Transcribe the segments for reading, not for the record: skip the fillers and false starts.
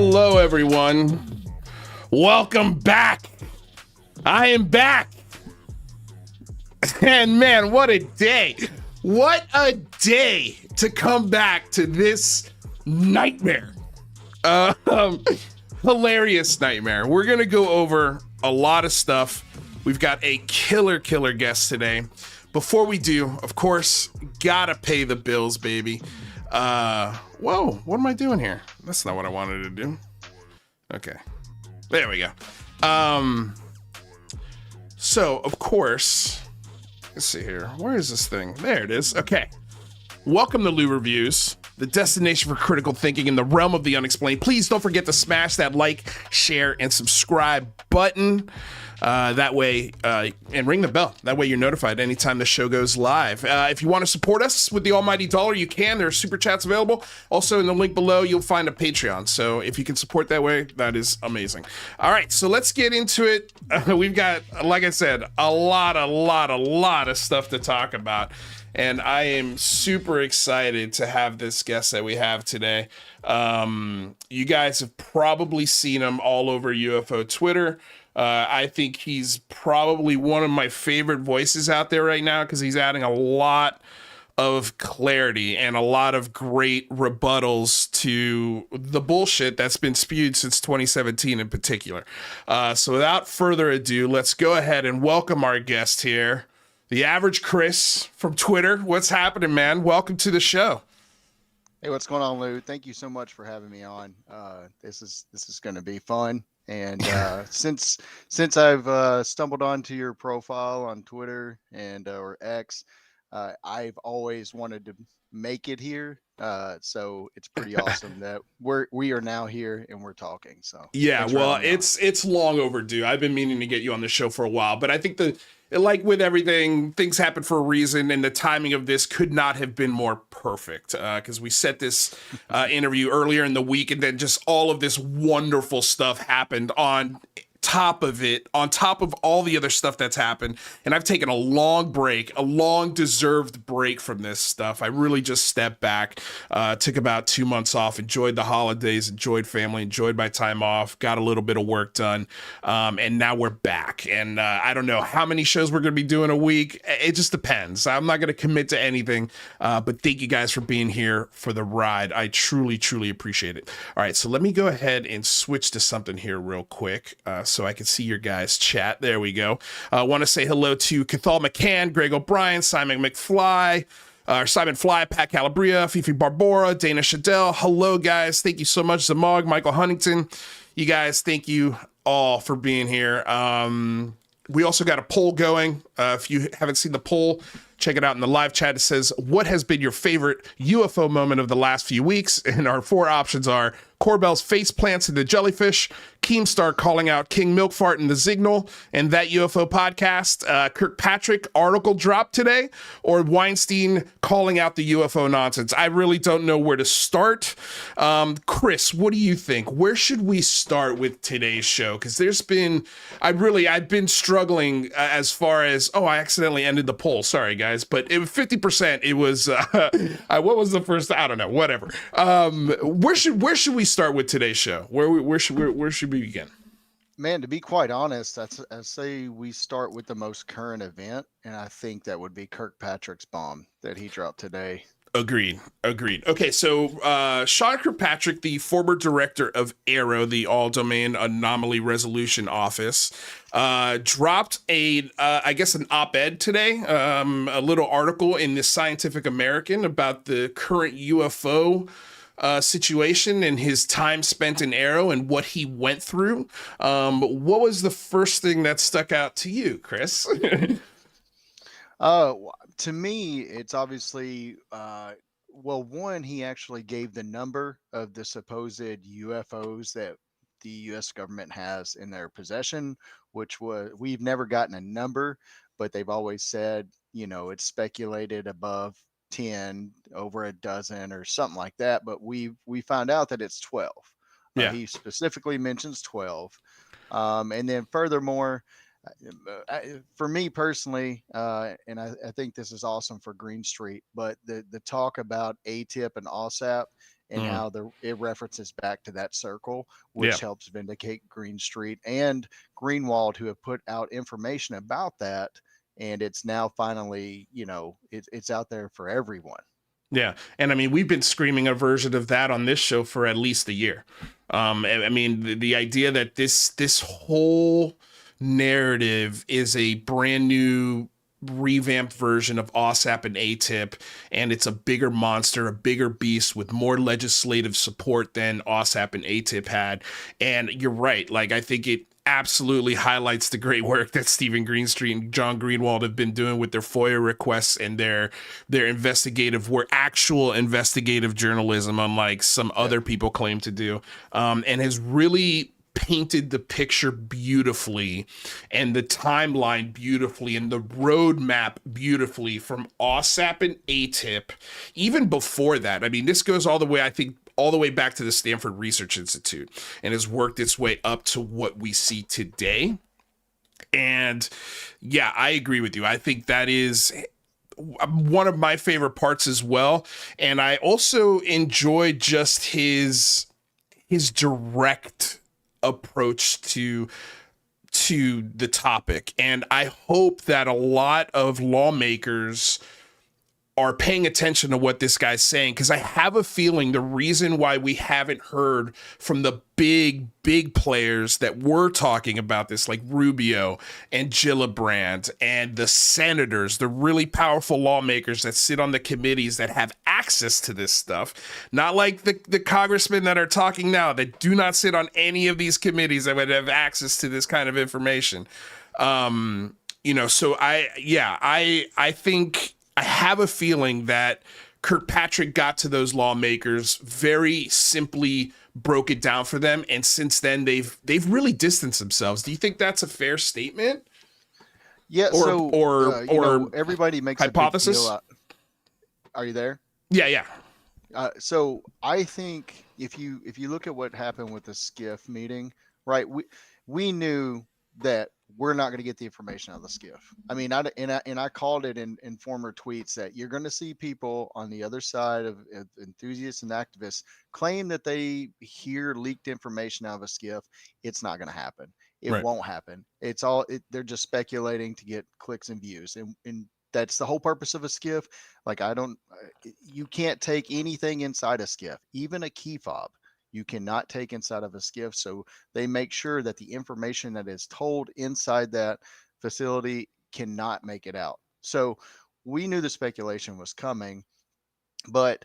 Hello, everyone. Welcome back. I am back. And man, what a day. What a day to come back to this nightmare. Hilarious nightmare. We're going to go over a lot of stuff. We've got a killer guest today. Before we do, of course, gotta pay the bills, baby. Whoa, what am I doing here? That's not what I wanted to do. Okay, there we go. So of course, let's see here. Where is this thing? There it is. Okay. Welcome to Lou Reviews, the destination for critical thinking in the realm of the unexplained. Please don't forget to smash that like, share, and subscribe button. That way, and ring the bell. That way you're notified anytime the show goes live. If you want to support us with the almighty dollar, you can. There are super chats available. Also, in the link below, you'll find a Patreon. So if you can support that way, that is amazing. All right, so let's get into it. We've got, like I said, a lot of stuff to talk about. And I am super excited to have this guest that we have today. You guys have probably seen him all over UFO Twitter. I think he's probably one of my favorite voices out there right now because he's adding a lot of clarity and a lot of great rebuttals to the bullshit that's been spewed since 2017 in particular. So without further ado, let's go ahead and welcome our guest here, the average Chris from Twitter. What's happening, man? Welcome to the show. Hey, what's going on, Lou? Thank you so much for having me on. This is going to be fun. And since I've stumbled onto your profile on Twitter and or X, I've always wanted to make it here. So it's pretty awesome that we are now here and we're talking. So yeah, well, it's long overdue. I've been meaning to get you on the show for a while, but I think like with everything, things happen for a reason, and the timing of this could not have been more perfect because we set this interview earlier in the week, and then just all of this wonderful stuff happened on top of all the other stuff that's happened. And I've taken a long deserved break from this stuff. I really just stepped back, took about 2 months off, enjoyed the holidays, enjoyed family, enjoyed my time off, got a little bit of work done. And now we're back. And I don't know how many shows we're going to be doing a week. It just depends. I'm not going to commit to anything, but thank you guys for being here for the ride. I truly appreciate it. All right, so let me go ahead and switch to something here real quick. So I can see your guys' chat. There we go. I want to say hello to Cathal McCann, Greg O'Brien, Simon Fly, Pat Calabria, Fifi Barbora, Dana Shadell. Hello, guys. Thank you so much. Zamog, Michael Huntington. You guys, thank you all for being here. We also got a poll going. If you haven't seen the poll, check it out in the live chat. It says, what has been your favorite UFO moment of the last few weeks? And our 4 options are Corbell's face plants in the jellyfish, Keemstar calling out King Milkfart in the Signal, and That UFO Podcast, Kirkpatrick article dropped today, or Weinstein calling out the UFO nonsense. I really don't know where to start. Chris, what do you think? Where should we start with today's show? Because I've been struggling as far as, I accidentally ended the poll. Sorry, guys, but it was 50%. It was, what was the first? I don't know, whatever. Where should we start with today's show? Where should we begin? Man, to be quite honest, I say we start with the most current event, and I think that would be Kirkpatrick's bomb that he dropped today. Agreed. Okay, so Sean Kirkpatrick, the former director of AARO, the All Domain Anomaly Resolution Office, dropped an op-ed today, a little article in the Scientific American about the current UFO situation and his time spent in AARO and what he went through. What was the first thing that stuck out to you, Chris? To me, it's obviously, one, he actually gave the number of the supposed UFOs that the U.S. government has in their possession, which we've never gotten a number, but they've always said, it's speculated above 10, over a dozen or something like that. But we found out that it's 12. Yeah. He specifically mentions 12. And then furthermore, for me personally, and I think this is awesome for Green Street, but the talk about ATIP and OSAP and Mm. how it references back to that circle, Yeah. which helps vindicate Green Street and Greenwald, who have put out information about that. And it's now finally, it's out there for everyone. Yeah. And I mean, we've been screaming a version of that on this show for at least a year. I mean, the idea that this whole narrative is a brand new revamped version of OSAP and ATIP, and it's a bigger monster, a bigger beast with more legislative support than OSAP and ATIP had. And you're right. Like, I think it absolutely highlights the great work that Stephen Greenstreet and John Greenwald have been doing with their FOIA requests and their actual investigative journalism, unlike some other people claim to do, and has really painted the picture beautifully and the timeline beautifully and the roadmap beautifully from OSAP and ATIP. Even before that, I mean, this goes all the way, I think, all the way back to the Stanford Research Institute and has worked its way up to what we see today. And yeah, I agree with you. I think that is one of my favorite parts as well. And I also enjoy just his direct approach to the topic. And I hope that a lot of lawmakers are paying attention to what this guy's saying, because I have a feeling the reason why we haven't heard from the big players that were talking about this, like Rubio and Gillibrand and the senators, the really powerful lawmakers that sit on the committees that have access to this stuff, not like the congressmen that are talking now that do not sit on any of these committees that would have access to this kind of information. So I think I have a feeling that Kirkpatrick got to those lawmakers, very simply broke it down for them, and since then they've really distanced themselves. Do you think that's a fair statement? Yeah. Or everybody makes hypothesis? a big deal. Are you there? Yeah. So I think if you look at what happened with the SCIF meeting, right? We knew that we're not going to get the information out of the SCIF. I mean, I called it in former tweets that you're going to see people on the other side of enthusiasts and activists claim that they hear leaked information out of a SCIF. It's not going to happen. It Right. won't happen. They're just speculating to get clicks and views. And that's the whole purpose of a SCIF. Like, you can't take anything inside a SCIF, even a key fob. You cannot take inside of a SCIF. So they make sure that the information that is told inside that facility cannot make it out. So we knew the speculation was coming, but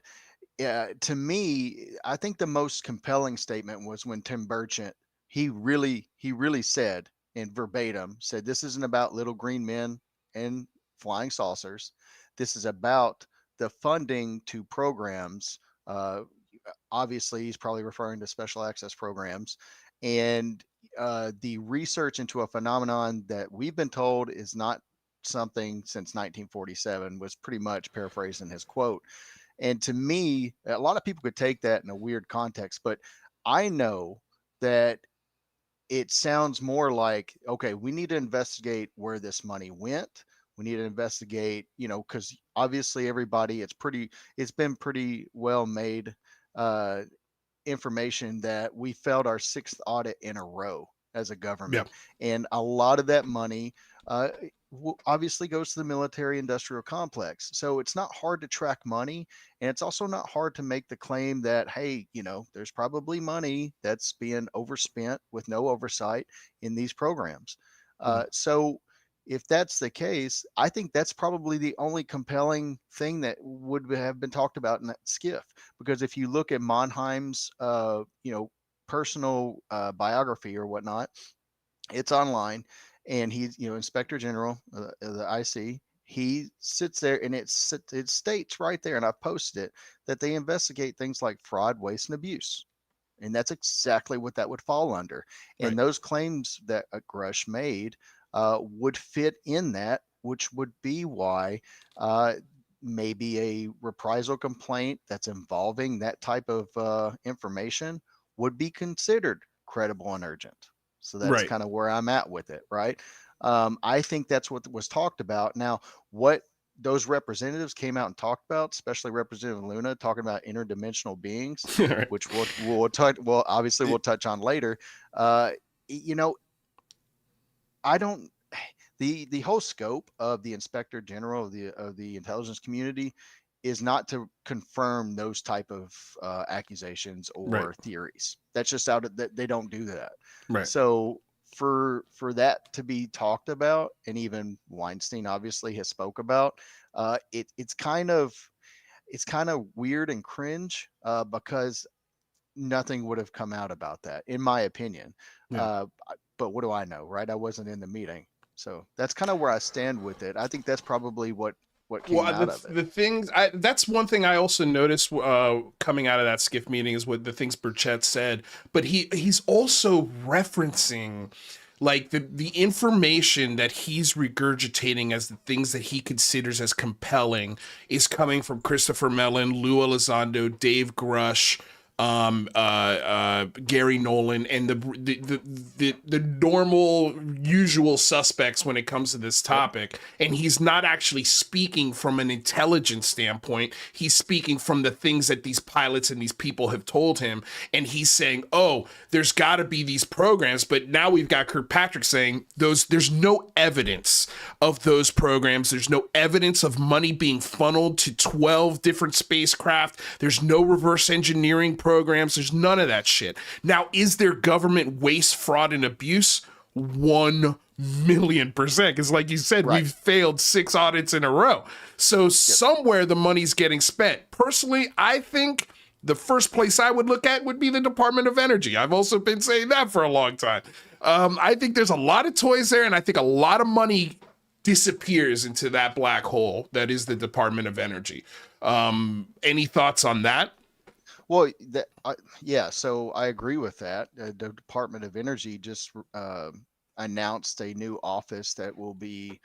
to me, I think the most compelling statement was when Tim Burchett, he really said, in verbatim, said, this isn't about little green men and flying saucers. This is about the funding to programs. Obviously, he's probably referring to special access programs, and the research into a phenomenon that we've been told is not something since 1947, was pretty much paraphrasing his quote. And to me, a lot of people could take that in a weird context, but I know that it sounds more like, okay, we need to investigate where this money went. We need to investigate, because obviously it's been pretty well made information that we failed our sixth audit in a row as a government. And a lot of that money obviously goes to the military industrial complex. So it's not hard to track money. And it's also not hard to make the claim that, hey, there's probably money that's being overspent with no oversight in these programs. So if that's the case, I think that's probably the only compelling thing that would have been talked about in that SCIF. Because if you look at Monheim's, personal biography or whatnot, it's online, and he's, Inspector General, the IC. He sits there, and it states right there, and I've posted it, that they investigate things like fraud, waste, and abuse. And that's exactly what that would fall under. And Right. those claims that Grush made would fit in that, which would be why uh, maybe a reprisal complaint that's involving that type of information would be considered credible and urgent. So that's Right. kind of where I'm at with it, right? I think that's what was talked about. Now, what those representatives came out and talked about, especially Representative Luna, talking about interdimensional beings, Right. which we'll touch. Well, obviously we'll touch on later. Uh, you know, I don't. The whole scope of the Inspector General of the intelligence community is not to confirm those type of accusations Right. or theories. That's just out of that, they don't do that. Right. So for that to be talked about, and even Weinstein obviously has spoke about, it's kind of weird and cringe because nothing would have come out about that, in my opinion. Yeah. Uh, but what do I know, right? I wasn't in the meeting, so that's kind of where I stand with it. I think that's probably what came Well, out of it. the things that's one thing I also noticed coming out of that skiff meeting is what the things Burchett said, but he's also referencing like the information that he's regurgitating as the things that he considers as compelling is coming from Christopher Mellon, Lou Elizondo, Dave Grush, Gary Nolan, and the normal usual suspects when it comes to this Yep. topic. And he's not actually speaking from an intelligence standpoint. He's speaking from the things that these pilots and these people have told him. And he's saying, "Oh, there's got to be these programs," but now we've got Kirkpatrick saying there's no evidence of those programs. There's no evidence of money being funneled to 12 different spacecraft. There's no reverse engineering programs. There's none of that shit. Now, is there government waste, fraud, and abuse? 1,000,000%. Because, like you said, Right. we've failed 6 audits in a row. So, somewhere the money's getting spent. Personally, I think the first place I would look at would be the Department of Energy. I've also been saying that for a long time. I think there's a lot of toys there, and I think a lot of money disappears into that black hole that is the Department of Energy. Any thoughts on that? Well, yeah, so I agree with that. The Department of Energy just announced a new office that will be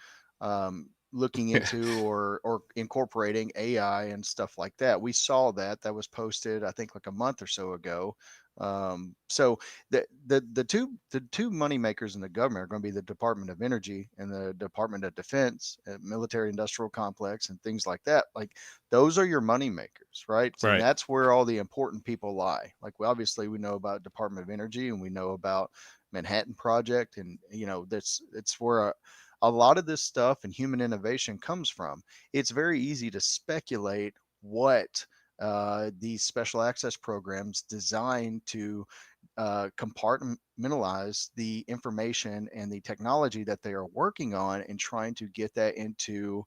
looking into or incorporating AI and stuff like that. We saw that was posted, I think, like a month or so ago. So the two money makers in the government are going to be the Department of Energy and the Department of Defense, military industrial complex, and things like that. Like those are your money makers, right? And Right. that's where all the important people lie. Like obviously we know about Department of Energy and we know about Manhattan Project, and that's it's where a lot of this stuff and human innovation comes from. It's very easy to speculate what these special access programs designed to compartmentalize the information and the technology that they are working on and trying to get that into,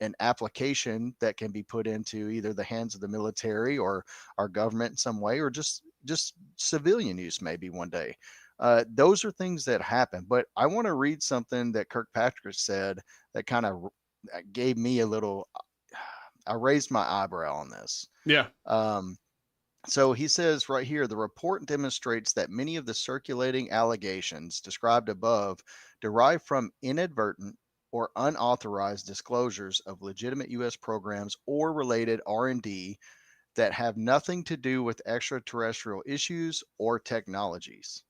an application that can be put into either the hands of the military or our government in some way, or just civilian use maybe one day. Those are things that happen. But I want to read something that Kirkpatrick said that kind of gave me a little. I raised my eyebrow on this. Yeah. Um, so he says right here, the report demonstrates that many of the circulating allegations described above derive from inadvertent or unauthorized disclosures of legitimate U.S. programs or related R&D that have nothing to do with extraterrestrial issues or technologies.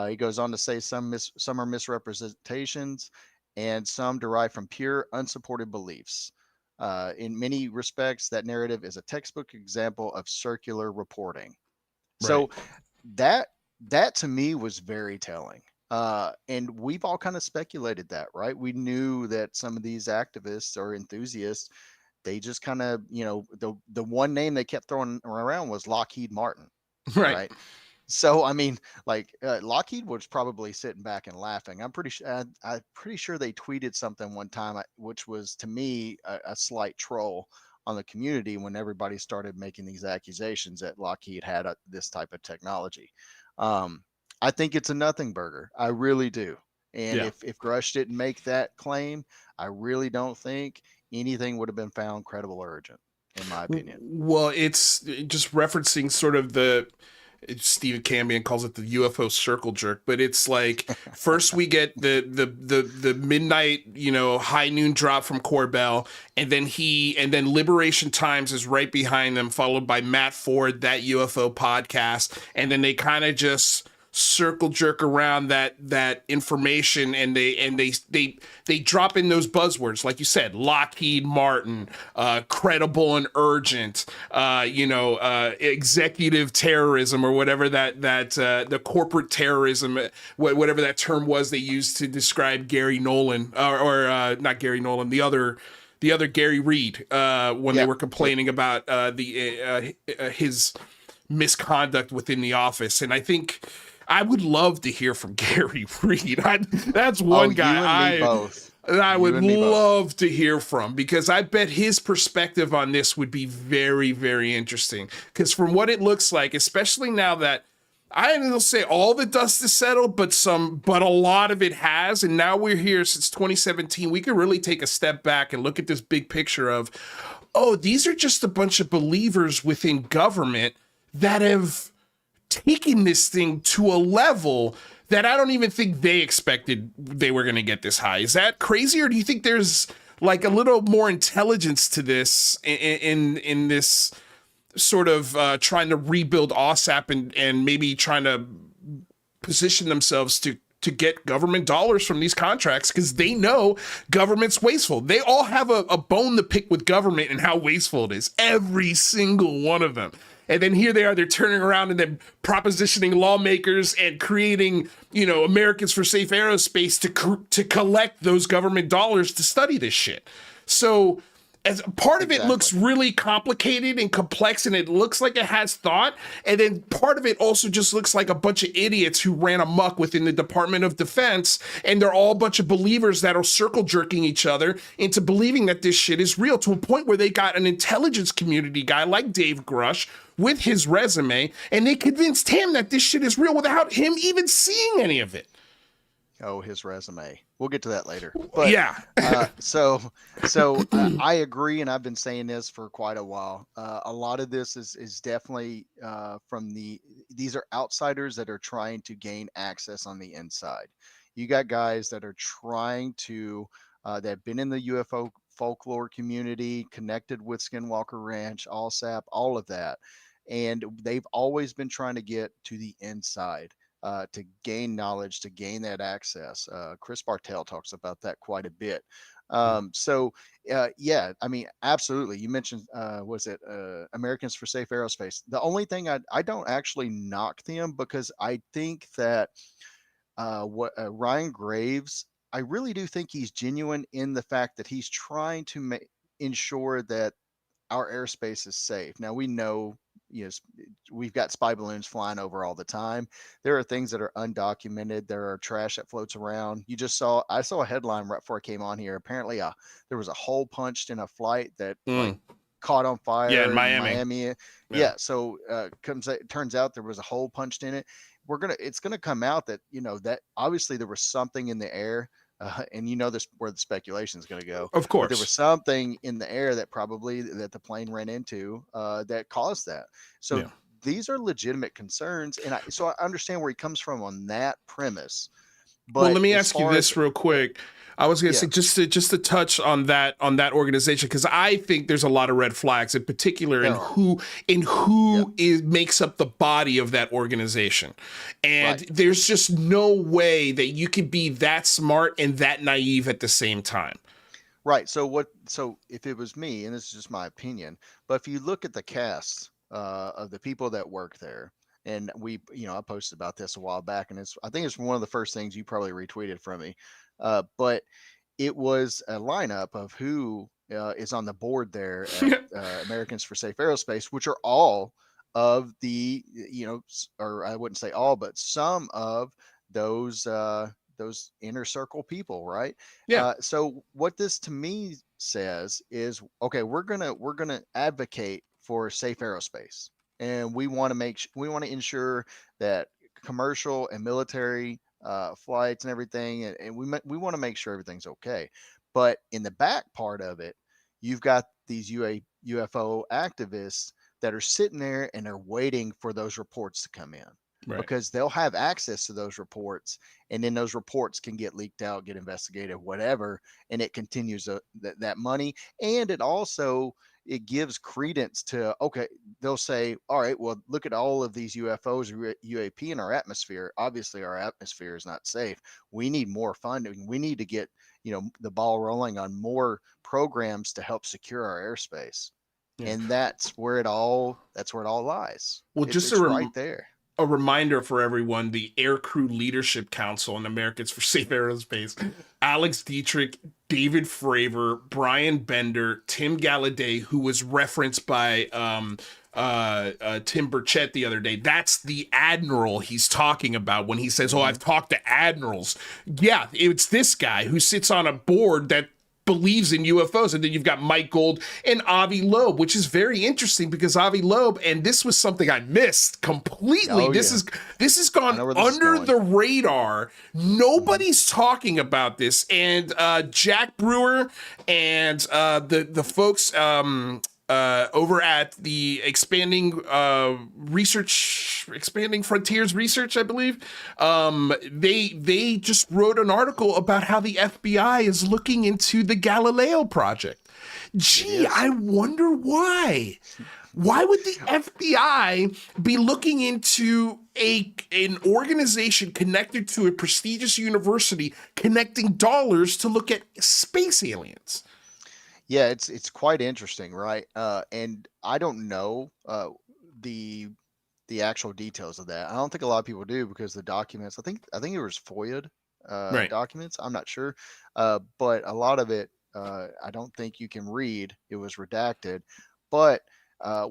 He goes on to say some are misrepresentations and some derive from pure unsupported beliefs. In many respects, that narrative is a textbook example of circular reporting. Right. So that that to me was very telling. And we've all kind of speculated that, right? We knew that some of these activists or enthusiasts, they just kind of, the one name they kept throwing around was Lockheed Martin, Right. right? So I mean, like Lockheed was probably sitting back and laughing. I'm pretty sure they tweeted something one time, which was to me a slight troll on the community when everybody started making these accusations that Lockheed had this type of technology. Um, I think it's a nothing burger. I really do. And Yeah. if Grush didn't make that claim, I really don't think anything would have been found credible or urgent. in my opinion. Well, it's just referencing sort of Stephen Cambion calls it the UFO circle jerk, but it's like first we get the midnight, high noon drop from Corbell, and then Liberation Times is right behind them, followed by Matt Ford, that UFO podcast, and then they kind of just circle jerk around that information, and they drop in those buzzwords like you said, Lockheed Martin, credible and urgent, executive terrorism, or whatever that the corporate terrorism, whatever that term was they used to describe Gary Nolan, or not Gary Nolan, the other Gary Reed, when they were complaining about his misconduct within the office. And I think I would love to hear from Gary Reed. That's one guy you and me both. I would love to hear from, because I bet his perspective on this would be very, very interesting. Because from what it looks like, especially now that I don't say all the dust is settled, but a lot of it has. And now we're here since 2017. We could really take a step back and look at this big picture of, oh, these are just a bunch of believers within government that have taken this thing to a level that I don't even think they expected they were going to get this high. Is that crazy? Or do you think there's like a little more intelligence to this in this sort of trying to rebuild OSAP and maybe trying to position themselves to get government dollars from these contracts, because they know government's wasteful. They all have a bone to pick with government and how wasteful it is. Every single one of them. And then here they are, they're turning around and then propositioning lawmakers and creating, Americans for Safe Aerospace to collect those government dollars to study this shit. So as part of it looks really complicated and complex, and it looks like it has thought. And then part of it also just looks like a bunch of idiots who ran amok within the Department of Defense. And they're all a bunch of believers that are circle jerking each other into believing that this shit is real, to a point where they got an intelligence community guy like Dave Grush with his resume, and they convinced him that this shit is real without him even seeing any of it. Oh, his resume. We'll get to that later. But yeah. So I agree, and I've been saying this for quite a while. A lot of this is definitely from these are outsiders that are trying to gain access on the inside. You got guys that are trying to that have been in the UFO folklore community, connected with Skinwalker Ranch, ALSAP, all of that, and they've always been trying to get to the inside. To gain knowledge, to gain that access. Chris Bartell talks about that quite a bit. Yeah, I mean, absolutely. You mentioned, was it Americans for Safe Aerospace? The only thing I don't actually knock them, because I think that Ryan Graves, I really do think he's genuine in the fact that he's trying to ensure that our airspace is safe. Now we know, we've got spy balloons flying over all the time. There are things that are undocumented. There are trash that floats around. I saw a headline right before I came on here. Apparently, there was a hole punched in a flight that like caught on fire. Yeah, in Miami. Yeah. So it turns out there was a hole punched in it. It's gonna come out that that obviously there was something in the air. And this where the speculation is going to go. Of course, but there was something in the air that the plane ran into that caused that. So these are legitimate concerns, and so I understand where he comes from on that premise. But well, let me ask you this real quick. I was going to say just to touch on that organization, because I think there's a lot of red flags, in particular in who makes up the body of that organization, and there's just no way that you can be that smart and that naive at the same time. Right. So if it was me, and this is just my opinion, but if you look at the cast of the people that work there. And I posted about this a while back, and I think it's one of the first things you probably retweeted from me. But it was a lineup of who is on the board there at Americans for Safe Aerospace, which are all of the, or I wouldn't say all, but some of those inner circle people, right? Yeah. So what this to me says is, okay, we're gonna advocate for safe aerospace, and we want to ensure that commercial and military flights and everything, and we want to make sure everything's okay. But in the back part of it, you've got these UFO activists that are sitting there and are waiting for those reports to come in, Right. because they'll have access to those reports, and then those reports can get leaked out, get investigated, whatever, and it continues that money. And it also, it gives credence to, okay, they'll say, all right, well, look at all of these UFOs or UAP in our atmosphere. Obviously our atmosphere is not safe. We need more funding. We need to get, the ball rolling on more programs to help secure our airspace. Yeah. And that's where it all lies. Well, it's just it's right there. a reminder for everyone, the Aircrew Leadership Council and Americans for Safe Aerospace, Alex Dietrich, David Fravor, Brian Bender, Tim Galladay, who was referenced by Tim Burchett the other day. That's the admiral he's talking about when he says, "Oh, I've talked to admirals." Yeah, it's this guy who sits on a board that believes in UFOs. And then you've got Mike Gold and Avi Loeb, which is very interesting because Avi Loeb, and this was something I missed completely. Oh, This yeah. has gone know where this is under going. the radar. Nobody's talking about this. And Jack Brewer and the folks over at the expanding frontiers research, I believe, they just wrote an article about how the FBI is looking into the Galileo project. Gee, I wonder why. Why would the FBI be looking into an organization connected to a prestigious university connecting dollars to look at space aliens? Yeah, it's quite interesting, right? And I don't know the the actual details of that. I don't think a lot of people do, because the documents, I think it was FOIA Right. documents. I'm not sure, but a lot of it, I don't think you can read. It was redacted, but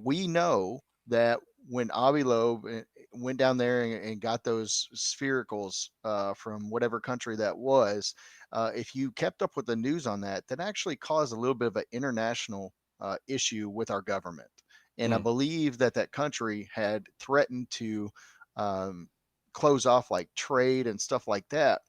we know that when Avi Loeb went down there and got those sphericals from whatever country that was, if you kept up with the news on that, that actually caused a little bit of an international issue with our government. And I Mm. believe that that country had threatened to um, close off like trade and stuff like that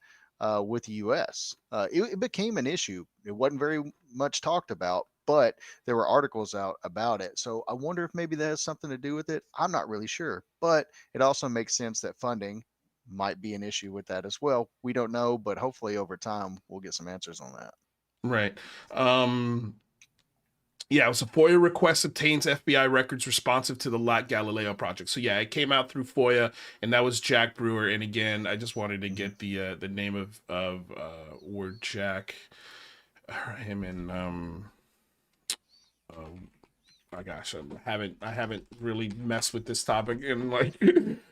with the U.S. It became an issue. It wasn't very much talked about, but there were articles out about it. So I wonder if maybe that has something to do with it. I'm not really sure, but it also makes sense that funding might be an issue with that as well. We don't know, but hopefully over time we'll get some answers on that. Right. Yeah, it was a FOIA request obtains FBI records responsive to the Lot Galileo project. So yeah, it came out through FOIA, and that was Jack Brewer. And again, I just wanted to get the name of where Jack, him and my gosh, I haven't really messed with this topic in like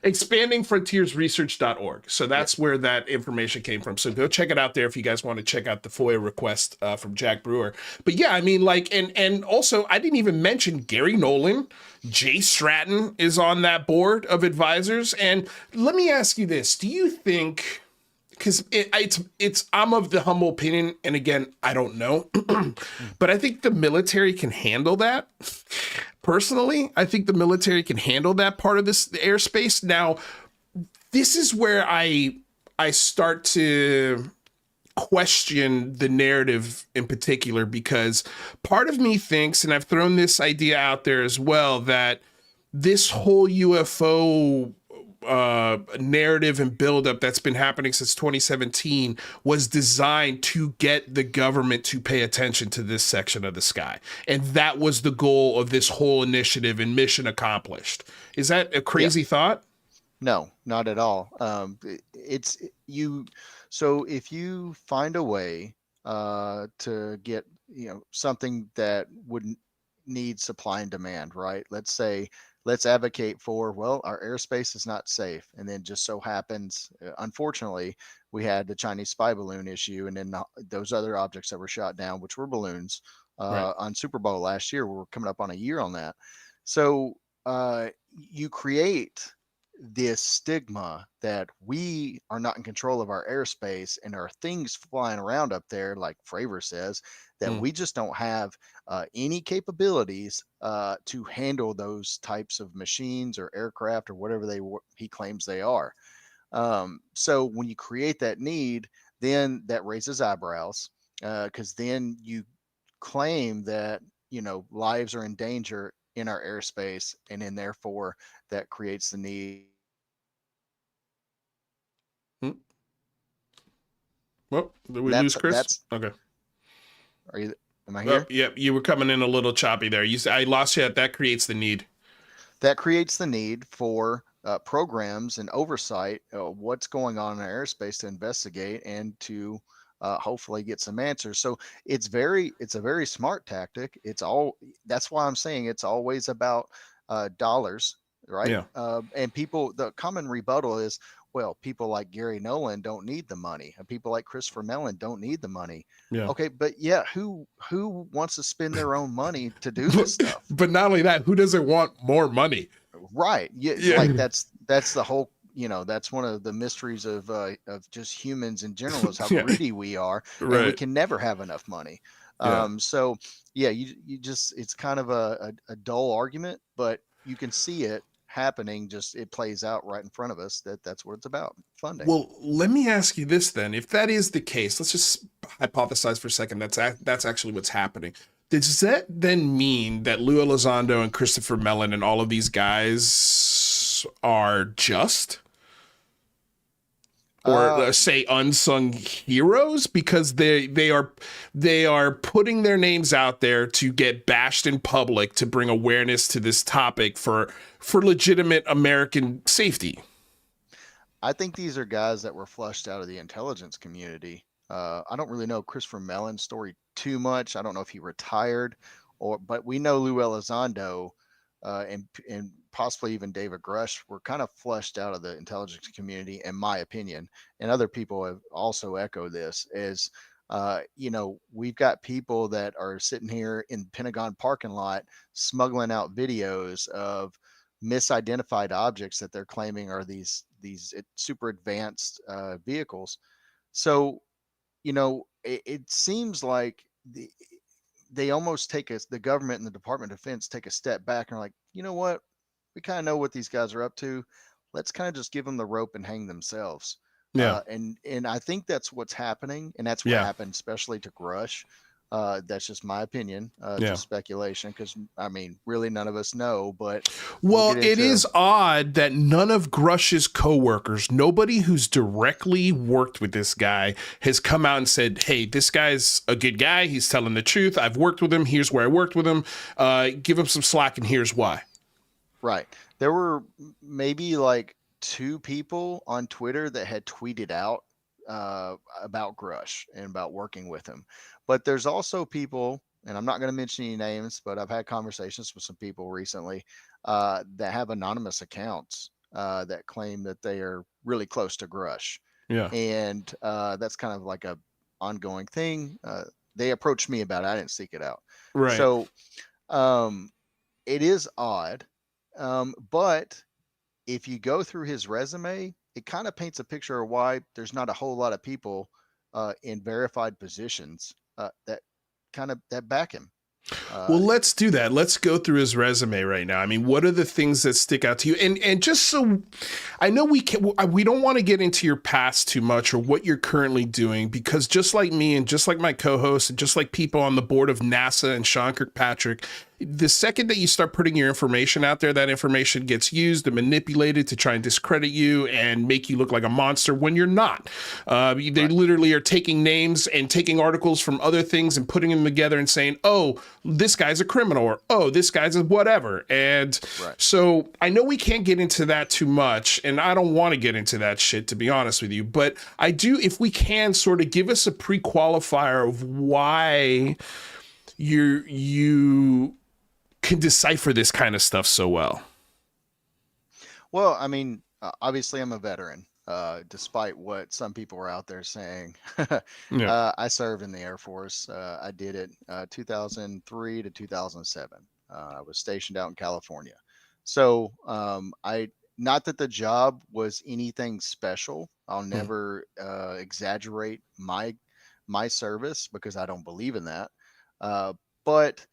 expandingfrontiersresearch.org. So Yep. that's where that information came from. So go check it out there if you guys want to check out the FOIA request from Jack Brewer. But yeah, I mean, like, and also I didn't even mention Gary Nolan. Jay Stratton is on that board of advisors. And let me ask you this: do you think? Because it's I'm of the humble opinion, and again, I don't know, but I think the military can handle that. Personally, I think the military can handle that part of this airspace. Now, this is where I start to question the narrative in particular, because part of me thinks, and I've thrown this idea out there as well, that this whole UFO narrative and buildup that's been happening since 2017 was designed to get the government to pay attention to this section of the sky. And that was the goal of this whole initiative and mission accomplished. Is that a crazy thought? No, not at all. It's you. So if you find a way to get, something that wouldn't need supply and demand, right? Let's say, let's advocate for, well, our airspace is not safe, and then just so happens, unfortunately, we had the Chinese spy balloon issue, and then those other objects that were shot down, which were balloons, Right. on Super Bowl last year. We're coming up on a year on that. So you create this stigma that we are not in control of our airspace, and there are things flying around up there, like Fravor says, that Mm. we just don't have any capabilities to handle those types of machines or aircraft or whatever he claims they are. So when you create that need, then that raises eyebrows, because then you claim that lives are in danger in our airspace, and then therefore that creates the need Hmm. Well, did we lose that's Chris? that's Okay. are you am I Oh, here? yep. You were coming in a little choppy there. I lost you at that creates the need. That creates the need for programs and oversight of what's going on in our airspace to investigate and to hopefully get some answers. So it's a very smart tactic. That's why I'm saying it's always about dollars, right? Yeah. And people, the common rebuttal is, well, people like Gary Nolan don't need the money, and people like Christopher Mellon don't need the money. Yeah. Okay, but yeah, who wants to spend their own money to do this stuff? But not only that, who doesn't want more money? Right. Yeah, like Yeah. that's the whole, that's one of the mysteries of just humans in general, is how Yeah. greedy we are, and we Right. can never have enough money. Yeah. So yeah, you just, it's kind of a dull argument, but you can see it happening, just it plays out right in front of us, that's what it's about, funding. Well, let me ask you this then. If that is the case, let's just hypothesize for a second. That's actually what's happening. Does that then mean that Lou Elizondo and Christopher Mellon and all of these guys are just, or Uh say unsung heroes, because they are putting their names out there to get bashed in public to bring awareness to this topic for legitimate American safety? I think these are guys that were flushed out of the intelligence community. I don't really know Christopher Mellon's story too much. I don't know if he retired, but we know Lou Elizondo and possibly even David Grush were kind of flushed out of the intelligence community, in my opinion. And other people have also echoed this. Is we've got people that are sitting here in the Pentagon parking lot smuggling out videos of misidentified objects that they're claiming are these super advanced vehicles. So it seems like they almost the government and the Department of Defense take a step back and are like, you know what, we kind of know what these guys are up to. Let's kind of just give them the rope and hang themselves. Yeah. And I think that's what's happening, and that's what Yeah. happened, especially to Grush. That's just my opinion, Yeah. just speculation, because I mean, really, none of us know. But we'll Well, get it into is odd that none of Grush's coworkers, nobody who's directly worked with this guy, has come out and said, "Hey, this guy's a good guy. He's telling the truth. I've worked with him. Here's where I worked with him. Give him some slack, and here's why." right. There were maybe like two people on Twitter that had tweeted out about Grush and about working with him. But there's also people, and I'm not going to mention any names, but I've had conversations with some people recently that have anonymous accounts that claim that they are really close to Grush. Yeah. And that's kind of like a ongoing thing. They approached me about it. I didn't seek it out. Right. So um, it is odd. But if you go through his resume, it kind of paints a picture of why there's not a whole lot of people in verified positions that that back him. Well, Uh, let's do that. Let's go through his resume right now. I mean, what are the things that stick out to you? And just so I know, we don't want to get into your past too much or what you're currently doing, because just like me and just like my co-host and just like people on the board of NASA and Sean Kirkpatrick, the second that you start putting your information out there, that information gets used and manipulated to try and discredit you and make you look like a monster when you're not. They right, literally are taking names and taking articles from other things and putting them together and saying, oh, this guy's a criminal, or oh, this guy's a whatever. And right. so I know we can't get into that too much, and I don't want to get into that shit, to be honest with you. But I do, if we can, sort of give us a pre-qualifier of why you can decipher this kind of stuff so well. Well, I mean, obviously, I'm a veteran. Despite what some people are out there saying, Yeah. I served in the Air Force. I did it 2003 to 2007. I was stationed out in California. So I not that the job was anything special. I'll Mm. never exaggerate my service, because I don't believe in that. But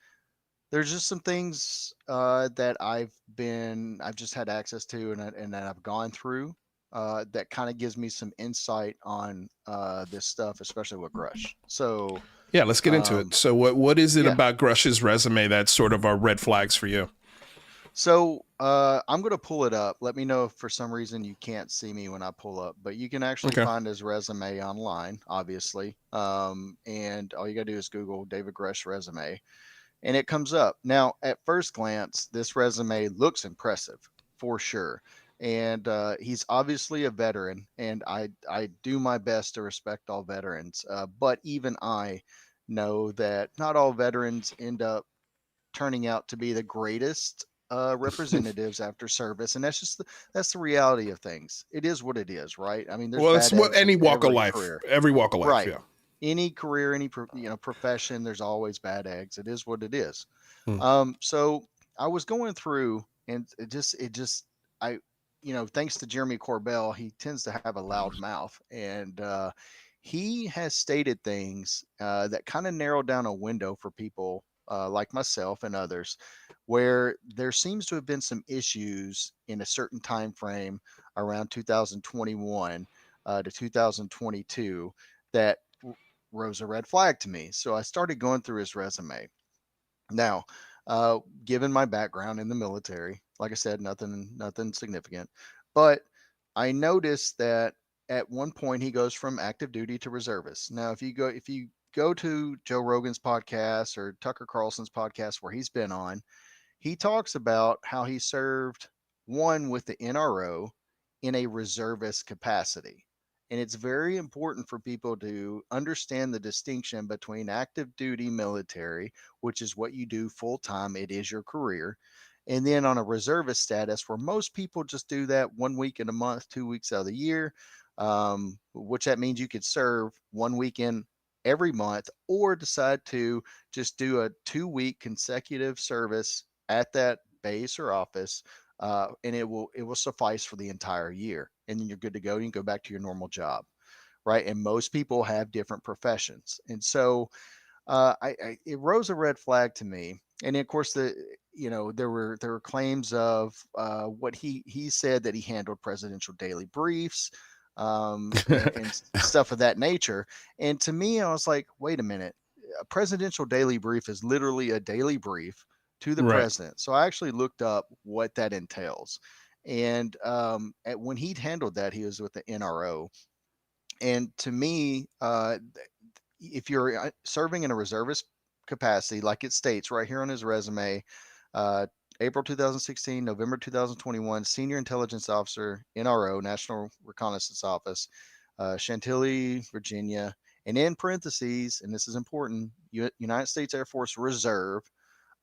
there's just some things that I've just had access to, and that I've gone through that kind of gives me some insight on this stuff, especially with Grush. So Yeah, let's get into it. Um, So what is it yeah. about Grush's resume that's sort of our red flags for you? So I'm going to pull it up. Let me know if for some reason you can't see me when I pull up, but you can actually Okay. find his resume online, obviously. And all you got to do is Google David Grush resume, and it comes up. Now, at first glance, this resume looks impressive for sure. And he's obviously a veteran, and I do my best to respect all veterans. But even I know that not all veterans end up turning out to be the greatest representatives after service, and that's the reality of things. It is what it is, right? I mean, there's Well, it's bad what eggs in any walk of every life, career, every walk of life. right? Yeah. Any career, any profession, there's always bad eggs. It is what it is. Hmm. So I was going through, and it just I thanks to Jeremy Corbell, he tends to have a loud mouth, and he has stated things that kind of narrowed down a window for people like myself and others, where there seems to have been some issues in a certain time frame around 2021 to 2022 that rose a red flag to me. So I started going through his resume. Now, given my background in the military, like I said, nothing significant, but I noticed that at one point he goes from active duty to reservist. Now, if you go to Joe Rogan's podcast or Tucker Carlson's podcast where he's been on, he talks about how he served one with the NRO in a reservist capacity. And it's very important for people to understand the distinction between active duty military, which is what you do full time, it is your career, and then on a reservist status, where most people just do that 1 week in a month, 2 weeks out of the year, which that means you could serve 1 weekend every month or decide to just do a 2 week consecutive service at that base or office, and it will suffice for the entire year, and then you're good to go. You can go back to your normal job, right? And most people have different professions, and so it rose a red flag to me. And then, of course, there were claims of what he said that he handled presidential daily briefs, and stuff of that nature. And to me, I was like, wait a minute, a presidential daily brief is literally a daily brief to the Right. president. So I actually looked up what that entails. And when he'd handled that, he was with the NRO. And to me, if you're serving in a reservist capacity, like it states right here on his resume, uh, April 2016, November 2021, Senior Intelligence Officer, NRO, National Reconnaissance Office, Chantilly, Virginia, and in parentheses, and this is important, United States Air Force Reserve,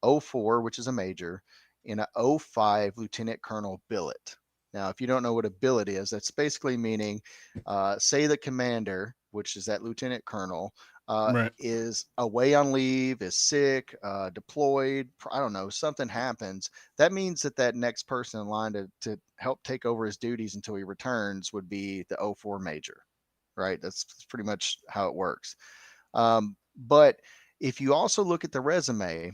'04, which is a major, and a '05 Lieutenant Colonel billet. Now, if you don't know what a billet is, that's basically meaning, say the commander, which is that lieutenant colonel, Right. is away on leave, is sick, deployed. I don't know, something happens. That means that that next person in line to help take over his duties until he returns would be the '04 major, right? That's pretty much how it works. But if you also look at the resume,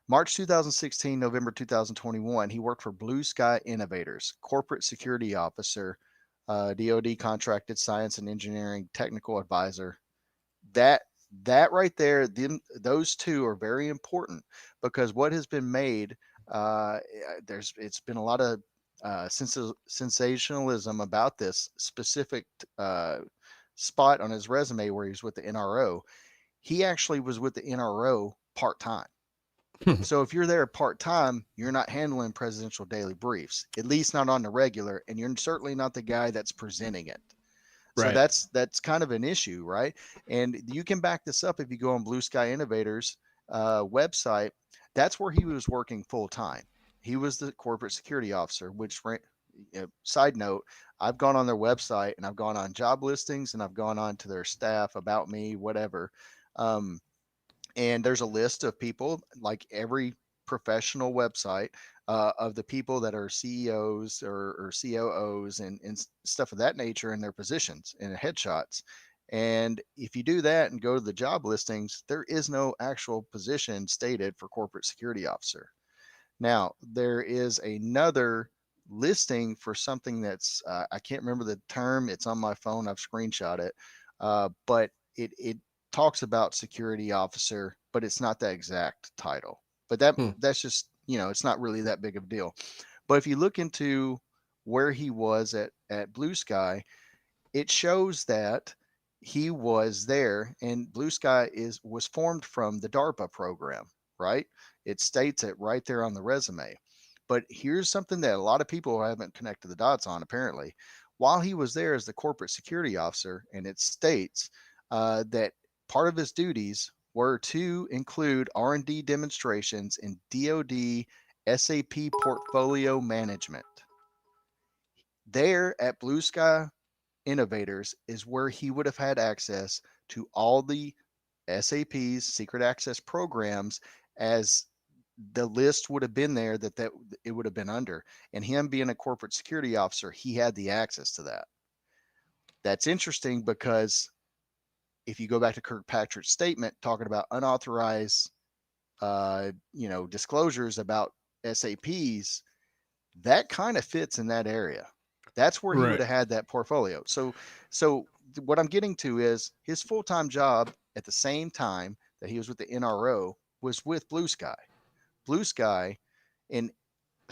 March 2016, November 2021, he worked for Blue Sky Innovators, corporate security officer, DoD contracted science and engineering technical advisor. That that right there, those two are very important, because what has been made, it's been a lot of sensationalism about this specific uh, spot on his resume where he's with the NRO. He actually was with the NRO part time. So if you're there part time, you're not handling presidential daily briefs, at least not on the regular, and you're certainly not the guy that's presenting it. So Right. that's kind of an issue, right? And you can back this up if you go on Blue Sky Innovators website. That's where he was working full time. He was the corporate security officer. Side note, I've gone on their website and I've gone on job listings and I've gone on to their staff, about me, whatever. Um, and there's a list of people, like every professional website, of the people that are CEOs or COOs and stuff of that nature in their positions and headshots. And if you do that and go to the job listings, there is no actual position stated for corporate security officer. Now, there is another listing for something that's, I can't remember the term. It's on my phone. I've screenshot it. But it talks about security officer, but it's not that exact title. But that's just, it's not really that big of a deal. But if you look into where he was at Blue Sky, it shows that he was there, and Blue Sky was formed from the DARPA program, right? It states it right there on the resume. But here's something that a lot of people haven't connected the dots on, apparently. While he was there as the corporate security officer, and it states that part of his duties were to include R&D demonstrations in DoD SAP portfolio management. There at Blue Sky Innovators is where he would have had access to all the SAP's secret access programs, as the list would have been there that it would have been under. And him being a corporate security officer, he had the access to that. That's interesting because if you go back to Kirkpatrick's statement talking about unauthorized disclosures about SAPs, that kind of fits in that area. That's where he would have had that portfolio. So what I'm getting to is his full-time job at the same time that he was with the NRO was with Blue Sky. Blue Sky, and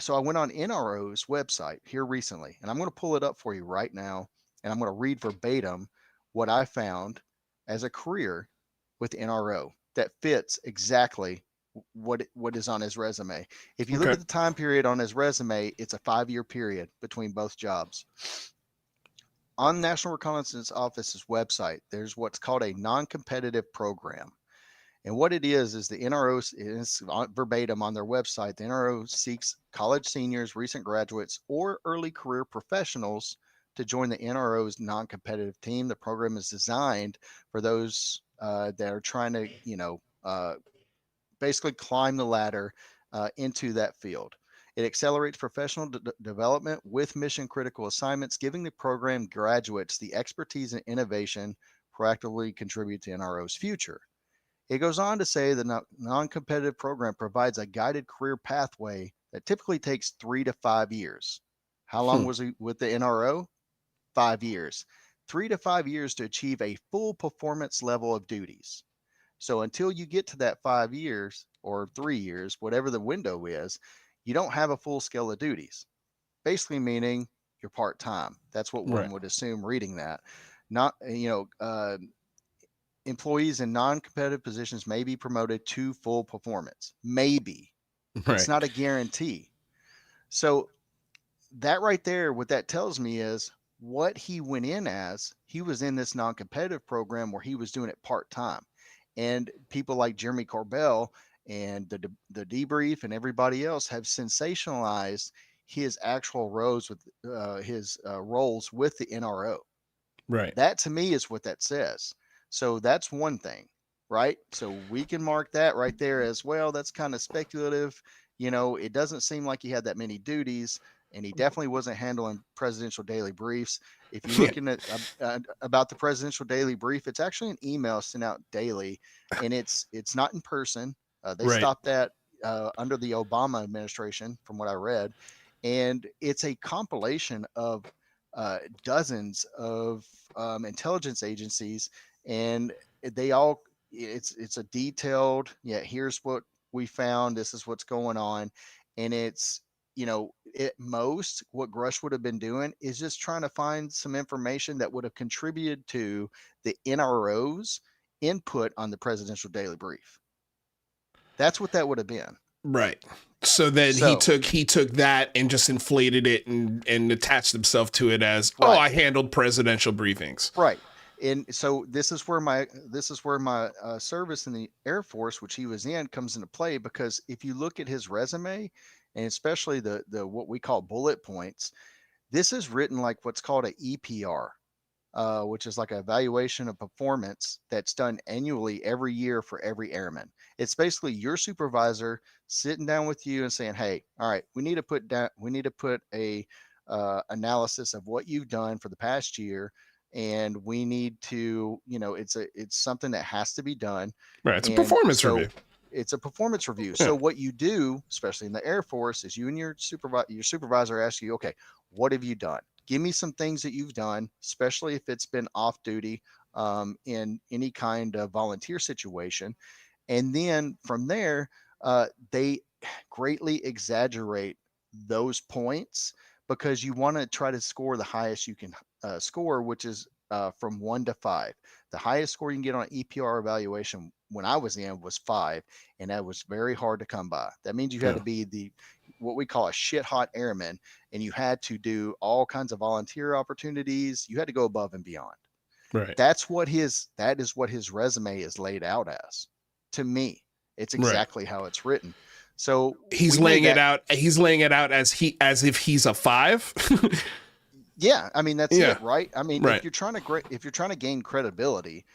so I went on NRO's website here recently, and I'm going to pull it up for you right now, and I'm going to read verbatim what I found as a career with NRO that fits exactly what is on his resume. If you look at the time period on his resume, it's a 5-year period between both jobs. On National Reconnaissance Office's website, there's what's called a non-competitive program. And what it is the NRO is verbatim on their website. The NRO seeks college seniors, recent graduates, or early career professionals to join the NRO's non-competitive team. The program is designed for those that are trying to, basically climb the ladder into that field. It accelerates professional development with mission critical assignments, giving the program graduates the expertise and innovation proactively contribute to NRO's future. It goes on to say the non-competitive program provides a guided career pathway that typically takes 3 to 5 years. How long was he with the NRO? 5 years. 3 to 5 years to achieve a full performance level of duties. So until you get to that 5 years or 3 years, whatever the window is, you don't have a full scale of duties. Basically meaning you're part-time. That's what one would assume reading that. Not, employees in non-competitive positions may be promoted to full performance. Maybe. It's not a guarantee. So that right there, what that tells me is what he went in as, he was in this non-competitive program where he was doing it part-time. And people like Jeremy Corbell and the debrief and everybody else have sensationalized his actual roles with roles with the NRO. Right. That to me is what that says. So that's one thing, right? So we can mark that right there as well. That's kind of speculative. It doesn't seem like he had that many duties, and he definitely wasn't handling presidential daily briefs. If you're looking at about the presidential daily brief, it's actually an email sent out daily, and it's not in person. They stopped that under the Obama administration, from what I read, and it's a compilation of dozens of intelligence agencies, and they all it's a detailed, here's what we found, this is what's going on. And it's, at most what Grush would have been doing is just trying to find some information that would have contributed to the NRO's input on the presidential daily brief. That's what that would have been. Right. So then he took that and just inflated it and attached himself to it as, I handled presidential briefings. Right. And so this is where my service in the Air Force, which he was in, comes into play, because if you look at his resume, and especially the what we call bullet points, this is written like what's called an EPR, which is like an evaluation of performance that's done annually every year for every airman. It's basically your supervisor sitting down with you and saying, "Hey, all right, we need to put a analysis of what you've done for the past year, and we need to, it's something that has to be done." Right, it's a performance review. It's a performance review. So what you do, especially in the Air Force, is you and your supervisor ask you, "Okay, what have you done? Give me some things that you've done, especially if it's been off duty in any kind of volunteer situation. And then from there, they greatly exaggerate those points because you want to try to score the highest you can score, which is from 1 to 5. The highest score you can get on an EPR evaluation when I was in was 5, and that was very hard to come by. That means you had Yeah. to be the what we call a shit hot airman, and you had to do all kinds of volunteer opportunities. You had to go above and beyond. Right. That is what his resume is laid out as. To me, it's Right. exactly how it's written. So He's we made laying it that. out. He's laying it out as if he's a 5. Yeah, I mean that's Yeah. it, right? I mean, Right. if you're trying to gain credibility,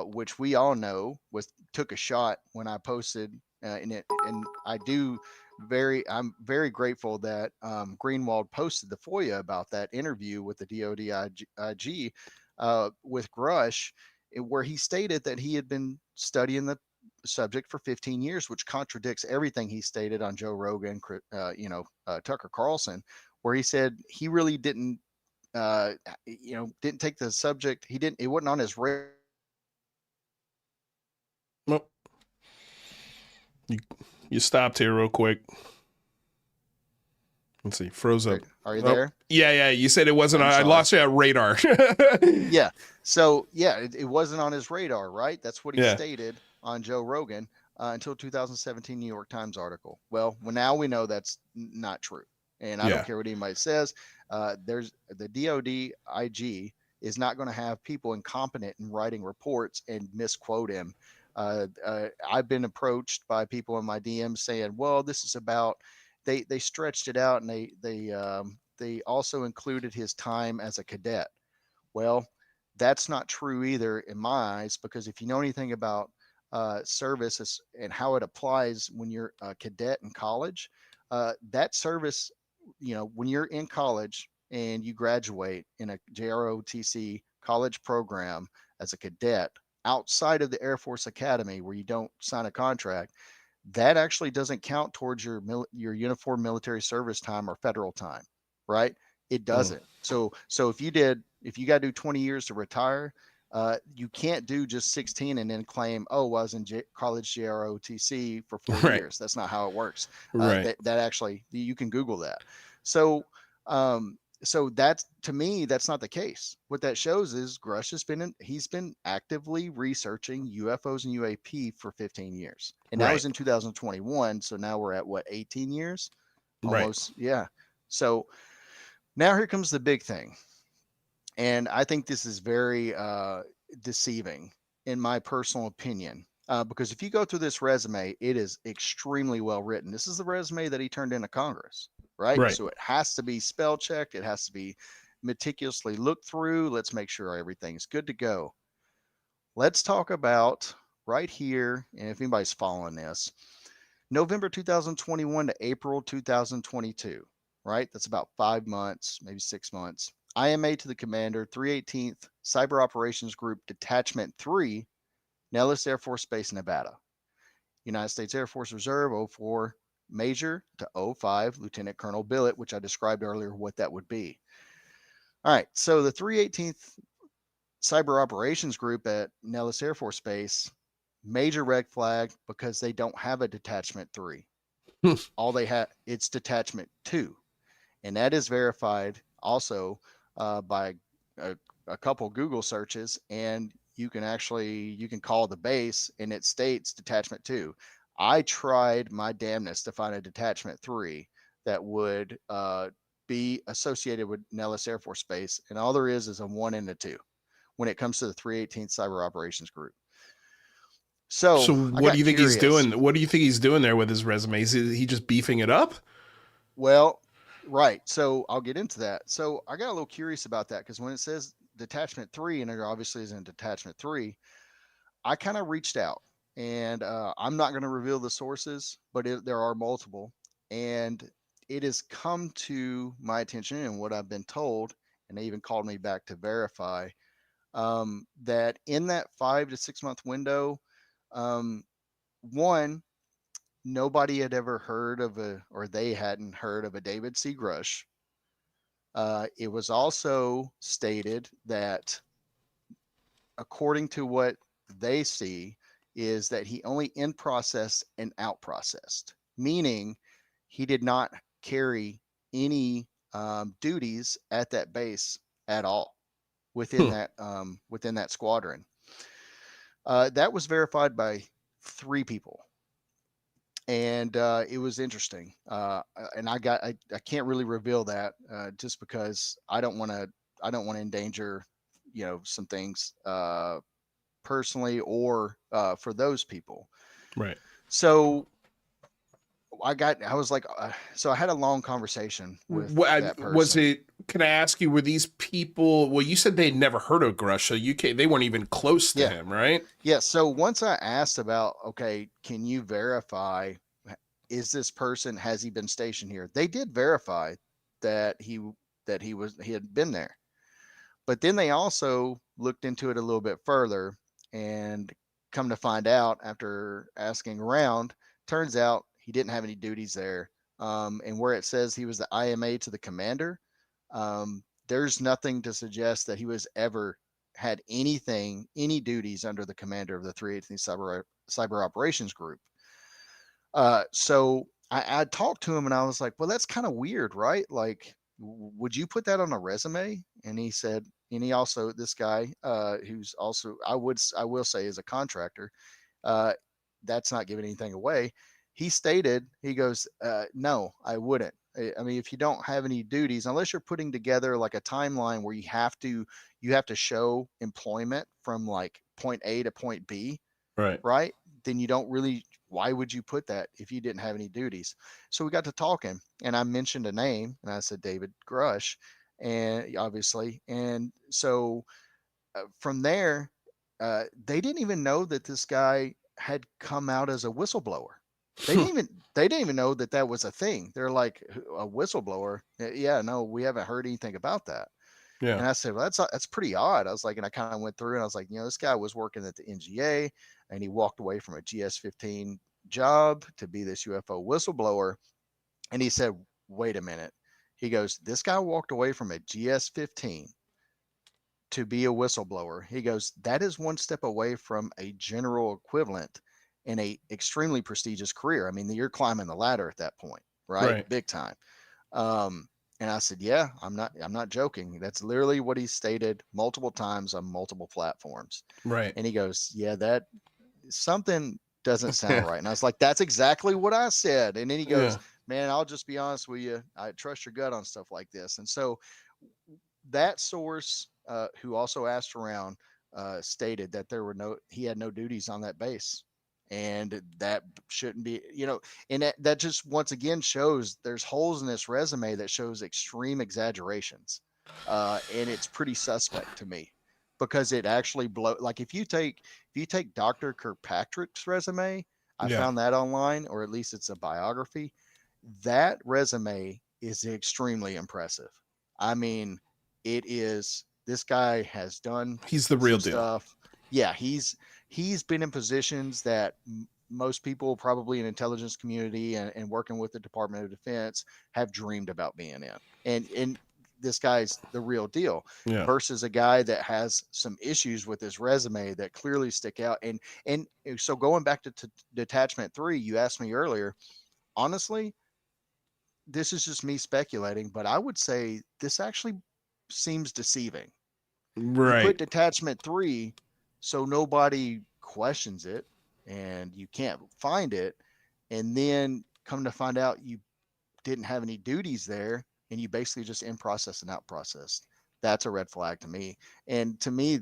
which we all know was took a shot when I posted in it, and I'm very grateful that Greenwald posted the FOIA about that interview with the DOD with Grush, where he stated that he had been studying the subject for 15 years, which contradicts everything he stated on Joe Rogan, Tucker Carlson, where he said he really didn't take the subject. It wasn't on his radar. Well, you you stopped here real quick. Let's see. Froze up. Are you Oh, there? yeah, yeah. You said it wasn't. I'm I sorry. lost you at radar. Yeah. So yeah, it wasn't on his radar, right? That's what he Yeah. stated on Joe Rogan until 2017 New York Times article. Well, now we know that's not true, and I don't Yeah. care what anybody says. There's the DoD IG is not going to have people incompetent in writing reports and misquote him. I've been approached by people in my DMs saying, "Well, this is about." They stretched it out and they also included his time as a cadet. Well, that's not true either in my eyes, because if you know anything about service and how it applies when you're a cadet in college, that service, when you're in college and you graduate in a JROTC college program as a cadet outside of the Air Force Academy where you don't sign a contract, that actually doesn't count towards your uniform military service time or federal time, right? It Mm. doesn't. So if you got to do 20 years to retire, you can't do just 16 and then claim, oh, well, I was in college JROTC for 4 Right. years. That's not how it works. Right. That actually, you can Google that. So so that's, to me, that's not the case. What that shows is Grush he's been actively researching UFOs and UAP for 15 years, and that Right. was in 2021. So now we're at what, 18 years, Right. almost. Yeah. So now here comes the big thing, and I think this is very deceiving, in my personal opinion. Because if you go through this resume, it is extremely well written. This is the resume that he turned into Congress, right? Right. So it has to be spell checked. It has to be meticulously looked through. Let's make sure everything's good to go. Let's talk about right here, and if anybody's following this, November 2021 to April 2022, right? That's about 5 months, maybe 6 months. IMA to the commander, 318th Cyber Operations Group, Detachment 3, Nellis Air Force Base, Nevada. United States Air Force Reserve, 04 Major to 05 Lieutenant Colonel Billet, which I described earlier what that would be. All right, so the 318th Cyber Operations Group at Nellis Air Force Base, major red flag because they don't have a Detachment 3. All they have, it's Detachment 2, and that is verified also by a couple Google searches, and you can call the base and it states Detachment 2. I tried my damnness to find a Detachment 3 that would be associated with Nellis Air Force Base, and all there is a 1 and a 2 when it comes to the 318th Cyber Operations Group. So So I what do got you think he's curious. doing? What do you think he's doing there with his resume? Is he just beefing it up? Well, right. So I'll get into that. So I got a little curious about that because when it says Detachment 3, and there obviously isn't Detachment 3, I kind of reached out, and I'm not going to reveal the sources, but there are multiple. And it has come to my attention and what I've been told, and they even called me back to verify that in that 5 to 6 month window, um, one, nobody had ever heard of or they hadn't heard of a David C. Grush. It was also stated that according to what they see, is that he only in processed and out processed, meaning he did not carry any duties at that base at all within Hmm. that squadron. That was verified by 3 people, and it was interesting. And I can't really reveal that just because I don't want to endanger some things personally or for those people. Right. So I was like, so I had a long conversation with that Was person. it? Can I ask you? Were these people? Well, you said they'd never heard of Grush, so they weren't even close to Yeah. him, right? Yeah. So once I asked about, okay, can you verify, is this person, has he been stationed here? They did verify that he had been there. But then they also looked into it a little bit further, and come to find out after asking around, turns out he didn't have any duties there. And where it says he was the IMA to the commander, there's nothing to suggest that he was ever had any duties under the commander of the 318th Cyber Operations Group. So I talked to him and I was like, well, that's kind of weird, right? Like, would you put that on a resume? And he said, and he also, this guy, who's also, I will say is a contractor, uh, that's not giving anything away. He stated, he goes, no, I wouldn't. I mean, if you don't have any duties, unless you're putting together like a timeline where you have to show employment from like point A to point B, Right. right? Then you don't really, why would you put that if you didn't have any duties? So we got to talking, and I mentioned a name, and I said David Grush, and obviously, and so from there, they didn't even know that this guy had come out as a whistleblower. They didn't even know that that was a thing. They're like, a whistleblower? Yeah, no, we haven't heard anything about that. Yeah. And I said, well, that's pretty odd. I was like, and I kind of went through and I was like, this guy was working at the NGA and he walked away from a GS-15 job to be this UFO whistleblower. And he said, wait a minute. He goes, this guy walked away from a GS-15 to be a whistleblower. He goes, that is one step away from a general equivalent in a extremely prestigious career. I mean, you're climbing the ladder at that point, right? Right. Big time. And I said, yeah, I'm not joking. That's literally what he stated multiple times on multiple platforms. Right. And he goes, yeah, that something doesn't sound Yeah. right. And I was like, that's exactly what I said. And then he Yeah. goes, man, I'll just be honest with you. I trust your gut on stuff like this. And so that source, who also asked around, stated that he had no duties on that base. And that shouldn't be, and that just once again shows there's holes in this resume that shows extreme exaggerations. And it's pretty suspect to me because it actually like if you take Dr. Kirkpatrick's resume, I Yeah. found that online, or at least it's a biography. That resume is extremely impressive. I mean, it is, this guy has done He's the real some deal. stuff. Yeah, he's been in positions that most people probably in intelligence community and working with the Department of Defense have dreamed about being in. And this guy's the real deal Yeah. versus a guy that has some issues with his resume that clearly stick out. And so going back to detachment 3, you asked me earlier, honestly, this is just me speculating, but I would say this actually seems deceiving. You put Right. detachment 3 so nobody questions it and you can't find it, and then come to find out you didn't have any duties there and you basically just in process and out processed. That's a red flag to me. And to me,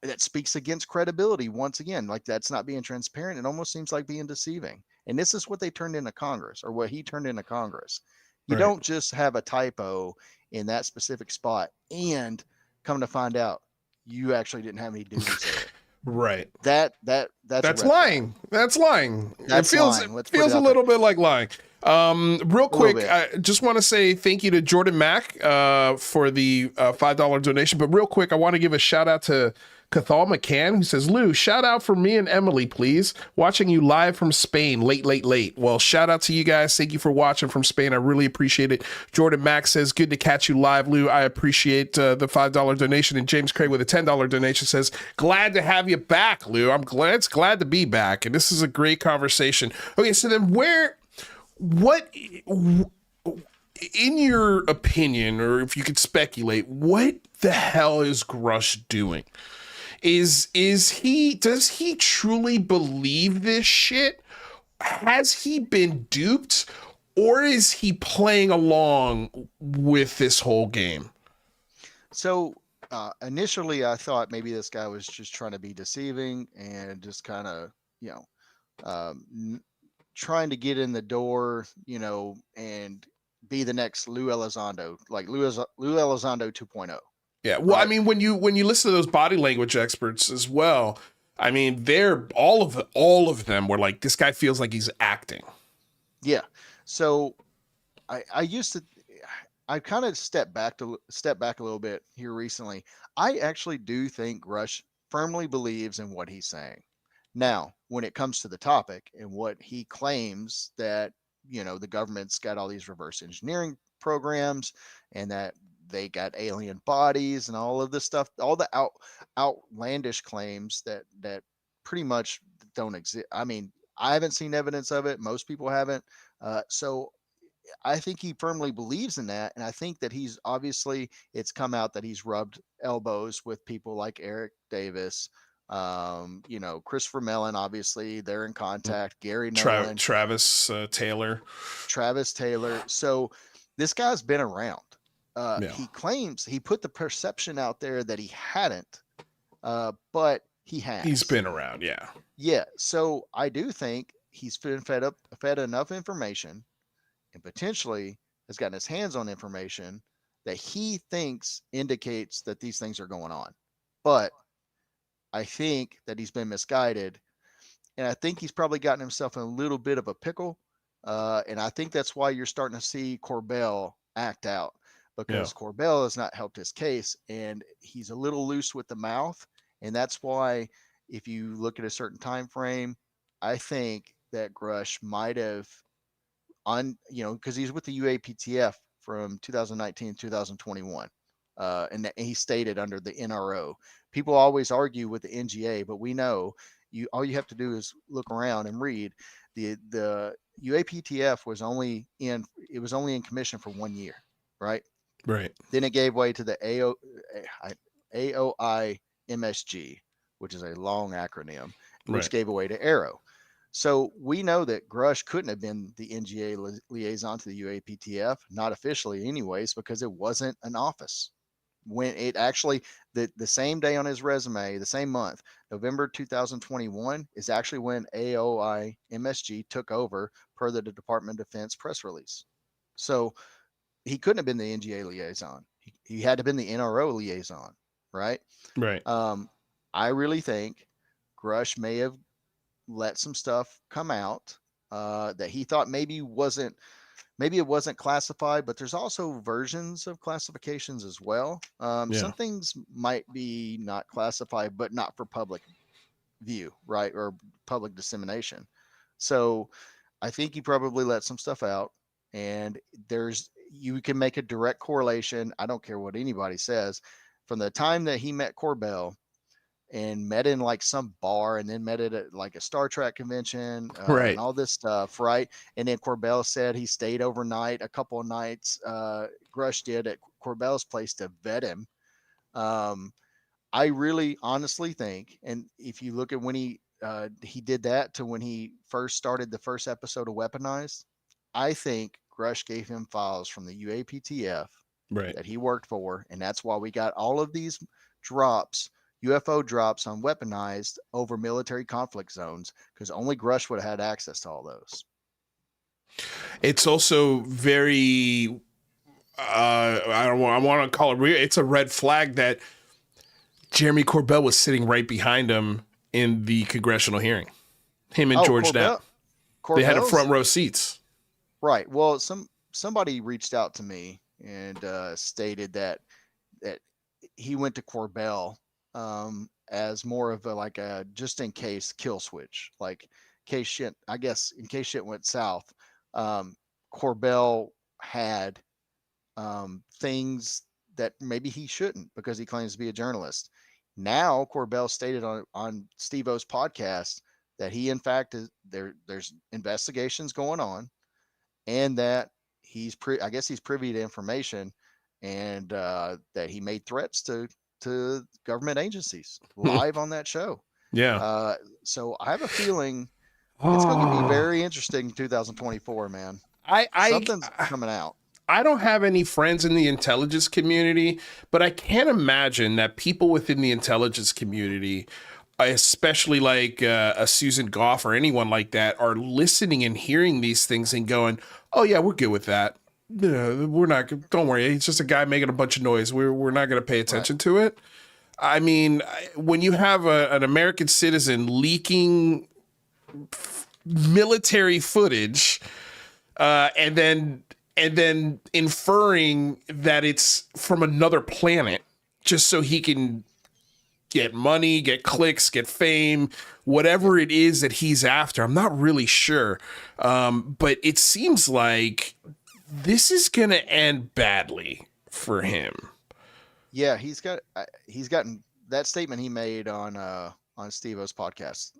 that speaks against credibility once again. Like, that's not being transparent. It almost seems like being deceiving. And this is what they turned into Congress, or what he turned into Congress. You Right. don't just have a typo in that specific spot and come to find out you actually didn't have any duties there. Right. That's a That's red lying. flag. That's lying. That's It lying. Let's put feels it a out there. little bit like lying. Real A little quick, bit. I just want to say thank you to Jordan Mack for the $5 donation. But real quick, I want to give a shout out to Cathal McCann, who says, Lou, shout out for me and Emily, please. Watching you live from Spain, late. Well, shout out to you guys. Thank you for watching from Spain. I really appreciate it. Jordan Max says, good to catch you live, Lou. I appreciate the $5 donation. And James Craig with a $10 donation says, glad to have you back, Lou. I'm glad to be back. And this is a great conversation. Okay, so then what, in your opinion, or if you could speculate, what the hell is Grush doing? Does he truly believe this shit? Has he been duped, or is he playing along with this whole game? So initially I thought maybe this guy was just trying to be deceiving and just kind of, trying to get in the door, and be the next Lou Elizondo, like Lou Elizondo 2.0. Yeah. Well, Right? I mean, when you listen to those body language experts as well, I mean, they're all of them were like, this guy feels like he's acting. Yeah. So I used to, I kind of step back a little bit here recently. I actually do think Rush firmly believes in what he's saying. Now, when it comes to the topic and what he claims that, the government's got all these reverse engineering programs and that they got alien bodies and all of this stuff, all the outlandish claims that pretty much don't exist. I mean, I haven't seen evidence of it. Most people haven't. So I think he firmly believes in that. And I think that it's come out that he's rubbed elbows with people like Eric Davis, Christopher Mellon, obviously they're in contact, Gary Nolan, Travis Taylor. So this guy's been around. Yeah. He claims he put the perception out there that he hadn't, but he has. He's been around. Yeah. Yeah. So I do think he's been fed enough information, and potentially has gotten his hands on information that he thinks indicates that these things are going on. But I think that he's been misguided, and I think he's probably gotten himself in a little bit of a pickle. And I think that's why you're starting to see Corbell act out, because Corbell has not helped his case, and he's a little loose with the mouth. And that's why, if you look at a certain time frame, I think that Grush might have because he's with the UAPTF from 2019 to 2021. And he stated under the NRO. People always argue with the NGA, but we know all you have to do is look around and read. The UAPTF was only in commission for 1 year, right? Right. Then it gave way to the AOI MSG, which is a long acronym, which gave away to Arrow. So we know that Grush couldn't have been the NGA liaison to the UAPTF, not officially anyways, because it wasn't an office. When it actually, the same day on his resume, the same month, November 2021, is actually when AOI MSG took over per the Department of Defense press release. So he couldn't have been the NGA liaison. He had to have been the NRO liaison, right? Right. I really think Grush may have let some stuff come out that he thought maybe it wasn't classified, but there's also versions of classifications as well. Some things might be not classified, but not for public view, right? Or public dissemination. So I think he probably let some stuff out, and you can make a direct correlation. I don't care what anybody says, from the time that he met Corbell and met in like some bar, and then met at like a Star Trek convention, Right. and all this stuff, right? And then Corbell said he stayed overnight, a couple of nights, Grush did, at Corbell's place to vet him. I really honestly think, and if you look at when he did that to when he first started the first episode of Weaponized, I think Grush gave him files from the UAPTF that he worked for, and that's why we got all of these UFO drops on Weaponized over military conflict zones, because only Grush would have had access to all those. It's also very, I want to call it, it's a red flag that Jeremy Corbell was sitting right behind him in the congressional hearing. Him and George Knapp. They had a front row seats. Right. Well, somebody reached out to me and stated that he went to Corbell as more of a like a just in case kill switch, like in case shit went south. Corbell had things that maybe he shouldn't because he claims to be a journalist. Now Corbell stated on Steve O's podcast that he in fact is there's investigations going on, and that I guess he's privy to information, and that he made threats to government agencies live on that show. Yeah. So I have a feeling it's going to be Oh, very interesting in 2024, man. I Something's I coming out. I don't have any friends in the intelligence community, but I can't imagine that people within the intelligence community, especially like a Susan Goff or anyone like that, are listening and hearing these things and going, "Oh yeah, we're good with that. Yeah, we're not. Don't worry. It's just a guy making a bunch of noise. We're not going to pay attention to it." I mean, when you have an American citizen leaking military footage, and then inferring that it's from another planet just so he can get money, get clicks, get fame, whatever it is that he's after. I'm not really sure. But it seems like this is going to end badly for him. Yeah, he's gotten that statement he made on Steve O's podcast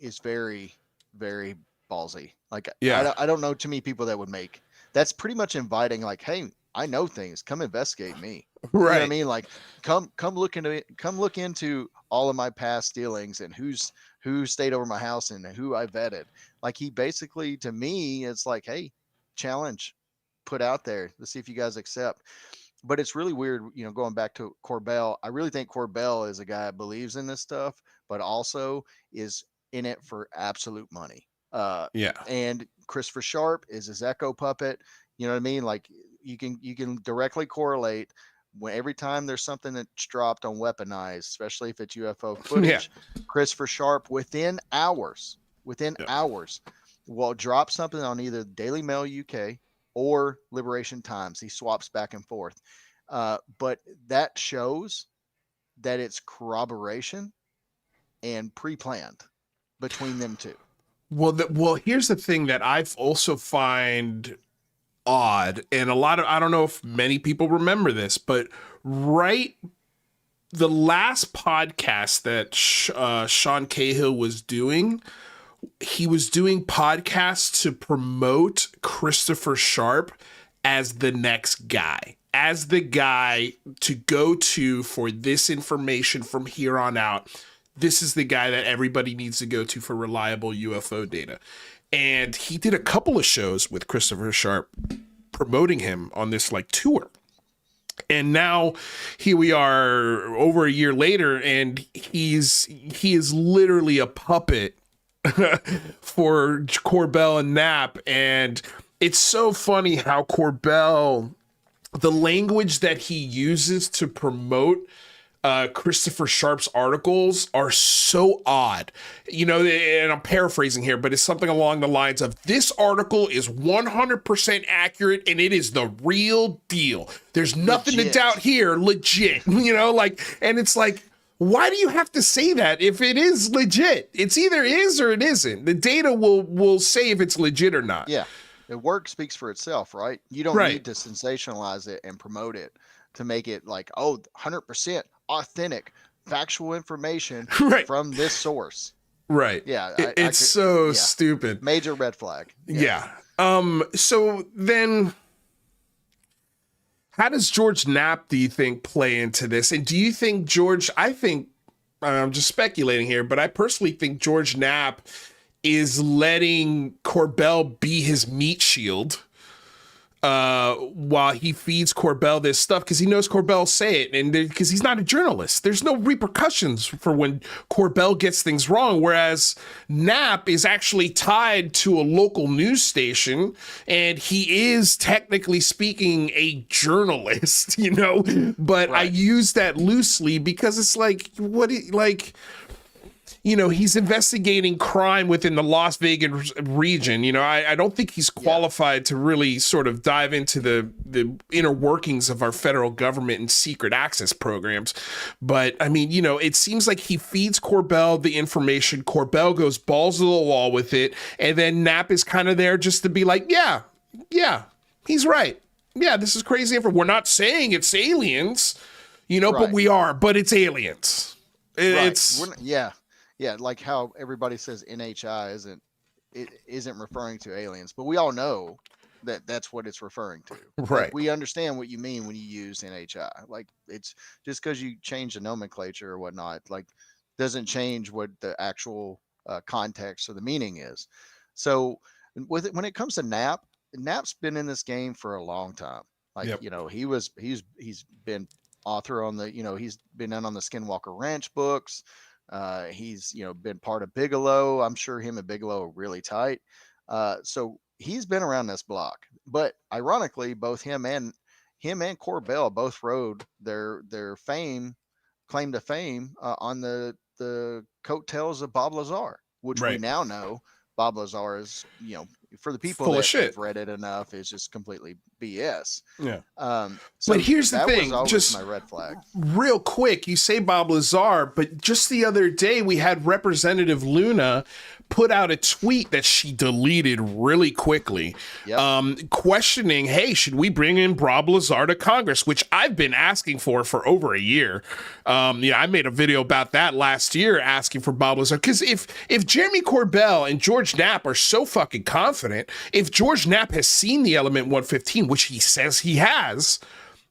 is very, very ballsy. Like, Yeah. I don't know too many people that would make that's pretty much inviting, like, hey, I know things, come investigate me. You know what I Right. mean? Like, come look into all of my past dealings and who stayed over my house and who I vetted. Like, he basically, to me, it's like, hey, challenge put out there. Let's see if you guys accept. But it's really weird, going back to Corbell. I really think Corbell is a guy that believes in this stuff, but also is in it for absolute money. Yeah. And Christopher Sharp is his echo puppet. You know what I mean? Like, you can directly correlate when every time there's something that's dropped on Weaponized, especially if it's UFO footage, Christopher Sharp within hours will drop something on either Daily Mail UK or Liberation Times. He swaps back and forth. But that shows that it's corroboration and pre-planned between them two. Well, here's the thing that I've also find odd, and I don't know if many people remember this, but the last podcast that Sean Cahill was doing, he was doing podcasts to promote Christopher Sharp as the next guy, as the guy to go to for this information from here on out. This is the guy that everybody needs to go to for reliable UFO data. And he did a couple of shows with Christopher Sharp promoting him on this like tour. And now here we are over a year later, and he is literally a puppet for Corbell and Knapp. And it's so funny how Corbell, the language that he uses to promote Christopher Sharp's articles are so odd, and I'm paraphrasing here, but it's something along the lines of, this article is 100% accurate and it is the real deal. There's nothing to doubt here. Legit, and it's like, why do you have to say that if it is legit? It's either is or it isn't. The data will say if it's legit or not. Yeah. The work speaks for itself, right? You don't need to sensationalize it and promote it to make it like, 100% authentic, factual information from this source. Right. Yeah. It's so stupid. Major red flag. Yeah. So then how does George Knapp, do you think, play into this? And do you think I'm just speculating here, but I personally think George Knapp is letting Corbell be his meat shield while he feeds Corbell this stuff, because he knows Corbell will say it, and because he's not a journalist, there's no repercussions for when Corbell gets things wrong, whereas Knapp is actually tied to a local news station, and he is technically speaking a journalist, but I use that loosely because it's like, he's investigating crime within the Las Vegas region. I don't think he's qualified to really sort of dive into the inner workings of our federal government and secret access programs. But I mean, it seems like he feeds Corbell the information. Corbell goes balls to the wall with it. And then Knapp is kind of there just to be like, yeah, he's right. Yeah, this is crazy. We're not saying it's aliens, but we are, but it's aliens. It's yeah, like how everybody says NHI isn't referring to aliens, but we all know that that's what it's referring to. Right. Like, we understand what you mean when you use NHI. Like, it's just because you change the nomenclature or whatnot, like, doesn't change what the actual context or the meaning is. So when it comes to Knapp's been in this game for a long time. Like, he's been author on the, he's been in on the Skinwalker Ranch books. He's, been part of Bigelow. I'm sure him and Bigelow are really tight. So he's been around this block. But ironically, both him and Corbell both rode their claim to fame on the coattails of Bob Lazar, which we now know Bob Lazar is, for the people that have read it enough, is just completely BS. Yeah. So but here's the thing, was always just my red flag. Real quick, you say Bob Lazar, but just the other day we had Representative Luna put out a tweet that she deleted really quickly, questioning, hey, should we bring in Bob Lazar to Congress, which I've been asking for over a year. I made a video about that last year asking for Bob Lazar, because if Jeremy Corbell and George Knapp are so fucking confident, if George Knapp has seen the element 115, which he says he has,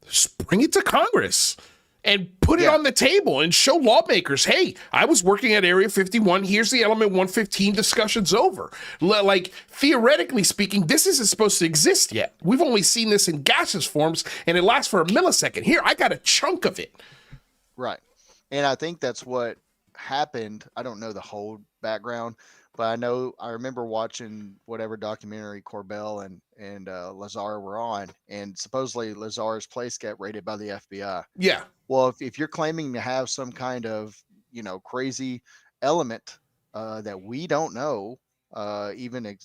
just bring it to Congress and put it on the table and show lawmakers, hey, I was working at Area 51. Here's the element 115. Discussion's over. Like, theoretically speaking, this isn't supposed to exist yet. We've only seen this in gaseous forms, and it lasts for a millisecond. Here, I got a chunk of it. Right. And I think that's what happened. I don't know the whole background, but I remember watching whatever documentary Corbell and Lazar were on, and supposedly Lazar's place got raided by the FBI. Yeah. Well, if you're claiming to have some kind of, crazy element that we don't know, the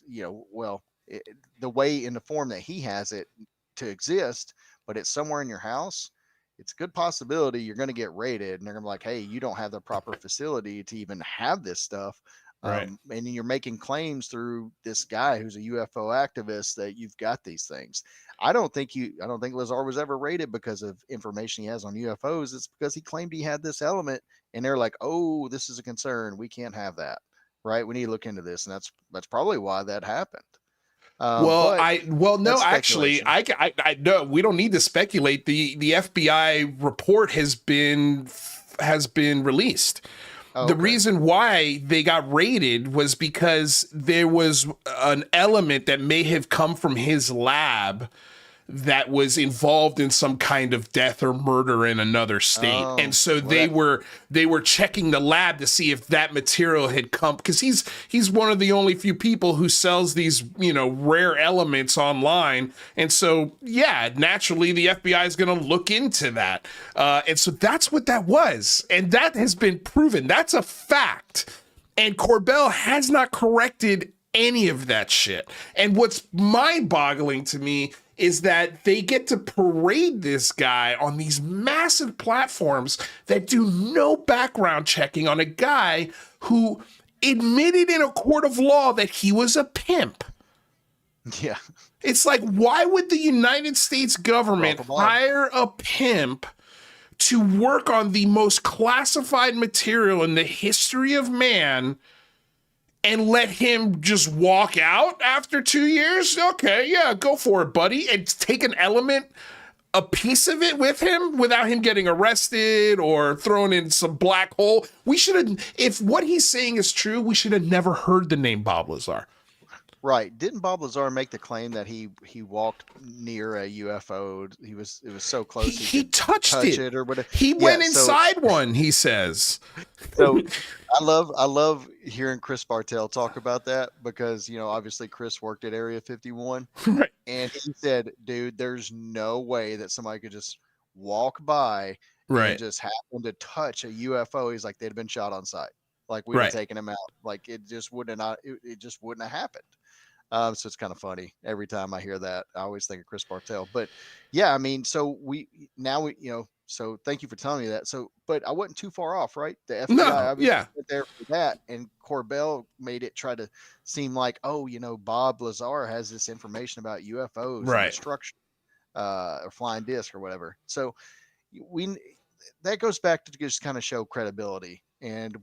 way in the form that he has it to exist, but it's somewhere in your house, it's a good possibility you're going to get raided, and they're going to be like, hey, you don't have the proper facility to even have this stuff. Right. And you're making claims through this guy who's a UFO activist that you've got these things. I don't think Lazar was ever raided because of information he has on UFOs. It's because he claimed he had this element, and they're like, oh, this is a concern. We can't have that. Right. We need to look into this. And that's probably why that happened. I know we don't need to speculate. The FBI report has been released. Okay. The reason why they got raided was because there was an element that may have come from his lab that was involved in some kind of death or murder in another state. And so they were checking the lab to see if that material had come, because he's one of the only few people who sells these, rare elements online. And so, naturally the FBI is going to look into that. And so that's what that was. And that has been proven. That's a fact. And Corbell has not corrected any of that shit. And what's mind-boggling to me is that they get to parade this guy on these massive platforms that do no background checking on a guy who admitted in a court of law that he was a pimp. Yeah. It's like, why would the United States government hire a pimp to work on the most classified material in the history of man and let him just walk out after 2 years? Okay, yeah, go for it, buddy. And take an element, a piece of it with him without him getting arrested or thrown in some black hole. We should have, if what he's saying is true, we should have never heard the name Bob Lazar. Right. Didn't Bob Lazar make the claim that he walked near a UFO? It was so close. He touched it or whatever. He went inside one, he says. So I love hearing Chris Bartell talk about that, because, obviously Chris worked at Area 51. Right. And he said, dude, there's no way that somebody could just walk by and just happen to touch a UFO. He's like, they'd have been shot on sight. Like we'd have Right. taken him out. Like it just wouldn't not it just wouldn't have happened. So it's kind of funny every time I hear that. I always think of Chris Bartell. But yeah, I mean, so so thank you for telling me that. So, but I wasn't too far off, right? The FBI No, obviously yeah, went there for that, and Corbell made it try to seem like, oh, Bob Lazar has this information about UFOs and right. destruction, or flying disc or whatever. So we that goes back to just kind of show credibility, and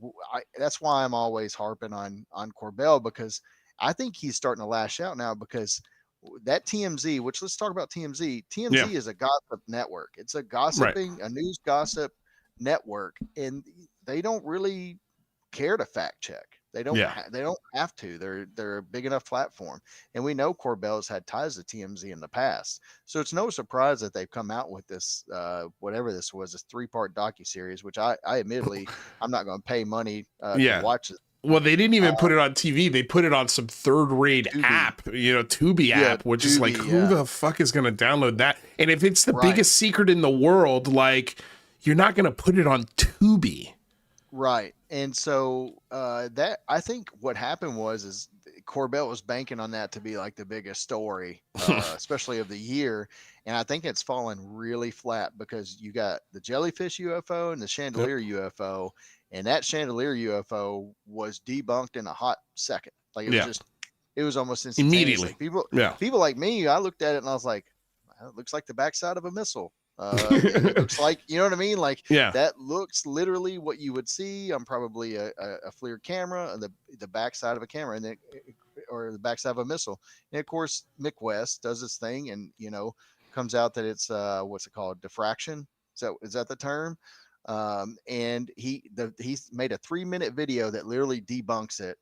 that's why I'm always harping on Corbell, because I think he's starting to lash out now, because that TMZ, which let's talk about TMZ. Yeah, TMZ is a gossip network. It's right. a news gossip network, and they don't really care to fact check. Yeah. They don't have to. They're a big enough platform, and we know Corbell's had ties to TMZ in the past, so it's no surprise that they've come out with this whatever this was, this 3-part docuseries, which I admittedly I'm not going to pay money to Yeah. watch it. Well, they didn't even put it on TV. They put it on some third-rate Tubi, app, Tubi yeah, app, which is like, Tubi, who yeah, the fuck is going to download that? And if it's the right. biggest secret in the world, like, you're not going to put it on Tubi. Right. And so that I think what happened is Corbell was banking on that to be like the biggest story, especially of the year. And I think it's fallen really flat, because you got the jellyfish UFO and the Yep. chandelier UFO, and that chandelier UFO was debunked in a hot second. Like Yeah. it was almost instantaneously. Immediately. People Yeah. people like me, I looked at it and I was like, well, it looks like the backside of a missile. And it looks like, you know what I mean? Like Yeah. that looks literally what you would see on probably a FLIR camera, and the backside of a camera, and then or the backside of a missile. And of course, Mick West does this thing, and comes out that it's what's it called, diffraction. Is that the term? And he's made a 3-minute video that literally debunks it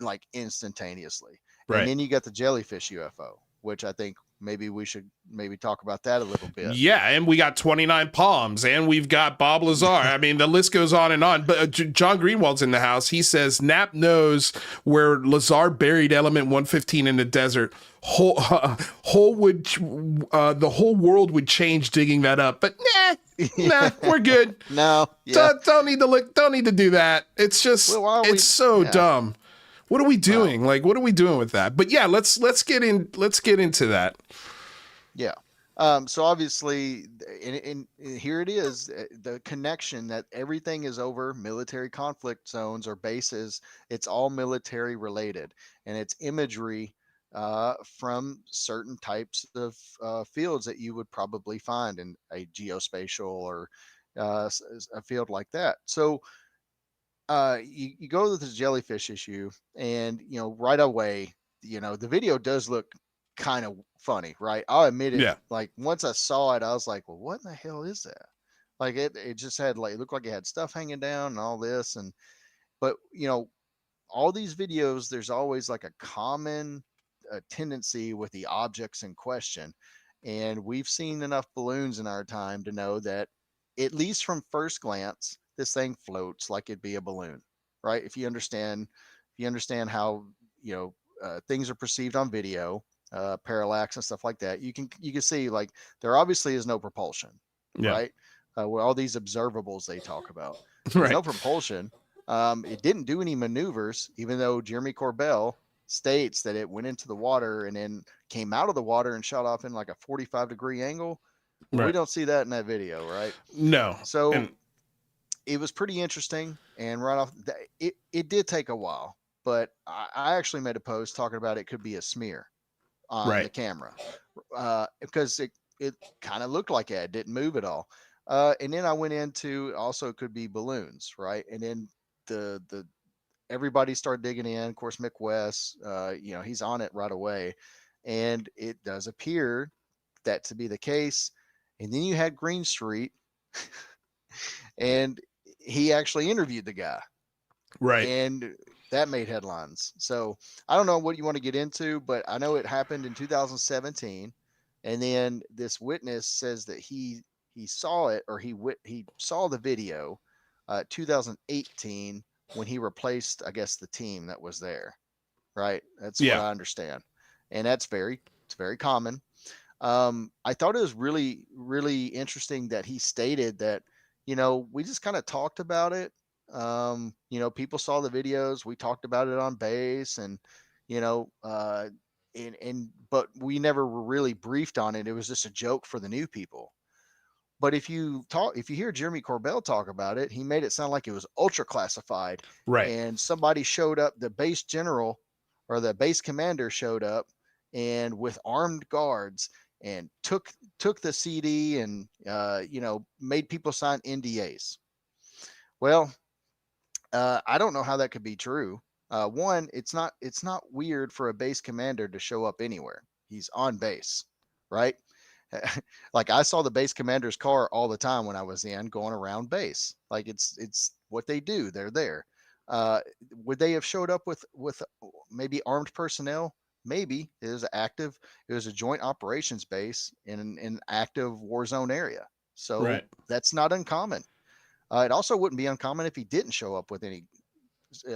like instantaneously. And Right. then you got the jellyfish UFO, which I think maybe we should maybe talk about that a little bit. Yeah, and we got 29 Palms, and we've got Bob Lazar. I mean, the list goes on and on. But John Greenwald's in the house. He says Knapp knows where Lazar buried element 115 in the desert. The whole world would change digging that up. But nah, we're good. No, yeah. Don't need to look. Don't need to do that. It's just it's so dumb. What are we doing? Like, what are we doing with that? But yeah, let's get into that. Yeah. So obviously, and here it is, the connection that everything is over military conflict zones or bases. It's all military related, and it's imagery from certain types of fields that you would probably find in a geospatial or a field like that. So you go to the jellyfish issue, and right away, the video does look kind of funny, right? I'll admit it. Yeah. Like once I saw it, I was like, well, what in the hell is that? Like it just had like, it looked like it had stuff hanging down and all this. And but all these videos, there's always like a common tendency with the objects in question. And we've seen enough balloons in our time to know that, at least from first glance, this thing floats like it'd be a balloon, right? If you understand how things are perceived on video, parallax and stuff like that, you can see like there obviously is no propulsion, Yeah. right? With all these observables they talk about, there's Right. no propulsion. It didn't do any maneuvers, even though Jeremy Corbell states that it went into the water and then came out of the water and shot off in like a 45-degree angle. Well, we Right. don't see that in that video, right? No. So it was pretty interesting, and right off, it did take a while, but I actually made a post talking about it could be a smear on the camera, because it kind of looked like it didn't move at all. And then I went into also it could be balloons, right? And then the everybody started digging in. Of course, Mick West, he's on it right away, and it does appear that to be the case. And then you had Green Street, and he actually interviewed the guy, Right. and that made headlines. So I don't know what you want to get into, but I know it happened in 2017, and then this witness says that he saw it, or he saw the video 2018, when he replaced, I guess, the team that was there, right? That's what I understand, and it's very common. I thought it was really, really interesting that he stated that, we just kind of talked about it, People saw the videos. We talked about it on base, and you know, but we never were really briefed on it. It was just a joke for the new people. But if you hear Jeremy Corbell talk about it, he made it sound like it was ultra classified, Right. and somebody showed up, the base general or the base commander showed up, and with armed guards, and took the CD, and made people sign NDAs. Well, I don't know how that could be true. One, it's not weird for a base commander to show up anywhere. He's on base, right? Like I saw the base commander's car all the time when I was in going around base. Like it's what they do. They're there. Uh, would they have showed up with maybe armed personnel? Maybe it was active. It was a joint operations base in an active war zone area. So Right. that's not uncommon. It also wouldn't be uncommon if he didn't show up with any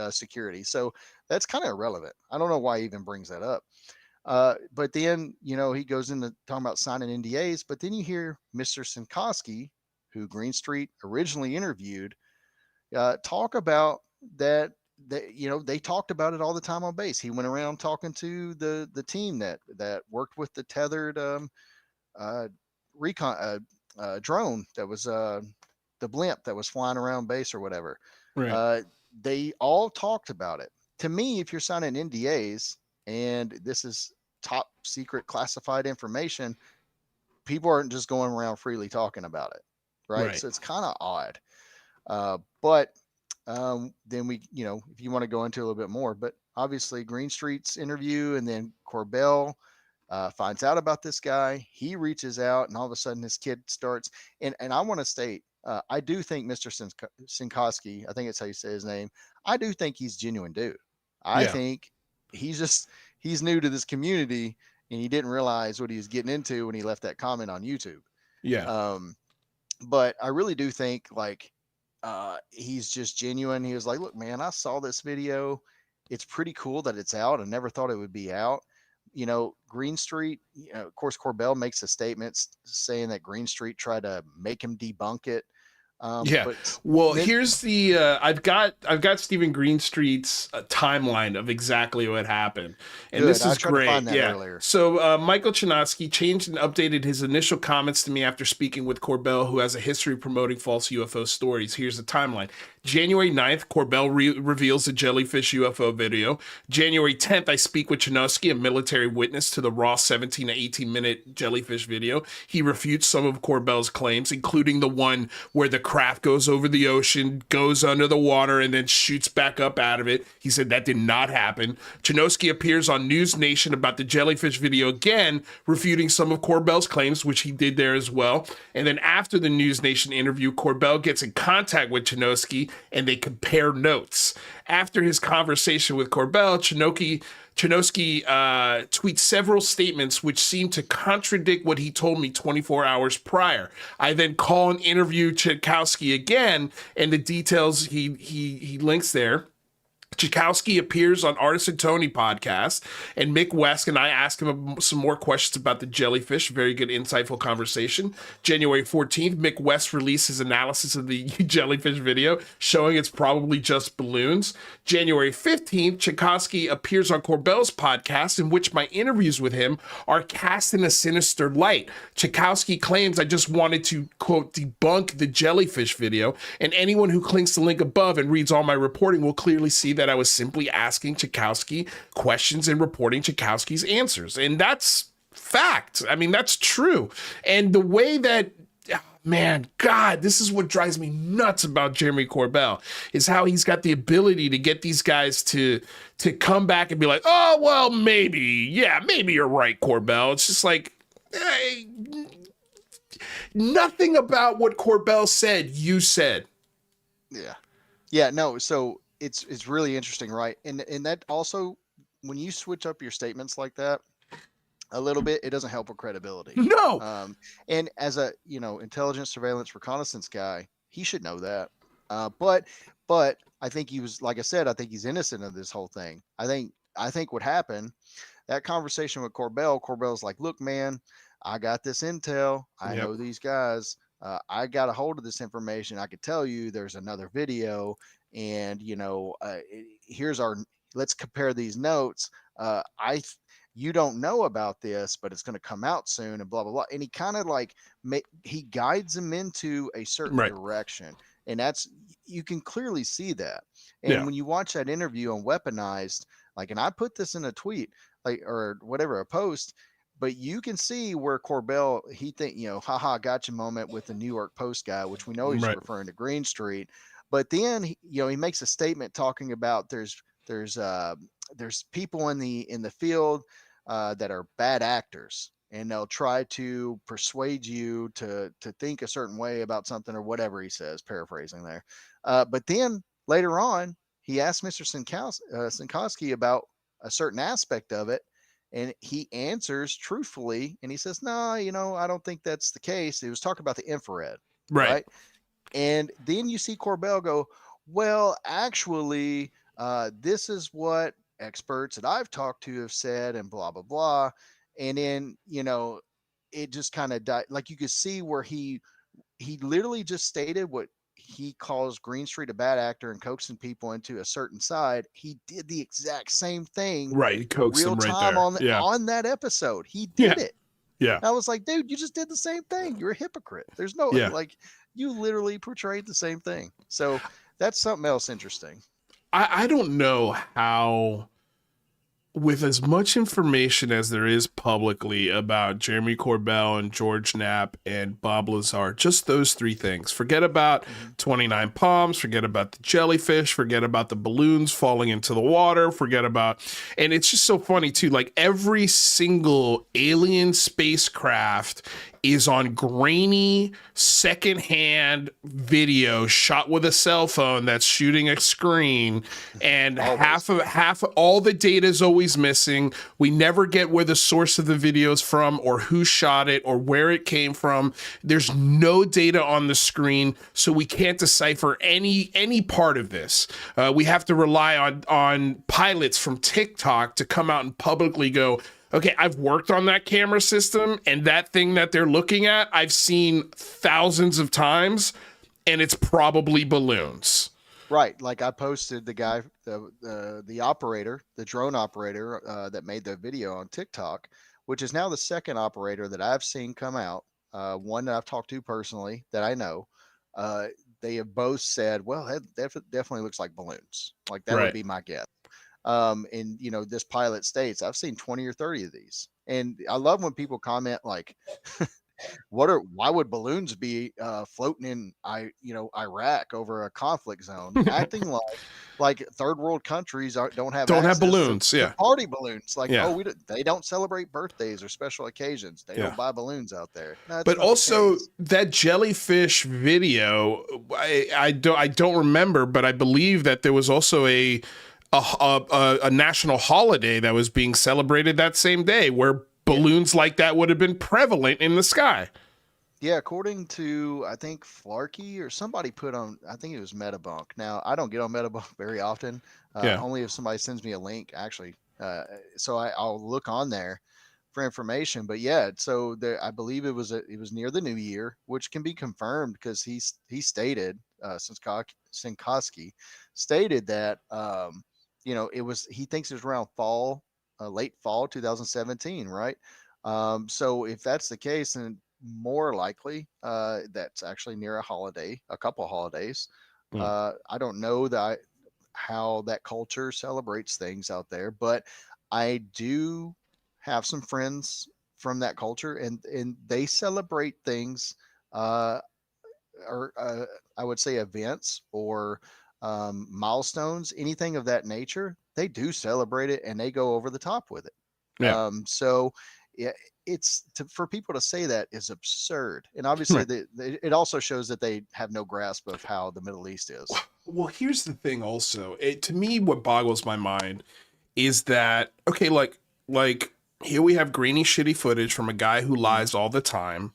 security. So that's kind of irrelevant. I don't know why he even brings that up. But then, he goes into talking about signing NDAs, but then you hear Mr. Sinkowski, who Greenstreet originally interviewed, talk about that. They talked about it all the time on base. He went around talking to the team that worked with the tethered uh, recon drone that was the blimp that was flying around base or whatever. Right. Uh, they all talked about it. To me, if you're signing NDAs and this is top secret classified information, people aren't just going around freely talking about it, right? Right. So it's kind of odd. But then if you want to go into a little bit more, but obviously Greenstreet's interview, and then Corbell finds out about this guy. He reaches out, and all of a sudden his kid starts. And I want to state, I do think Mr. Sinkowski, I think it's how you say his name. I do think he's genuine dude. I Yeah. think he's new to this community, and he didn't realize what he was getting into when he left that comment on YouTube. Yeah. Um, but I really do think like he's just genuine. He was like, "Look, man, I saw this video. It's pretty cool that it's out. I never thought it would be out." Greenstreet, of course, Corbell makes a statement saying that Greenstreet tried to make him debunk it. Yeah. But Well, then, here's the I've got Stephen Greenstreet's timeline of exactly what happened, and good. this I is tried to great. find that Yeah. earlier. So Michael Chinaski changed and updated his initial comments to me after speaking with Corbell, who has a history of promoting false UFO stories. Here's the timeline: January 9th, Corbell reveals the jellyfish UFO video. January 10th, I speak with Chinaski, a military witness to the raw 17 to 18-minute jellyfish video. He refutes some of Corbell's claims, including the one where the craft goes over the ocean, goes under the water, and then shoots back up out of it. He said that did not happen. Chinoski appears on News Nation about the jellyfish video again, refuting some of Corbell's claims, which he did there as well. And then after the News Nation interview, Corbell gets in contact with Chinoski and they compare notes. After his conversation with Corbell, Chinoski tweets several statements which seem to contradict what he told me 24 hours prior. I then call and interview Chikowski again, and the details he links there. Chikowski appears on Artisan Tony podcast, and Mick West and I ask him some more questions about the jellyfish. Very good, insightful conversation. January 14th, Mick West released his analysis of the jellyfish video, showing it's probably just balloons. January 15th, Chikowski appears on Corbell's podcast, in which my interviews with him are cast in a sinister light. Chikowski claims I just wanted to, quote, debunk the jellyfish video, and anyone who clicks the link above and reads all my reporting will clearly see that I was simply asking Chikowski questions and reporting Chikowski's answers. And that's fact. I mean, that's true. And the way that, man, God, this is what drives me nuts about Jeremy Corbell, is how he's got the ability to get these guys to come back and be like, oh, well, maybe you're right, Corbell. It's just like, hey, nothing about what Corbell said, you said. Yeah, no. So it's really interesting, right? And that also, when you switch up your statements like that a little bit, it doesn't help with credibility. No. And as a intelligence, surveillance, reconnaissance guy, he should know that. But I think he was, like I said, I think he's innocent of this whole thing. I think what happened, that conversation with Corbell's like, look, man, I got this intel. I Yep. know these guys. I got a hold of this information. I could tell you there's another video, and here's our. Let's compare these notes. You don't know about this, but it's going to come out soon, and blah blah blah. And he kind of like he guides them into a certain Right. direction, and that's you can clearly see that. And Yeah. when you watch that interview on Weaponized, like, and I put this in a tweet, like, or whatever, a post, but you can see where Corbell, he think, haha, gotcha moment with the New York Post guy, which we know he's Right. referring to Green Street. But then he makes a statement talking about there's people in the field that are bad actors, and they'll try to persuade you to think a certain way about something or whatever he says, paraphrasing there. But then later on, he asked Mr. Sinkowski about a certain aspect of it, and he answers truthfully, and he says, no, I don't think that's the case. He was talking about the infrared, Right. right? And then you see Corbell go, well, actually, this is what experts that I've talked to have said, and blah, blah, blah. And then, it just kind of died. Like, you could see where he literally just stated what he calls Green Street a bad actor and coaxing people into a certain side. He did the exact same thing Right. He coaxed real him right time there. on Yeah. on that episode. He Yeah. did it. Yeah. And I was like, dude, you just did the same thing. You're a hypocrite. There's no Yeah. like, you literally portrayed the same thing. So that's something else interesting. I don't know how, with as much information as there is publicly about Jeremy Corbell and George Knapp and Bob Lazar, just those three things. Forget about 29 Palms, forget about the jellyfish, forget about the balloons falling into the water, forget about, and it's just so funny too, like every single alien spacecraft is on grainy secondhand video shot with a cell phone that's shooting a screen, and half all the data is always missing. We never get where the source of the video is from, or who shot it, or where it came from. There's no data on the screen, so we can't decipher any part of this. We have to rely on pilots from TikTok to come out and publicly go, okay, I've worked on that camera system, and that thing that they're looking at, I've seen thousands of times, and it's probably balloons. Right. Like, I posted the guy, the operator, the drone operator that made the video on TikTok, which is now the second operator that I've seen come out. One that I've talked to personally that I know. They have both said, well, that definitely looks like balloons. Like, that would Right. be my guess. And this pilot states, I've seen 20 or 30 of these. And I love when people comment like, why would balloons be floating in Iraq over a conflict zone, acting like third world countries don't have balloons. to Yeah. party balloons. Like, Yeah. they don't celebrate birthdays or special occasions. They Yeah. don't buy balloons out there. No, But also that jellyfish video, I don't remember, but I believe that there was also a national holiday that was being celebrated that same day where balloons like that would have been prevalent in the sky. Yeah, according to, I think, Flarkey or somebody put on, I think it was Metabunk. Now, I don't get on Metabunk very often, only if somebody sends me a link, actually. So I'll look on there for information. But yeah, so I believe it was near the new year, which can be confirmed because he stated, Sinkowski stated that, he thinks it was around fall, late fall 2017, right? So if that's the case, then more likely that's actually near a couple holidays. I don't know how that culture celebrates things out there, but I do have some friends from that culture, and they celebrate things, or I would say events or milestones, anything of that nature. They do celebrate it, and they go over the top with it. Yeah. So yeah, for people to say that is absurd. And obviously it also shows that they have no grasp of how the Middle East is. Well, here's the thing also. To me, what boggles my mind is that, okay, like here we have grainy, shitty footage from a guy who lies all the time.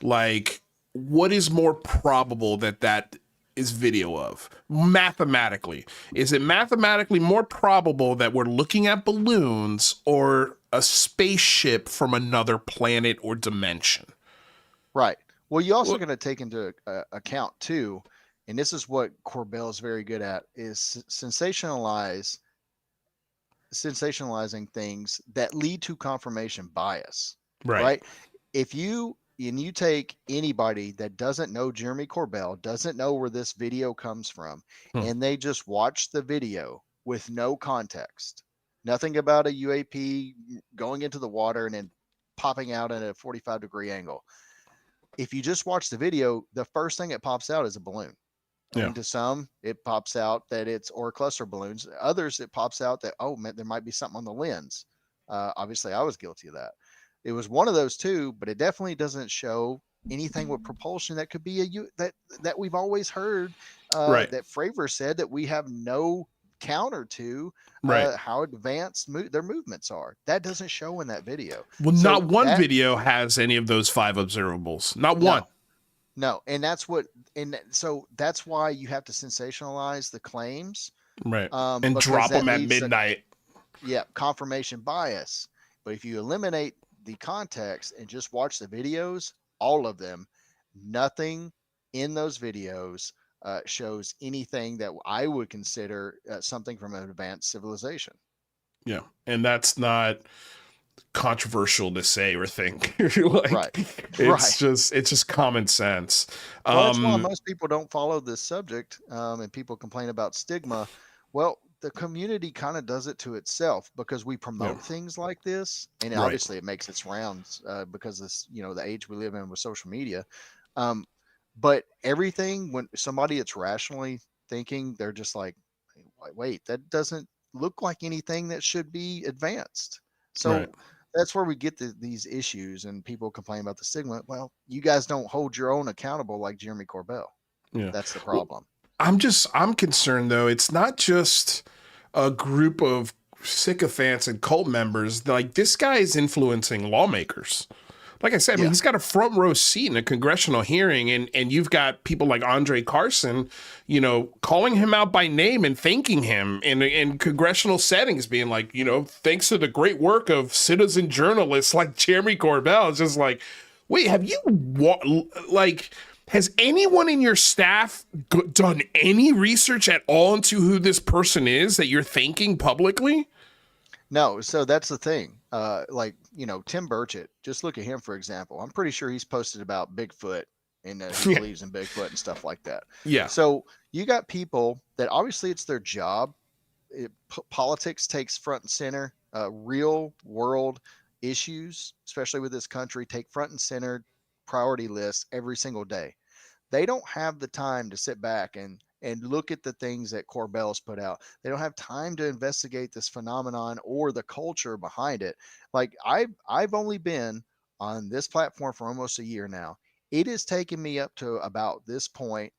Like, what is more probable that is video of? Mathematically, is it mathematically more probable that we're looking at balloons or a spaceship from another planet or dimension? Right. Well, you also Well, got to take into account too, and this is what Corbell is very good at, is sensationalizing things that lead to confirmation bias, right. right? If you and you take anybody that doesn't know Jeremy Corbell, doesn't know where this video comes from, Hmm. and they just watch the video with no context, nothing about a UAP going into the water and then popping out at a 45-degree angle. If you just watch the video, the first thing that pops out is a balloon. Yeah. And to some, it pops out that it's or cluster balloons. Others, it pops out that, oh man, there might be something on the lens. Obviously, I was guilty of that. It was one of those two, but it definitely doesn't show anything with propulsion that could be that we've always heard, Right. that Fravor said that we have no counter to, Right. how advanced their movements are. That doesn't show in that video. Well, not So one that video has any of those 5 observables. Not one. no, no, and so that's why you have to sensationalize the claims, Right. And because drop that them at leads to, midnight. yeah, confirmation bias. But if you eliminate the context and just watch the videos, all of them, nothing in those videos shows anything that I would consider something from an advanced civilization. Yeah. And that's not controversial to say or think. Like, Right, right. it's just common sense. Well, that's why most people don't follow this subject, and people complain about stigma. Well, the community kind of does it to itself because we Yeah. promote things like this, and Right. obviously it makes its rounds because this, the age we live in with social media. Um, but everything, when somebody that's rationally thinking, they're just like, wait, that doesn't look like anything that should be advanced. Right. So that's where we get these issues, and people complain about the stigma. Well, you guys don't hold your own accountable like Jeremy Corbell. Yeah. That's the Well, problem. I'm concerned though. It's not just a group of sycophants and cult members. Like, this guy is influencing lawmakers. Like I said, I mean, Yeah. he's got a front row seat in a congressional hearing, and you've got people like Andre Carson, calling him out by name and thanking him in congressional settings, being like, thanks to the great work of citizen journalists like Jeremy Corbell. It's just like, wait, have you has anyone in your staff done any research at all into who this person is that you're thanking publicly? No, so that's the thing. Tim Burchett, just look at him, for example. I'm pretty sure he's posted about Bigfoot and that he Yeah. believes in Bigfoot and stuff like that. Yeah. So you got people that obviously it's their job. Politics takes front and center. Real world issues, especially with this country, take front and center priority lists every single day. They don't have the time to sit back and look at the things that Corbell's put out. They don't have time to investigate this phenomenon or the culture behind it. Like I've only been on this platform for almost a year now. It has taken me up to about this point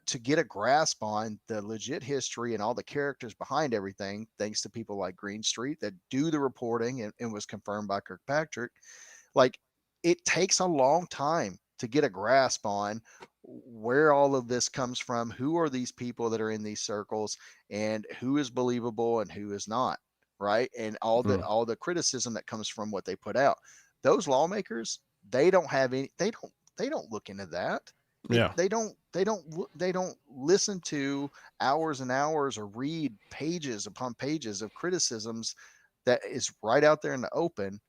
to get a grasp on the legit history and all the characters behind everything, thanks to people like Green Street that do the reporting and was confirmed by Kirkpatrick. Like, it takes a long time to get a grasp on where all of this comes from, who are these people that are in these circles, and who is believable and who is not, right? And all the criticism that comes from what they put out. Those lawmakers, they don't have any, they don't look into that. Yeah. They don't listen to hours and hours or read pages upon pages of criticisms that is right out there in the open.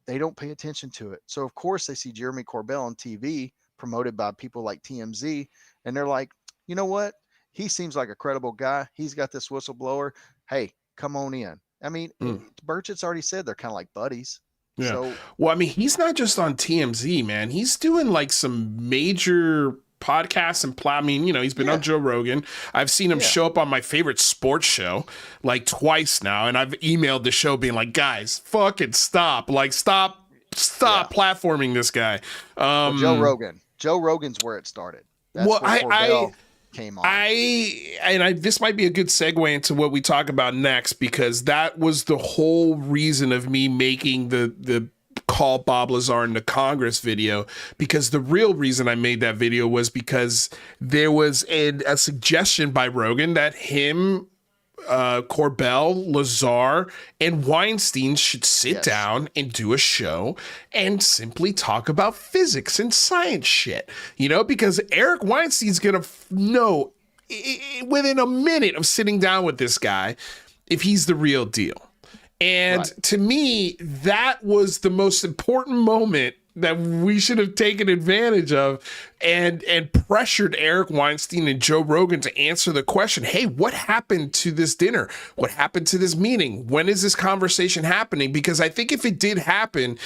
They don't pay attention to it. So of course they see Jeremy Corbell on TV promoted by people like TMZ, and they're like, you know what? He seems like a credible guy. He's got this whistleblower. Hey, come on in. I mean, Burchett's already said they're kind of like buddies. Yeah. So, well, I mean, he's not just on TMZ, man. He's doing like some major podcasts and I mean, he's been on Joe Rogan. I've seen him show up on my favorite sports show like twice now, and I've emailed the show being like, guys, fucking stop. Like, stop platforming this guy. well, Joe Rogan's where it started. That's Well, where Corbell came on. This might be a good segue into what we talk about next, because that was the whole reason of me making the call Bob Lazar into Congress video, because the real reason I made that video was because there was a suggestion by Rogan that him Corbell, Lazar, and Weinstein should sit Yes. down and do a show and simply talk about physics and science shit, because Eric Weinstein's going to know within a minute of sitting down with this guy if he's the real deal. And Right. to me, that was the most important moment that we should have taken advantage of and pressured Eric Weinstein and Joe Rogan to answer the question, hey, what happened to this dinner? What happened to this meeting? When is this conversation happening? Because I think if it did happen,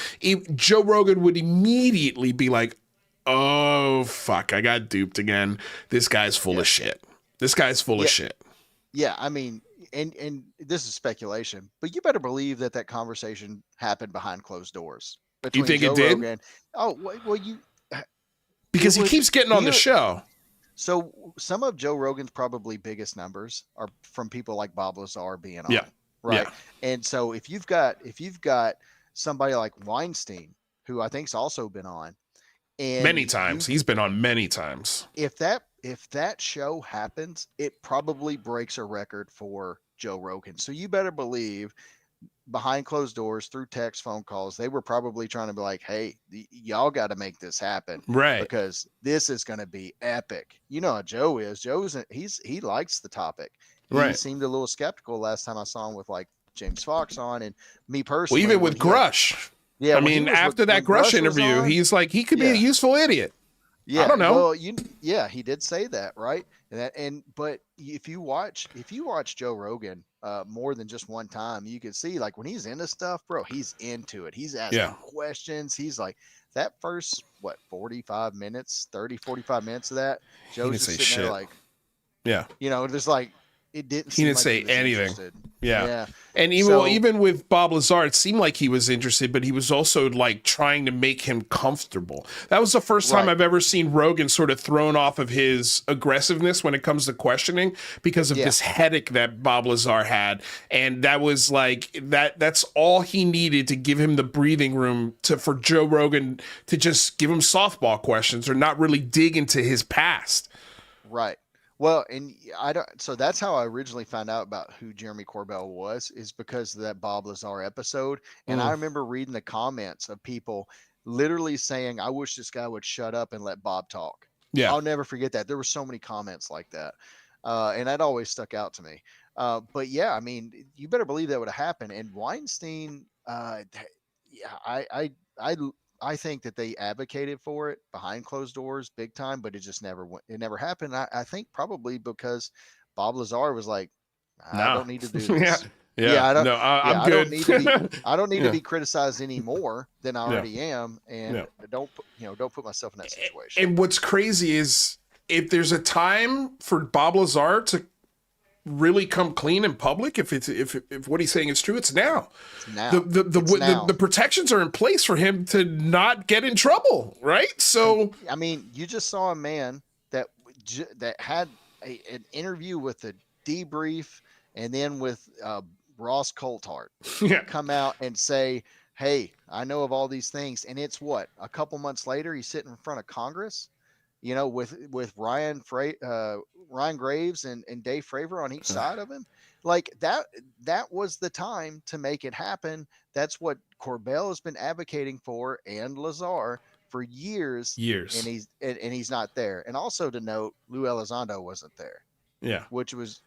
Joe Rogan would immediately be like, oh, fuck, I got duped again. This guy's full of shit. This guy's full of shit. Yeah, I mean, and this is speculation, but you better believe that conversation happened behind closed doors. You think Joe it did? Rogan. Oh, well, because he keeps getting on the show. So some of Joe Rogan's probably biggest numbers are from people like Bob Lazar being on. Yeah. Right. Yeah. And so if you've got somebody like Weinstein, who I think's also been on, and many times, he's been on many times. If that show happens, it probably breaks a record for Joe Rogan. So you better believe behind closed doors, through text, phone calls, they were probably trying to be like, hey, y'all got to make this happen. Right. Because this is going to be epic. You know how Joe is. He likes the topic. He seemed a little skeptical last time I saw him with like James Fox on, and me personally. Well, even with Grush. Yeah. I mean, after that Grush interview, he's like, he could be a useful idiot. Yeah, I don't know. Well, he did say that, right? But if you watch Joe Rogan more than just one time, you can see like when he's into stuff, bro, he's into it. He's asking questions. He's like that first 45 minutes of that. Joe's just sitting there like, just like it didn't. He didn't say anything. Interested. Yeah. And even with Bob Lazar, it seemed like he was interested, but he was also like trying to make him comfortable. That was the first time I've ever seen Rogan sort of thrown off of his aggressiveness when it comes to questioning because of this headache that Bob Lazar had. And that was like that's all he needed to give him the breathing room for Joe Rogan to just give him softball questions or not really dig into his past. Right. Well, and so that's how I originally found out about who Jeremy Corbell was, is because of that Bob Lazar episode. And I remember reading the comments of people literally saying, I wish this guy would shut up and let Bob talk. Yeah. I'll never forget that. There were so many comments like that. And that always stuck out to me. But yeah, I mean, you better believe that would have happened. And Weinstein, I think that they advocated for it behind closed doors big time, but it just never happened. I think probably because Bob Lazar was like, I don't need to do this. I'm good. I don't need to be criticized any more than I already am. And don't put myself in that situation. And what's crazy is if there's a time for Bob Lazar to really come clean in public, if what he's saying is true, it's now. It's now. The protections are in place for him to not get in trouble, right? So I mean, you just saw a man that had an interview with a debrief, and then with Ross Coulthard come out and say, hey, I know of all these things, and it's a couple months later he's sitting in front of Congress, with Ryan Graves and Dave Fravor on each side of him. Like that was the time to make it happen. That's what Corbell has been advocating for, and Lazar, for years. And he's not there. And also to note, Lou Elizondo wasn't there. Yeah. Which was,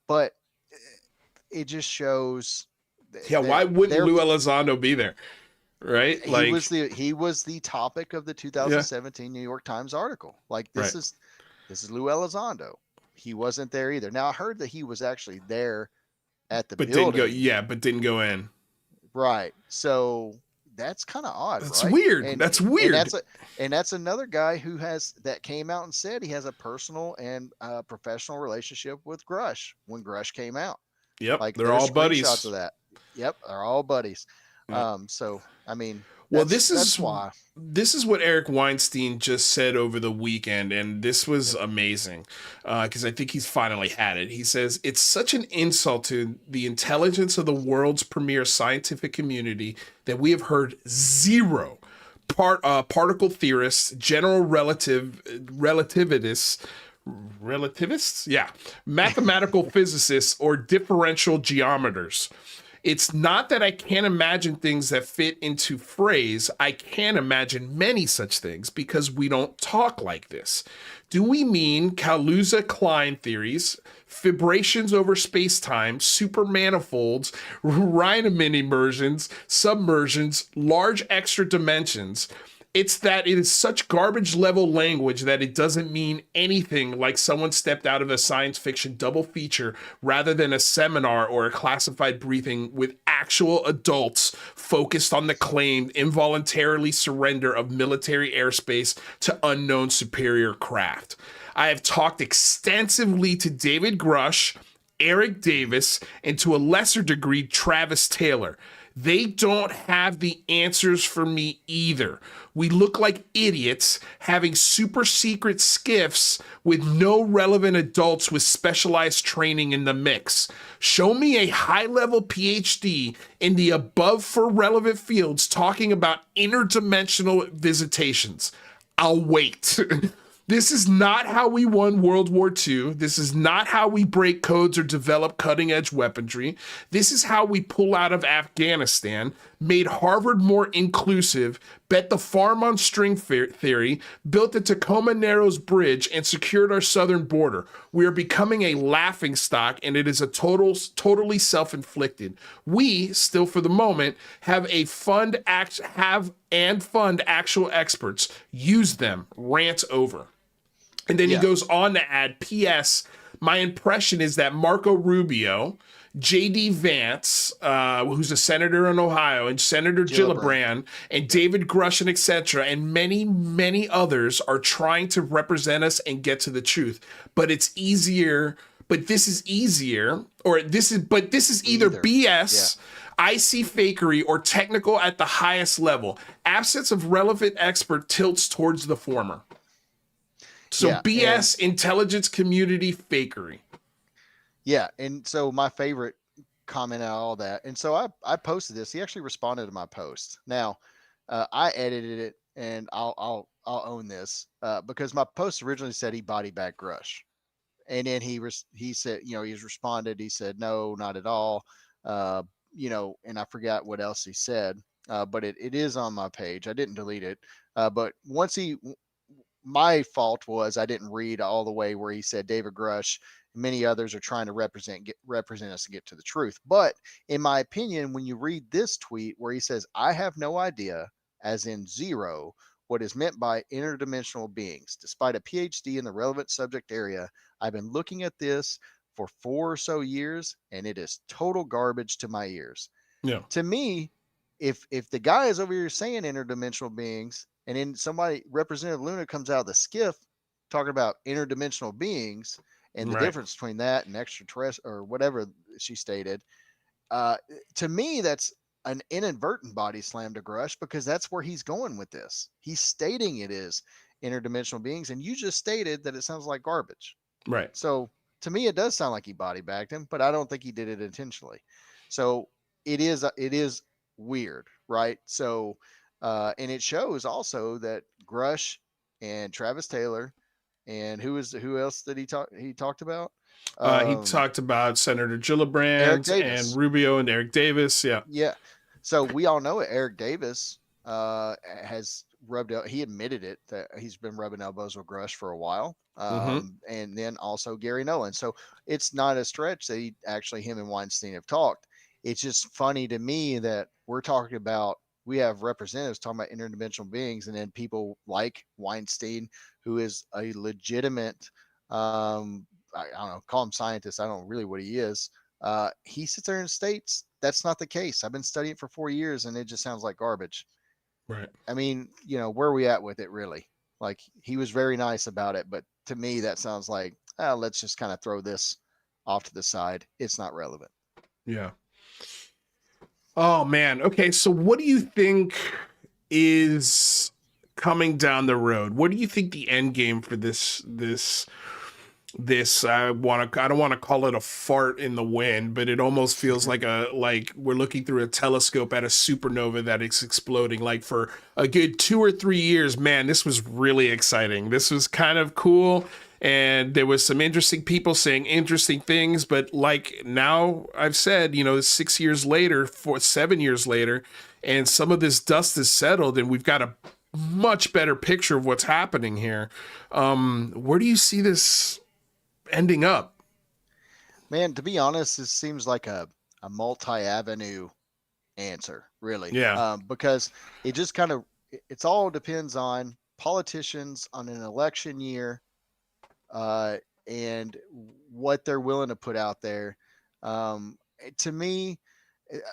but it just shows. Why wouldn't Lou Elizondo be there? Right? He was the topic of the 2017 New York Times article. Like this is Lou Elizondo. He wasn't there either. Now I heard that he was actually there at the building. Didn't go in. Right. So that's kind of odd. That's right? weird. That's weird. And that's another guy that came out and said he has a personal and professional relationship with Grush when Grush came out. Yep. Like they're all buddies. Of that. Yep. They're all buddies. Yeah. So, I mean, this is what Eric Weinstein just said over the weekend, and this was amazing because I think he's finally had it. He says, it's such an insult to the intelligence of the world's premier scientific community that we have heard zero particle theorists, general relativists, relativists, yeah, mathematical physicists, or differential geometers. It's not that I can't imagine things that fit into phrase. I can imagine many such things because we don't talk like this. Do we mean Kaluza-Klein theories, fibrations over space-time, supermanifolds, Riemann immersions, submersions, large extra dimensions? It's that it is such garbage level language that it doesn't mean anything, like someone stepped out of a science fiction double feature rather than a seminar or a classified briefing with actual adults focused on the claimed involuntarily surrender of military airspace to unknown superior craft. I have talked extensively to David Grush, Eric Davis, and to a lesser degree, Travis Taylor. They don't have the answers for me either. We look like idiots having super secret skiffs with no relevant adults with specialized training in the mix. Show me a high-level PhD in the above for relevant fields talking about interdimensional visitations. I'll wait. This is not how we won World War II. This is not how we break codes or develop cutting-edge weaponry. This is how we pull out of Afghanistan, made Harvard more inclusive, bet the farm on string theory, built the Tacoma Narrows Bridge, and secured our southern border. We are becoming a laughingstock, and it is a totally self-inflicted. We, still for the moment, have fund actual experts. Use them. Rant over. And then he goes on to add, P.S. My impression is that Marco Rubio, J.D. Vance, who's a senator in Ohio, and Senator Gillibrand, and David Grush, etc., and many, many others are trying to represent us and get to the truth. But it's easier. But this is easier, or this is either BS. I see fakery or technical at the highest level. Absence of relevant expert tilts towards the former. So BS, intelligence community fakery. Yeah, and so my favorite comment out of all that, and so I posted this. He actually responded to my post. Now, I edited it, and I'll own this because my post originally said he body bagged Grush, and then he said, he's responded. He said no, not at all. And I forgot what else he said, but it is on my page. I didn't delete it, but my fault was I didn't read all the way where he said David Grush and many others are trying to represent us and get to the truth. But in my opinion, when you read this tweet where he says, I have no idea, as in zero, what is meant by interdimensional beings. Despite a PhD in the relevant subject area, I've been looking at this for 4 or so years, and it is total garbage to my ears. Yeah. To me, if the guy is over here saying interdimensional beings, and then Representative Luna comes out of the skiff talking about interdimensional beings and the difference between that and extraterrestrial or whatever she stated, to me, that's an inadvertent body slam to Grush because that's where he's going with this. He's stating it is interdimensional beings, and you just stated that it sounds like garbage. Right. So to me, it does sound like he body bagged him, but I don't think he did it intentionally. So it is weird, right? So, and it shows also that Grush and Travis Taylor and who else did he talked about? He talked about Senator Gillibrand and Rubio and Eric Davis. Yeah. Yeah. So we all know it. Eric Davis has he admitted it, that he's been rubbing elbows with Grush for a while. And then also Gary Nolan. So it's not a stretch that him and Weinstein have talked. It's just funny to me that we have representatives talking about interdimensional beings, and then people like Weinstein, who is a legitimate, I don't know, call him scientist. I don't know really what he is. He sits there and states that's not the case. I've been studying it for 4 years, and it just sounds like garbage. Right. I mean, where are we at with it, really? Like, he was very nice about it, but to me, that sounds like, let's just kind of throw this off to the side. It's not relevant. Yeah. Oh, man. Okay, so what do you think is coming down the road? What do you think the end game for this I don't want to call it a fart in the wind, but it almost feels like we're looking through a telescope at a supernova that is exploding. Like, for a good 2 or 3 years, man, this was really exciting. This was kind of cool. and there was some interesting people saying interesting things. But like now I've said, 6 years later, 7 years later, and some of this dust is settled, and we've got a much better picture of what's happening here. Where do you see this ending up? Man, to be honest, this seems like a multi-avenue answer, really, Yeah. because it just kind of it's all depends on politicians on an election year, uh, and what they're willing to put out there. To me,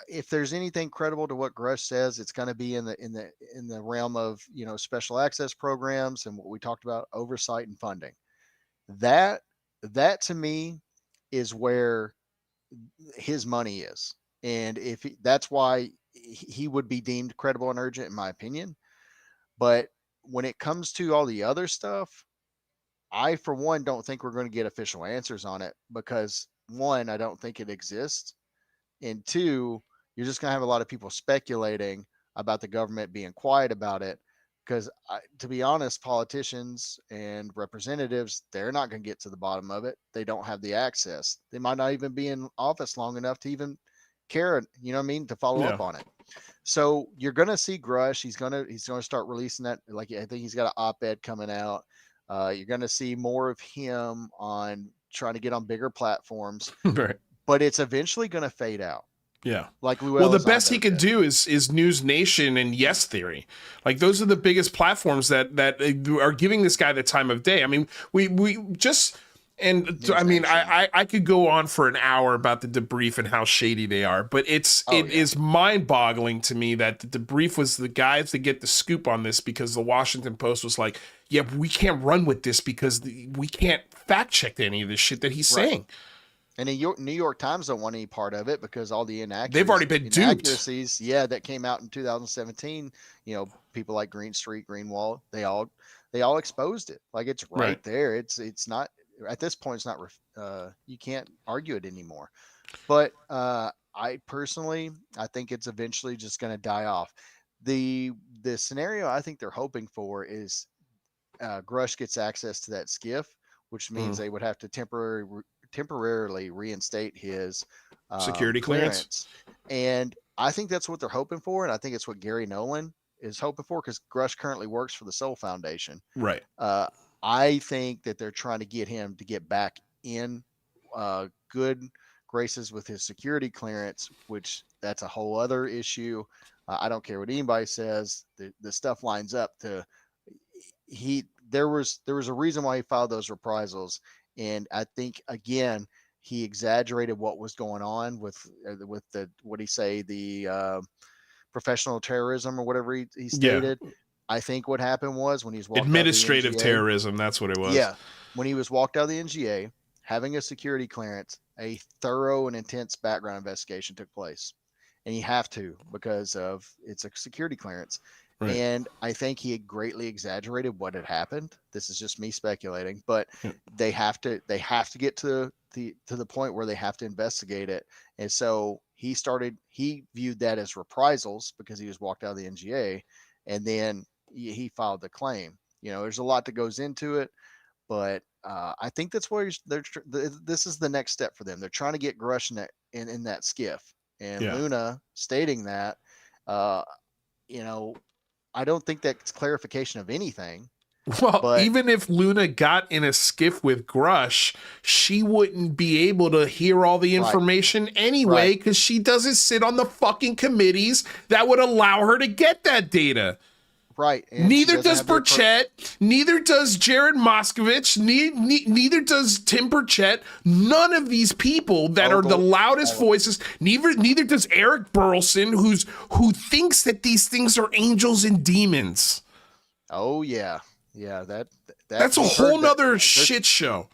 if there's anything credible to what Grush says, it's going to be in the realm of special access programs and what we talked about, oversight and funding. That that to me is where his money is, and that's why he would be deemed credible and urgent, in my opinion. But when it comes to all the other stuff, I, for one, don't think we're going to get official answers on it because, one, I don't think it exists. And two, you're just going to have a lot of people speculating about the government being quiet about it. Because, to be honest, politicians and representatives, they're not going to get to the bottom of it. They don't have the access. They might not even be in office long enough to even care, you know what I mean, to follow Yeah. up on it. So you're gonna see Grush. He's gonna start releasing that. Like, I think he's got an op-ed coming out. You're gonna see more of him on trying to get on bigger platforms, Right. but it's eventually gonna fade out, Yeah. like Well, Lou the best he Elizondo could did. do is News Nation and Yes Theory. Like those are the biggest platforms that are giving this guy the time of day. I mean, we just and I News mean, Nation. I could go on for an hour about the debrief and how shady they are, but it Oh, yeah. is mind-boggling to me that the debrief was the guys that get the scoop on this because the Washington Post was like, yeah, we can't run with this because we can't fact check any of this shit that he's Right. saying. And the New York Times don't want any part of it because all the They've already been duped. inaccuracies, yeah, that came out in 2017. People like Greenstreet, Greenwald, they all exposed it. Like, it's right, Right. there. It's not, at this point. It's not. You can't argue it anymore. But I personally, I think it's eventually just going to die off. The scenario I think they're hoping for is Grush gets access to that skiff, which means they would have to temporarily reinstate his Security clearance. And I think that's what they're hoping for, and I think it's what Gary Nolan is hoping for, because Grush currently works for the Soul Foundation. Right. I think that they're trying to get him to get back in good graces with his security clearance, which that's a whole other issue. I don't care what anybody says. The stuff lines up to there was a reason why he filed those reprisals, and I think, again, he exaggerated what was going on with the what he say the professional terrorism or whatever he stated. Yeah. I think what happened was when he was walked Administrative out of the NGA, terrorism, that's what it was. yeah, when he was walked out of the NGA, having a security clearance, a thorough and intense background investigation took place, and you have to, because of it's a security clearance. Right. And I think he had greatly exaggerated what had happened. This is just me speculating, but Yeah. they have to get to the point where they have to investigate it. And so he viewed that as reprisals because he was walked out of the NGA, and then he filed the claim. There's a lot that goes into it, but I think that's where this is the next step for them. They're trying to get Grush in that skiff, and Yeah. Luna stating that, I don't think that's clarification of anything. Well, But even if Luna got in a skiff with Grush, she wouldn't be able to hear all the information anyway Right. because she doesn't sit on the fucking committees that would allow her to get that data. right, and Neither does Burchett. Neither does Jared Moskovich. Neither does Tim Burchett. None of these people that are the loudest voices. Neither does Eric Burleson, who thinks that these things are angels and demons. Oh yeah, That's a whole nother shit show.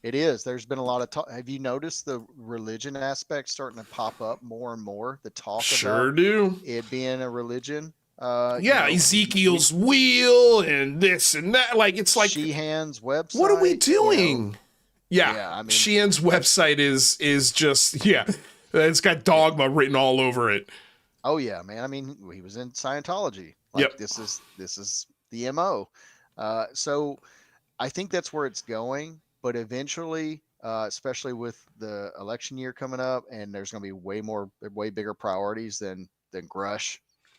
It is. There's been a lot of talk. Have you noticed the religion aspect starting to pop up more and more? The talk Sure about do. it being a religion. Ezekiel's wheel and this and that. Like, it's like, Sheehan's website. what are we doing? Yeah, I mean, Sheehan's website is just it's got dogma written all over it. oh yeah, man. I mean, he was in Scientology. Like, Yep. This is the MO. So I think that's where it's going, but eventually, especially with the election year coming up, and there's going to be way bigger priorities than Grush.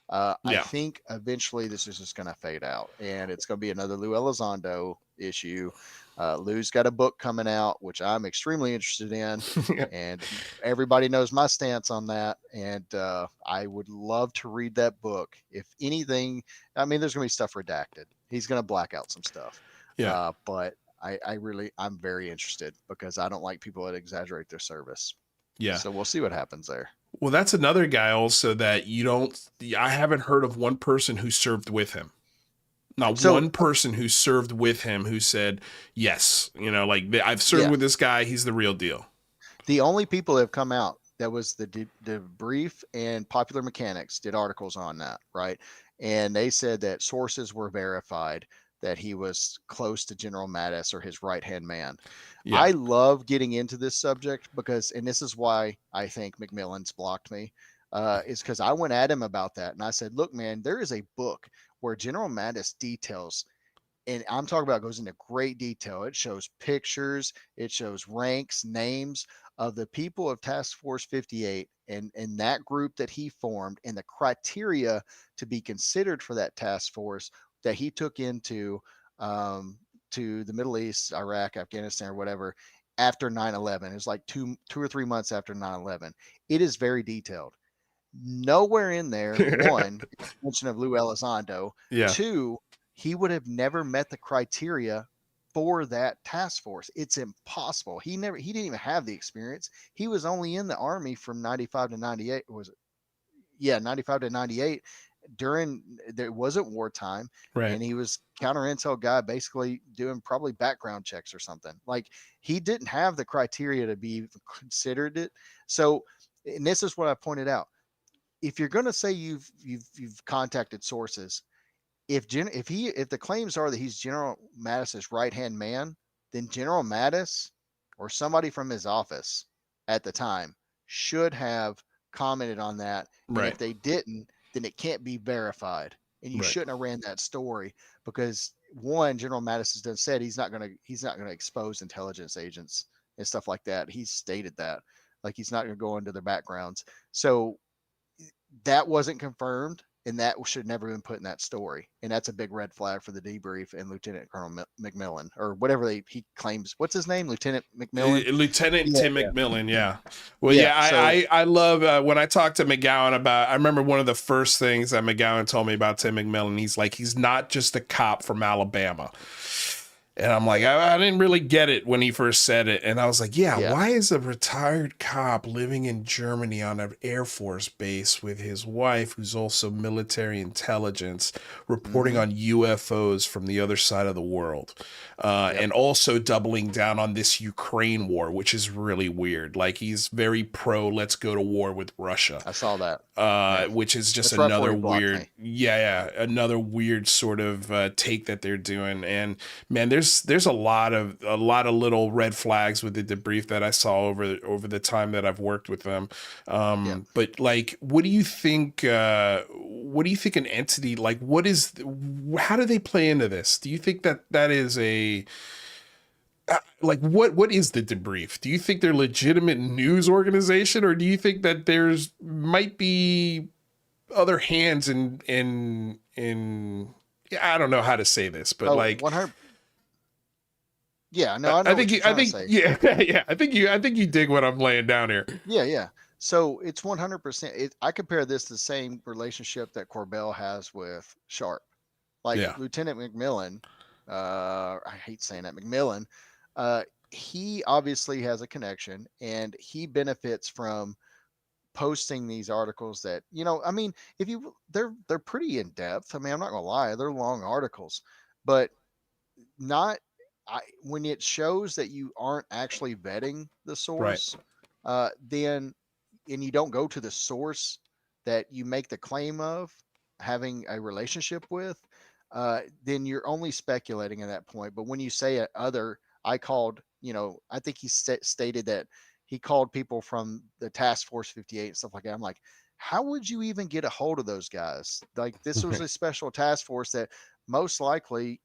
I Yeah. think eventually this is just going to fade out, and it's going to be another Lou Elizondo issue. Lou's got a book coming out, which I'm extremely interested in, and everybody knows my stance on that. And I would love to read that book. If anything, I mean, there's going to be stuff redacted. He's going to black out some stuff. Yeah. But I'm very interested because I don't like people that exaggerate their service. Yeah. So we'll see what happens there. Well, that's another guy also that you don't, I haven't heard of one person who served with him. Not So one person who served with him who said, yes, you know, like I've served yeah, with this guy. He's the real deal. the only people that have come out that was the brief and Popular Mechanics did articles on that, right? And they said that sources were verified that he was close to General Mattis or his right hand man. Yeah. I love getting into this subject because, and this is why I think McMillan's blocked me, is because I went at him about that. And I said, look, man, there is a book where General Mattis details, and I'm talking about goes into great detail. It shows pictures, it shows ranks, names of the people of Task Force 58 and that group that he formed and the criteria to be considered for that task force that he took into to the Middle East, Iraq, Afghanistan, or whatever after 9/11. It was like 2 or 3 months after 9/11. It is very detailed. Nowhere in there, one, mention of Lou Elizondo. Yeah. Two, he would have never met the criteria for that task force. It's impossible. He didn't even have the experience. He was only in the army from 95 to 98. Was it? Yeah, 95 to 98. During there wasn't wartime, Right. and he was counter intel guy, basically doing probably background checks or something. Like he didn't have the criteria to be considered it. So, and this is what I pointed out, if you're going to say you've contacted sources, if the claims are that he's General Mattis's right hand man, then General Mattis or somebody from his office at the time should have commented on that. And Right. if they didn't, then it can't be verified, and you Right. shouldn't have ran that story because one, General Mattis has done said he's not gonna expose intelligence agents and stuff like that. He's stated that, like, he's not gonna go into their backgrounds. So that wasn't confirmed, and that should never have been put in that story. And that's a big red flag for the debrief and Lieutenant Colonel McMillan, or whatever he claims. What's his name? Lieutenant McMillan? Lieutenant Yeah, Tim yeah. McMillan, yeah. Well, Yeah. yeah, So, I love when I talked to McGowan about. I remember one of the first things that McGowan told me about Tim McMillan. He's like, he's not just a cop from Alabama. And I'm like, I didn't really get it when he first said it. And I was like, yeah, yeah. why is a retired cop living in Germany on an Air Force base with his wife, who's also military intelligence, reporting Mm-hmm. on UFOs from the other side of the world? Yep. And also doubling down on this Ukraine war, which is really weird. Like, he's very pro, let's go to war with Russia. I saw that. Yeah. Which is just That's right before another he blocked weird, me. another weird sort of take that they're doing. And man, there's a lot of little red flags with the debrief that I saw over the time that I've worked with them. Yeah. But like, what do you think? What do you think an entity like? How do they play into this? Do you think that is a like what is the debrief? Do you think they're legitimate news organization, or do you think that there's might be other hands in yeah, I don't know how to say this, but Oh, like 100. Yeah. No, I know what you're I trying to think say. yeah yeah I think you dig what I'm laying down here. Yeah. Yeah. So it's 100%. I compare this to the same relationship that Corbell has with Sharp. Like Yeah. Lieutenant McMillan, I hate saying that, McMillan, uh, he obviously has a connection and he benefits from posting these articles that, I mean, they're pretty in depth. I mean, I'm not gonna lie, they're long articles, but not when it shows that you aren't actually vetting the Right. source, then and you don't go to the source that you make the claim of having a relationship with, then you're only speculating at that point. But when you say I called, I think he stated that he called people from the Task Force 58 and stuff like that. I'm like, how would you even get a hold of those guys? Like, this was a special task force that most likely,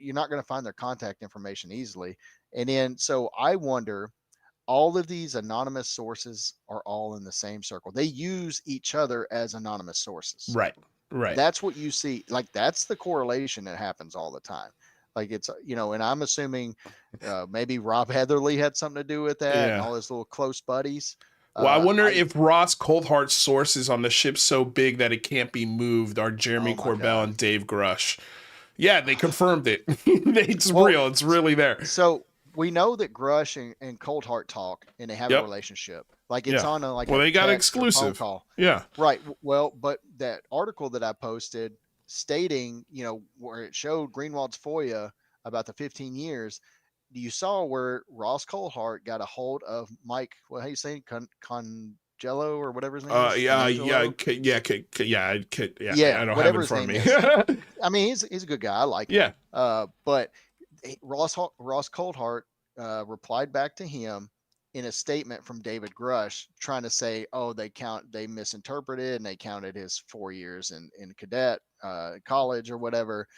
you're not going to find their contact information easily. And then, so I wonder, all of these anonymous sources are all in the same circle. They use each other as anonymous sources. Right. Right. That's what you see. Like, that's the correlation that happens all the time. Like, it's, and I'm assuming maybe Rob Heatherly had something to do with that, and Yeah. all his little close buddies. Well, I wonder if Ross Coulthard's sources on the ship so big that it can't be moved are Jeremy Corbell and Dave Grush. Yeah, they confirmed it. It's real. It's really there. So we know that Grush and Coulthard talk, and they have a relationship. Like, it's on a they got exclusive call. Yeah. Right. Well, but that article that I posted stating, where it showed Greenwald's FOIA about the 15 years, you saw where Ross Coulthard got a hold of Mike, what how you saying, Congello or whatever his name is? Yeah. I don't have it in front of me. I mean, he's a good guy. I like him. But Ross Coulthard replied back to him in a statement from David Grush, trying to say, oh, they misinterpreted and they counted his 4 years in cadet college or whatever.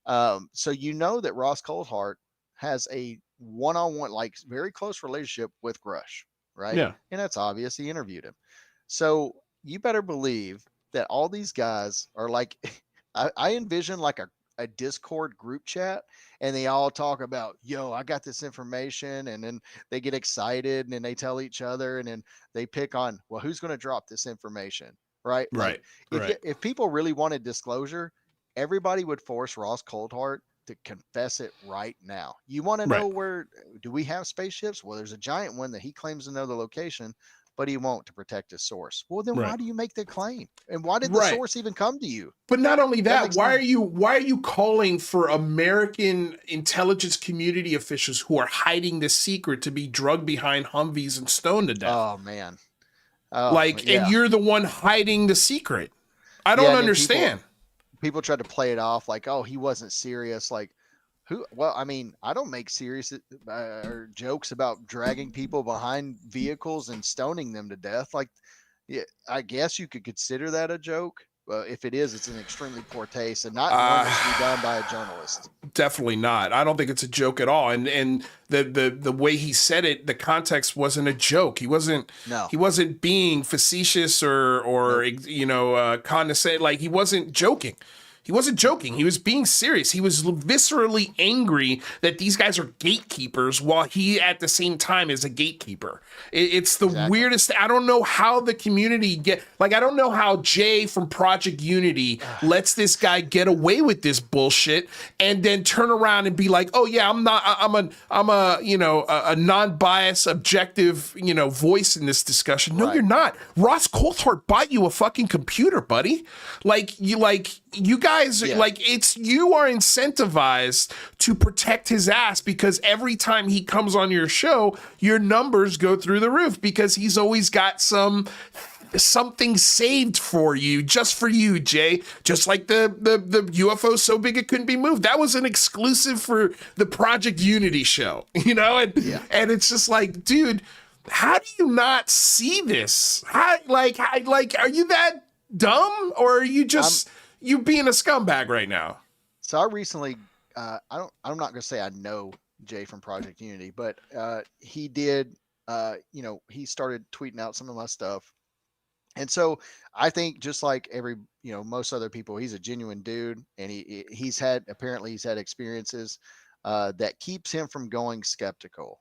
So that Ross Coulthard has a one-on-one, like, very close relationship with Grush, right? Yeah. And that's obvious. He interviewed him. So you better believe that all these guys are like, I envision like a Discord group chat, and they all talk about, yo, I got this information, and then they get excited and then they tell each other, and then they pick on, well, who's going to drop this information, right? Right. If people really wanted disclosure, everybody would force Ross Coulthard to confess it right now. You want to know where do we have spaceships? Well, there's a giant one that he claims to know the location, but he won't, to protect his source. Well, then why do you make the claim? And why did the source even come to you? But not only that, why are you calling for American intelligence community officials who are hiding the secret to be drugged behind Humvees and stoned to death? Oh man. And you're the one hiding the secret. I don't understand. People tried to play it off like, oh, he wasn't serious. Like, who? Well, I mean, I don't make serious or jokes about dragging people behind vehicles and stoning them to death. Like, yeah, I guess you could consider that a joke. If it is, it's an extremely poor taste, and not one that should be done by a journalist. Definitely not. I don't think it's a joke at all. And the way he said it, the context wasn't a joke. He wasn't being facetious or condescending. Like, he wasn't joking. He wasn't joking. He was being serious. He was viscerally angry that these guys are gatekeepers while he at the same time is a gatekeeper. It's the weirdest. I don't know how the community I don't know how Jay from Project Unity lets this guy get away with this bullshit and then turn around and be like, oh yeah, I'm a non-biased, objective, voice in this discussion. No, you're not. Ross Coulthard bought you a fucking computer, buddy. You guys, you are incentivized to protect his ass, because every time he comes on your show, your numbers go through the roof, because he's always got something saved for you, just for you, Jay. Just like the UFO so big it couldn't be moved. That was an exclusive for the Project Unity show, and it's just like, dude, how do you not see this? Are you that dumb, or are you just you being a scumbag right now? So I recently, I'm not going to say I know Jay from Project Unity, but he did, he started tweeting out some of my stuff. And so I think, just like most other people, he's a genuine dude, and he's had experiences that keeps him from going skeptical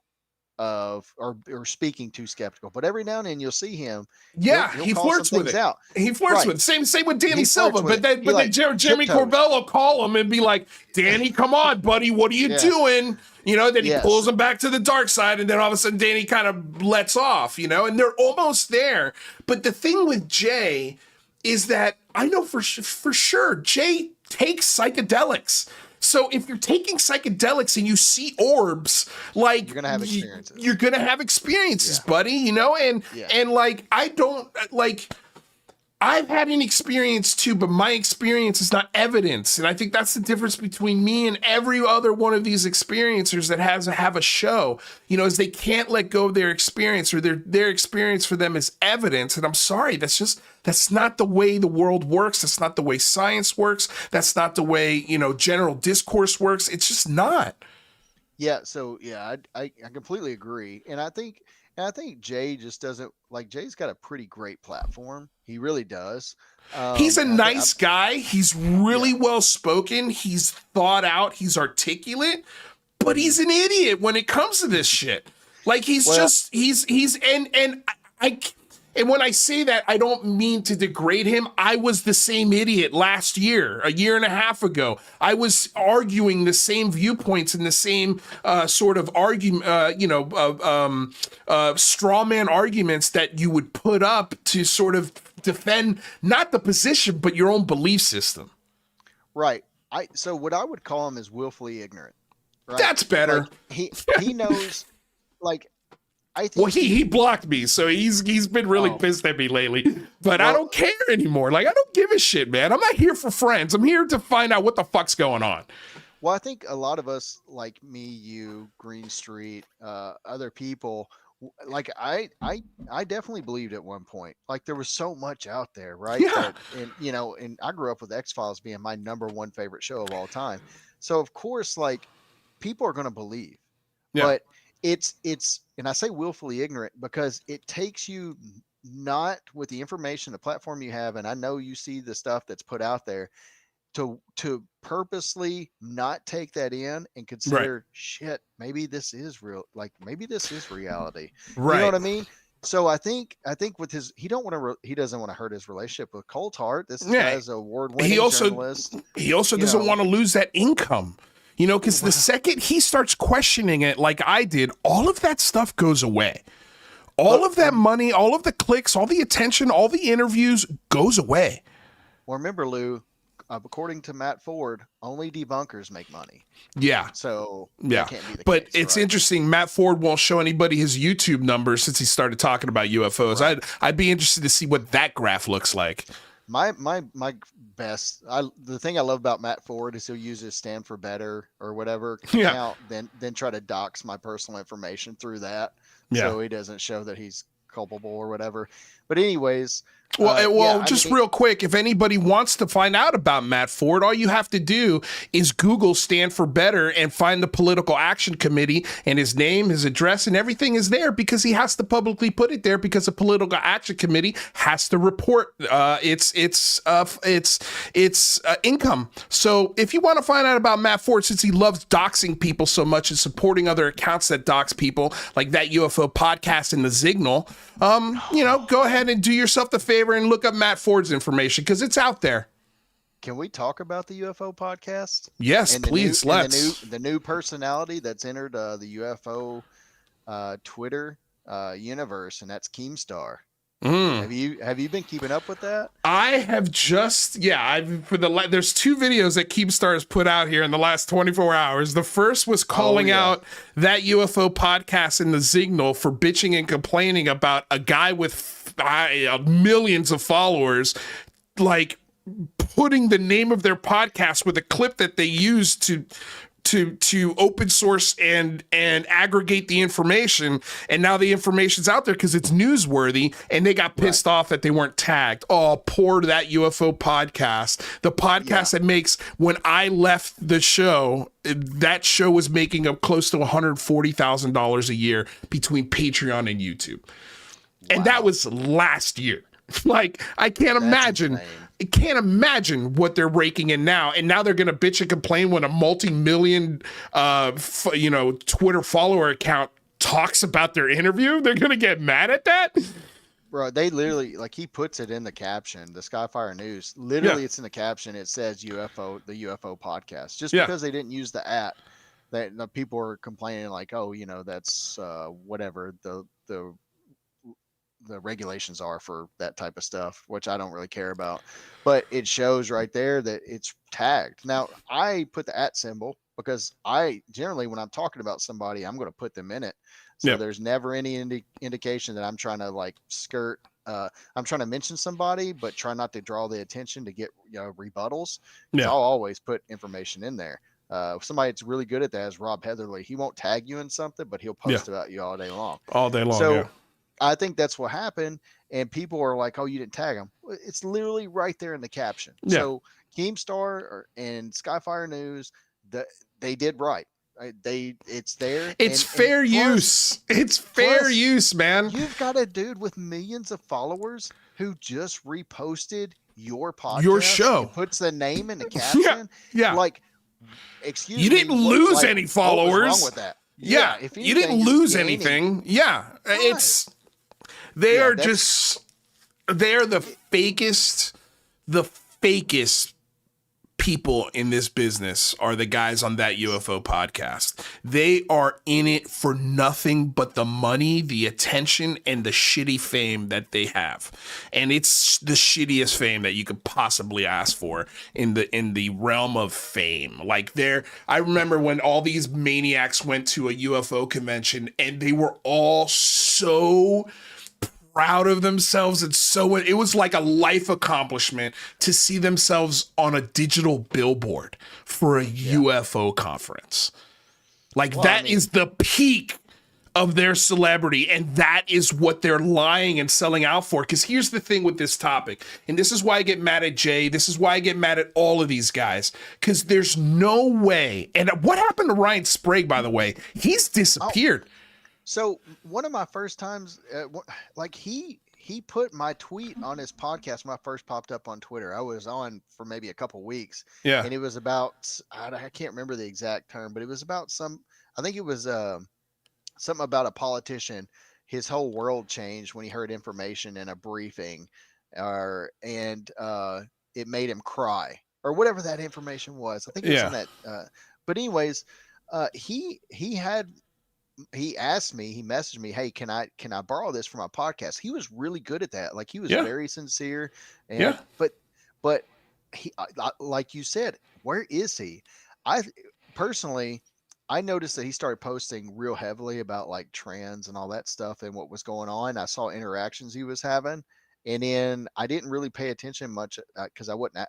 of or speaking too skeptical. But every now and then you'll see him. He flirts with it. Out. He flirts with it. Same with Danny Silva. But then Jeremy Corbell will call him and be like, Danny, come on, buddy, what are you doing? Then he pulls him back to the dark side, and then all of a sudden Danny kind of lets off, and they're almost there. But the thing with Jay is that I know for sure Jay takes psychedelics. So if you're taking psychedelics and you see orbs, you're gonna have experiences. You're gonna have experiences, buddy. And I don't I've had an experience too, but my experience is not evidence. And I think that's the difference between me and every other one of these experiencers that have a show, is they can't let go of their experience, or their experience for them is evidence. And I'm sorry, that's not the way the world works. That's not the way science works. That's not the way, general discourse works. It's just not. Yeah, so yeah, I completely agree, and I think Jay just doesn't like Jay's got a pretty great platform. He really does. He's a And I think nice guy. He's really yeah, well spoken. He's thought out. He's articulate, but mhm. he's an idiot when it comes to this shit. Like he's Well, just he's and I and when I say that, I don't mean to degrade him. I was the same idiot last year, a year and a half ago. I was arguing the same viewpoints and the same sort of argument, straw man arguments that you would put up to sort of defend not the position, but your own belief system. right. So what I would call him is willfully ignorant, right? That's better. Like he knows, like I Well, think he blocked me, so he's been really oh pissed at me lately. But I well don't care anymore. Like I don't give a shit, man. I'm not here for friends. I'm here to find out what the fuck's going on. well I think a lot of us like me, you, Green Street, other people. Like I definitely believed at one point like there was so much out there, right? Yeah, That and I grew up with X-Files being my number one favorite show of all time, so of course like people are going to believe, yeah, but it's and I say willfully ignorant because it takes you not with the information, the platform you have, and I know you see the stuff that's put out there, to purposely not take that in and right, consider shit, maybe this is real, like maybe this is reality. You know right. what I mean? So I think with his, he don't want to he doesn't want to hurt his relationship with Coltart. This Yeah. guy's an He award-winning also journalist. he also You doesn't know, want to lose that income. Because the well, second he starts questioning it, like I did, all of that stuff goes away. All but of that money, all of the clicks, all the attention, all the interviews goes away. well, remember Lou, according to Matt Ford, only debunkers make money. Yeah. So that Yeah, can't be the but case, it's right? interesting. Matt Ford won't show anybody his YouTube numbers since he started talking about UFOs. Right. I'd be interested to see what that graph looks like. My best, the thing I love about Matt Ford is he'll use his Stand for Better or whatever Yeah, account, then try to dox my personal information through that, yeah. so he doesn't show that he's culpable or whatever. But anyways, Well, yeah, I just mean, real quick, if anybody wants to find out about Matt Ford, all you have to do is Google Stand for Better and find the Political Action Committee, and his name, his address, and everything is there because he has to publicly put it there because the Political Action Committee has to report its income. So if you want to find out about Matt Ford, since he loves doxing people so much and supporting other accounts that dox people, like that UFO podcast and the Signal, go ahead and do yourself the favor and look up Matt Ford's information because it's out there. can we talk about the UFO podcast Yes, and the new please, and let's. the new personality that's entered the UFO Twitter universe, and that's Keemstar? Mm. Have you been keeping up with that? I have just, there's two videos that Keemstar has put out here in the last 24 hours. The first was Oh calling yeah. out that UFO podcast in the Signal for bitching and complaining about a guy with millions of followers, like putting the name of their podcast with a clip that they used to open source and aggregate the information, and now the information's out there because it's newsworthy, and they got Right. pissed off that they weren't tagged. Oh, poor that UFO podcast, the podcast Yeah. that makes, when I left the show, that show was making up close to $140,000 a year between Patreon and YouTube, and that Wow. was last year. Like I can't That's imagine. insane. I can't imagine what they're raking in now, and now they're gonna bitch and complain when a multi-million, Twitter follower account talks about their interview. They're gonna get mad at that. Bro, they literally, like, he puts it in the caption, the Skyfire News. Yeah, Literally, it's in the caption. It says UFO, the UFO podcast. Just yeah, because they didn't use the at, that the people are complaining like, oh, that's whatever the regulations are for that type of stuff, which I don't really care about. But it shows right there that it's tagged. Now, I put the at symbol because I generally, when I'm talking about somebody, I'm going to put them in it. So yeah. there's never any indication that I'm trying to like skirt I'm trying to mention somebody, but try not to draw the attention to get rebuttals. Yeah. I'll always put information in there. Somebody that's really good at that is Rob Heatherly. He won't tag you in something, but he'll post about you all day long. All day long. So Yeah. I think that's what happened. And people are like, oh, you didn't tag him. It's literally right there in the caption. Yeah. So Keemstar and Skyfire News, they did right. It's there. It's fair use. It's fair use, man. You've got a dude with millions of followers who just reposted your podcast, your show, and puts the name in the caption. Yeah. Like, excuse me, you didn't lose any followers. What was wrong with that? Yeah. If anything, you didn't lose anything. Yeah. Right. They're the fakest people in this business are the guys on that UFO podcast. They are in it for nothing but the money, the attention, and the shitty fame that they have. And it's the shittiest fame that you could possibly ask for in the realm of fame. Like I remember when all these maniacs went to a UFO convention and they were all so proud of themselves, and so it was like a life accomplishment to see themselves on a digital billboard for a UFO conference. Like, that is the peak of their celebrity, and that is what they're lying and selling out for. Because here's the thing with this topic, and this is why I get mad at Jay, this is why I get mad at all of these guys, because there's no way. And what happened to Ryan Sprague, by the way? He's disappeared. So one of my first times, like he put my tweet on his podcast when I first popped up on Twitter. I was on for maybe a couple weeks. Yeah. And it was about, I can't remember the exact term, but it was about I think it was something about a politician. His whole world changed when he heard information in a briefing, and it made him cry, or whatever that information was. I think it was in that. But anyways, he asked me, he messaged me, hey, can I borrow this for my podcast? He was really good at that. Like, he was very sincere. And, but he, like you said, where is he? I noticed that he started posting real heavily about like trends and all that stuff and what was going on. I saw interactions he was having, and then I didn't really pay attention much because I wasn't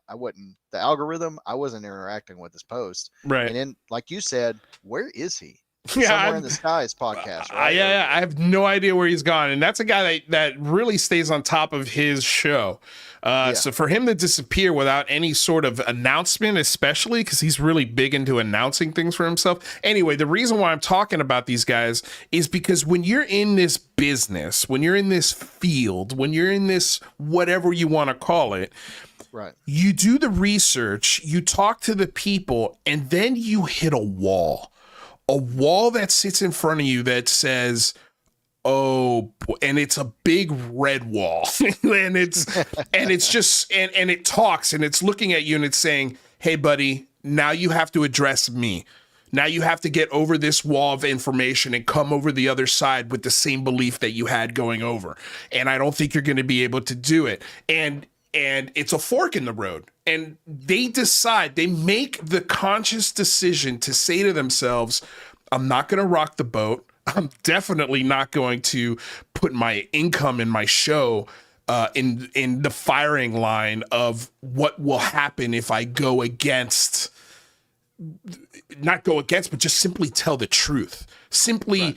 the algorithm. I wasn't interacting with his post. Right. And then, like you said, where is he? Somewhere in the Skies podcast, right? Yeah, I have no idea where he's gone, and that's a guy that really stays on top of his show. So for him to disappear without any sort of announcement, especially because he's really big into announcing things for himself. Anyway, the reason why I'm talking about these guys is because when you're in this business, when you're in this field, when you're in this whatever you want to call it, right? You do the research, you talk to the people, and then you hit a wall that sits in front of you that says, oh, and it's a big red wall and it's just, and it talks and it's looking at you and it's saying, hey buddy, now you have to address me. Now you have to get over this wall of information and come over the other side with the same belief that you had going over. And I don't think you're going to be able to do it. And it's a fork in the road. And they make the conscious decision to say to themselves, I'm not going to rock the boat. I'm definitely not going to put my income in my show in the firing line of what will happen if I go against, not go against, but just simply tell the truth. Simply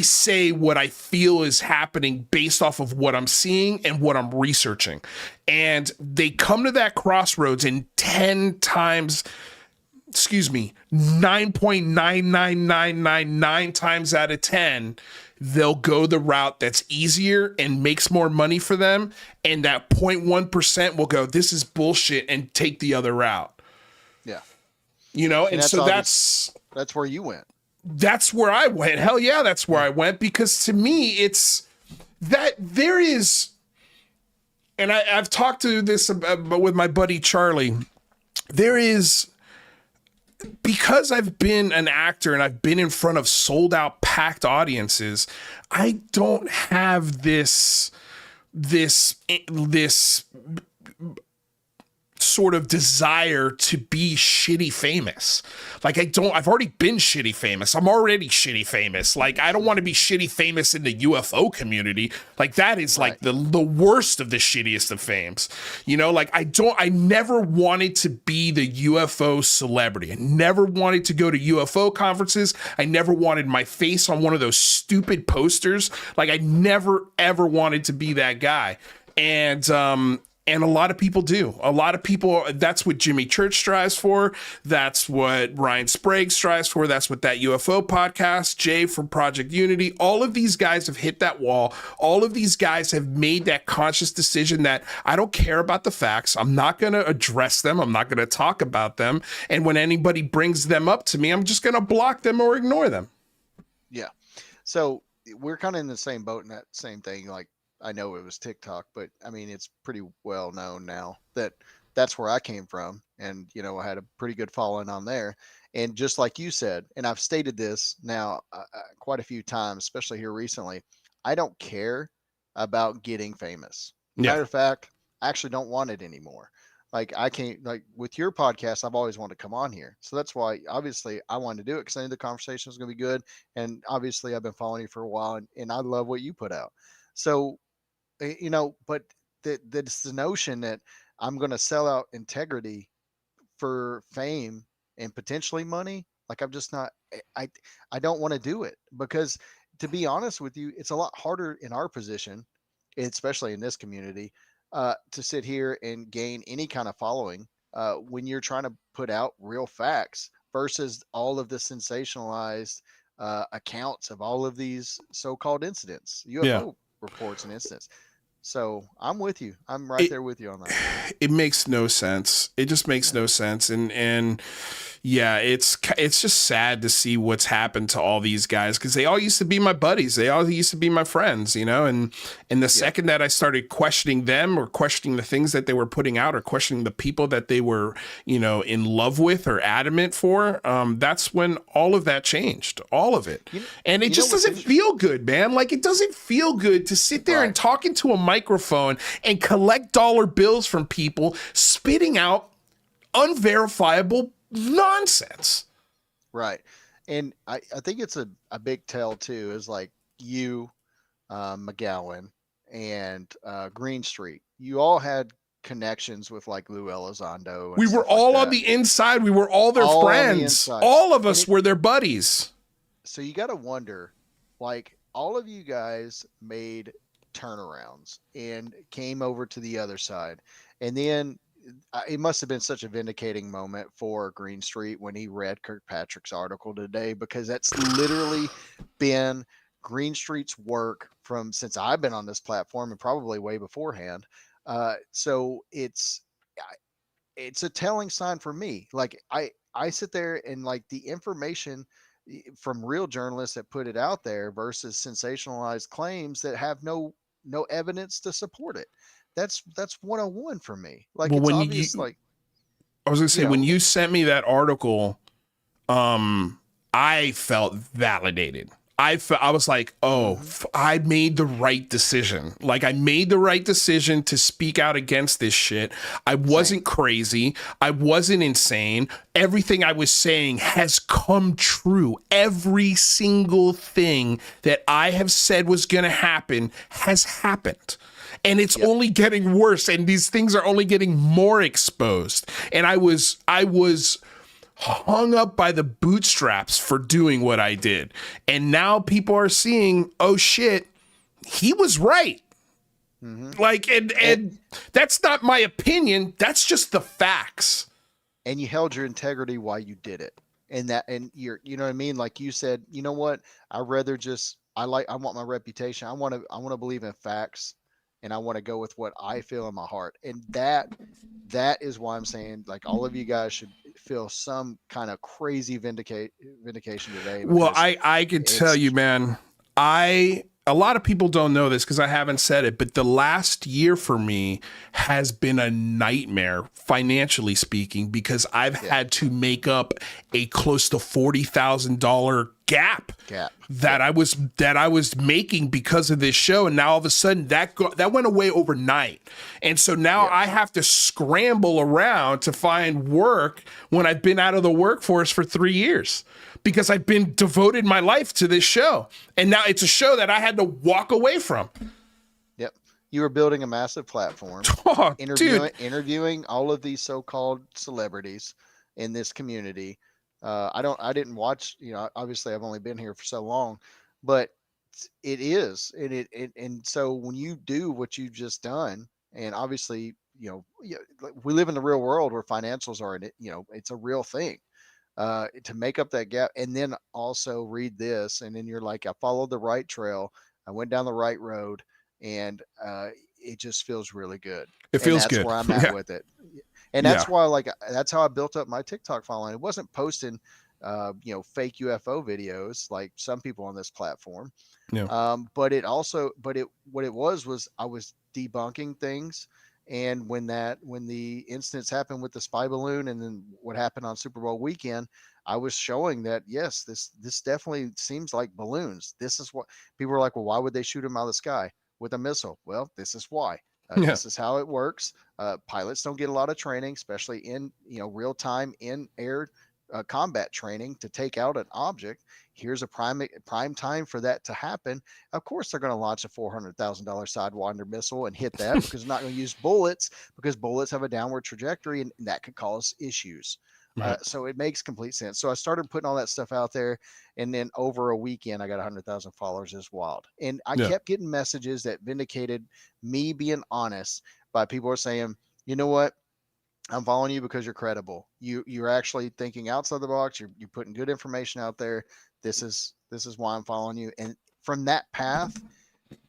say what I feel is happening based off of what I'm seeing and what I'm researching. And they come to that crossroads and 9.99999 times out of 10, they'll go the route that's easier and makes more money for them. And that 0.1% will go, this is bullshit, and take the other route. Yeah. You know, and so that's where you went. That's where I went. Hell yeah, that's where I went, because to me, it's that there is, and I've talked to this with my buddy Charlie, there is, because I've been an actor and I've been in front of sold out packed audiences, I don't have this sort of desire to be shitty famous. Like I've already been shitty famous. I'm already shitty famous. Like I don't want to be shitty famous in the UFO community. Like that is like the worst of the shittiest of fames. You know, like I never wanted to be the UFO celebrity. I never wanted to go to UFO conferences. I never wanted my face on one of those stupid posters. Like I never ever wanted to be that guy. And a lot of people do. A lot of people, that's what Jimmy Church strives for. That's what Ryan Sprague strives for. That's what that UFO podcast, Jay from Project Unity, all of these guys have hit that wall. All of these guys have made that conscious decision that I don't care about the facts. I'm not going to address them. I'm not going to talk about them. And when anybody brings them up to me, I'm just going to block them or ignore them. Yeah. So we're kind of in the same boat in that same thing. Like, I know it was TikTok, but I mean, it's pretty well known now that that's where I came from. And, you know, I had a pretty good following on there. And just like you said, and I've stated this now quite a few times, especially here recently, I don't care about getting famous. Matter of fact, I actually don't want it anymore. Like I can't, like with your podcast, I've always wanted to come on here. So that's why obviously I wanted to do it because I knew the conversation was going to be good. And obviously I've been following you for a while and I love what you put out. So, you know, but that's the notion that I'm going to sell out integrity for fame and potentially money. Like I'm just not, I don't want to do it because to be honest with you, it's a lot harder in our position, especially in this community, to sit here and gain any kind of following when you're trying to put out real facts versus all of the sensationalized accounts of all of these so-called incidents, UFO reports and incidents. So I'm with you. I'm right there with you on that. It makes no sense. It just makes no sense. And yeah, it's just sad to see what's happened to all these guys because they all used to be my buddies. They all used to be my friends, you know, and the second that I started questioning them or questioning the things that they were putting out or questioning the people that they were, you know, in love with or adamant for, that's when all of that changed, all of it. And it just doesn't feel good, man. Like it doesn't feel good to sit there and talk into a microphone and collect dollar bills from people spitting out unverifiable nonsense. Right. And I think it's a big tell too, is like you, McGowan and Green Street. You all had connections with like Lou Elizondo. We were all on the inside. We were all their friends. All of us were their buddies. So you got to wonder, like all of you guys made turnarounds and came over to the other side. And then it must have been such a vindicating moment for Green Street when he read Kirkpatrick's article today, because that's literally been Green Street's work from since I've been on this platform and probably way beforehand. So it's a telling sign for me. Like I sit there and like the information from real journalists that put it out there versus sensationalized claims that have no evidence to support it. That's 101 for me. Like well, it's obvious. Like I was gonna say, when you sent me that article, I felt validated. I was like, oh, I made the right decision. Like I made the right decision to speak out against this shit. I wasn't crazy. I wasn't insane. Everything I was saying has come true. Every single thing that I have said was going to happen has happened. And it's only getting worse. And these things are only getting more exposed. And I was hung up by the bootstraps for doing what I did. And now people are seeing, oh shit, he was right. Like, and that's not my opinion. That's just the facts. And you held your integrity while you did it. And you know what I mean? Like you said, you know what? I want my reputation. I want to believe in facts. And I want to go with what I feel in my heart. And that is why I'm saying, like, all of you guys should feel some kind of crazy vindication today. Well, I can tell you, man, I a lot of people don't know this because I haven't said it, but the last year for me has been a nightmare financially speaking, because I've had to make up a close to $40,000 gap that I was making because of this show, and now all of a sudden that went away overnight, and so now I have to scramble around to find work when I've been out of the workforce for 3 years, because I've been devoted my life to this show, and now it's a show that I had to walk away from. Yep, you were building a massive platform, interviewing all of these so-called celebrities in this community. I didn't watch, obviously I've only been here for so long, but it is, and so when you do what you've just done, and obviously, we live in the real world where financials are in it, it's a real thing, to make up that gap. And then also read this, and then you're like, I followed the right trail, I went down the right road, and it just feels really good. It feels and that's good. where I'm at with it. And that's why, that's how I built up my TikTok following. It wasn't posting, fake UFO videos like some people on this platform. But what it was I was debunking things. And when the incidents happened with the spy balloon, and then what happened on Super Bowl weekend, I was showing that, yes, this definitely seems like balloons. This is what people were like, well, why would they shoot them out of the sky with a missile? Well, this is why. This is how it works. Pilots don't get a lot of training, especially in real time in air combat training, to take out an object. Here's a prime time for that to happen. Of course, they're going to launch a $400,000 Sidewinder missile and hit that, because they're not going to use bullets, because bullets have a downward trajectory, and that could cause issues. So it makes complete sense. So I started putting all that stuff out there, and then over a weekend, I got 100,000 followers. Is wild. And I kept getting messages that vindicated me being honest, by people are saying, you know what? I'm following you because you're credible. You're actually thinking outside the box. You're putting good information out there. This is why I'm following you. And from that path,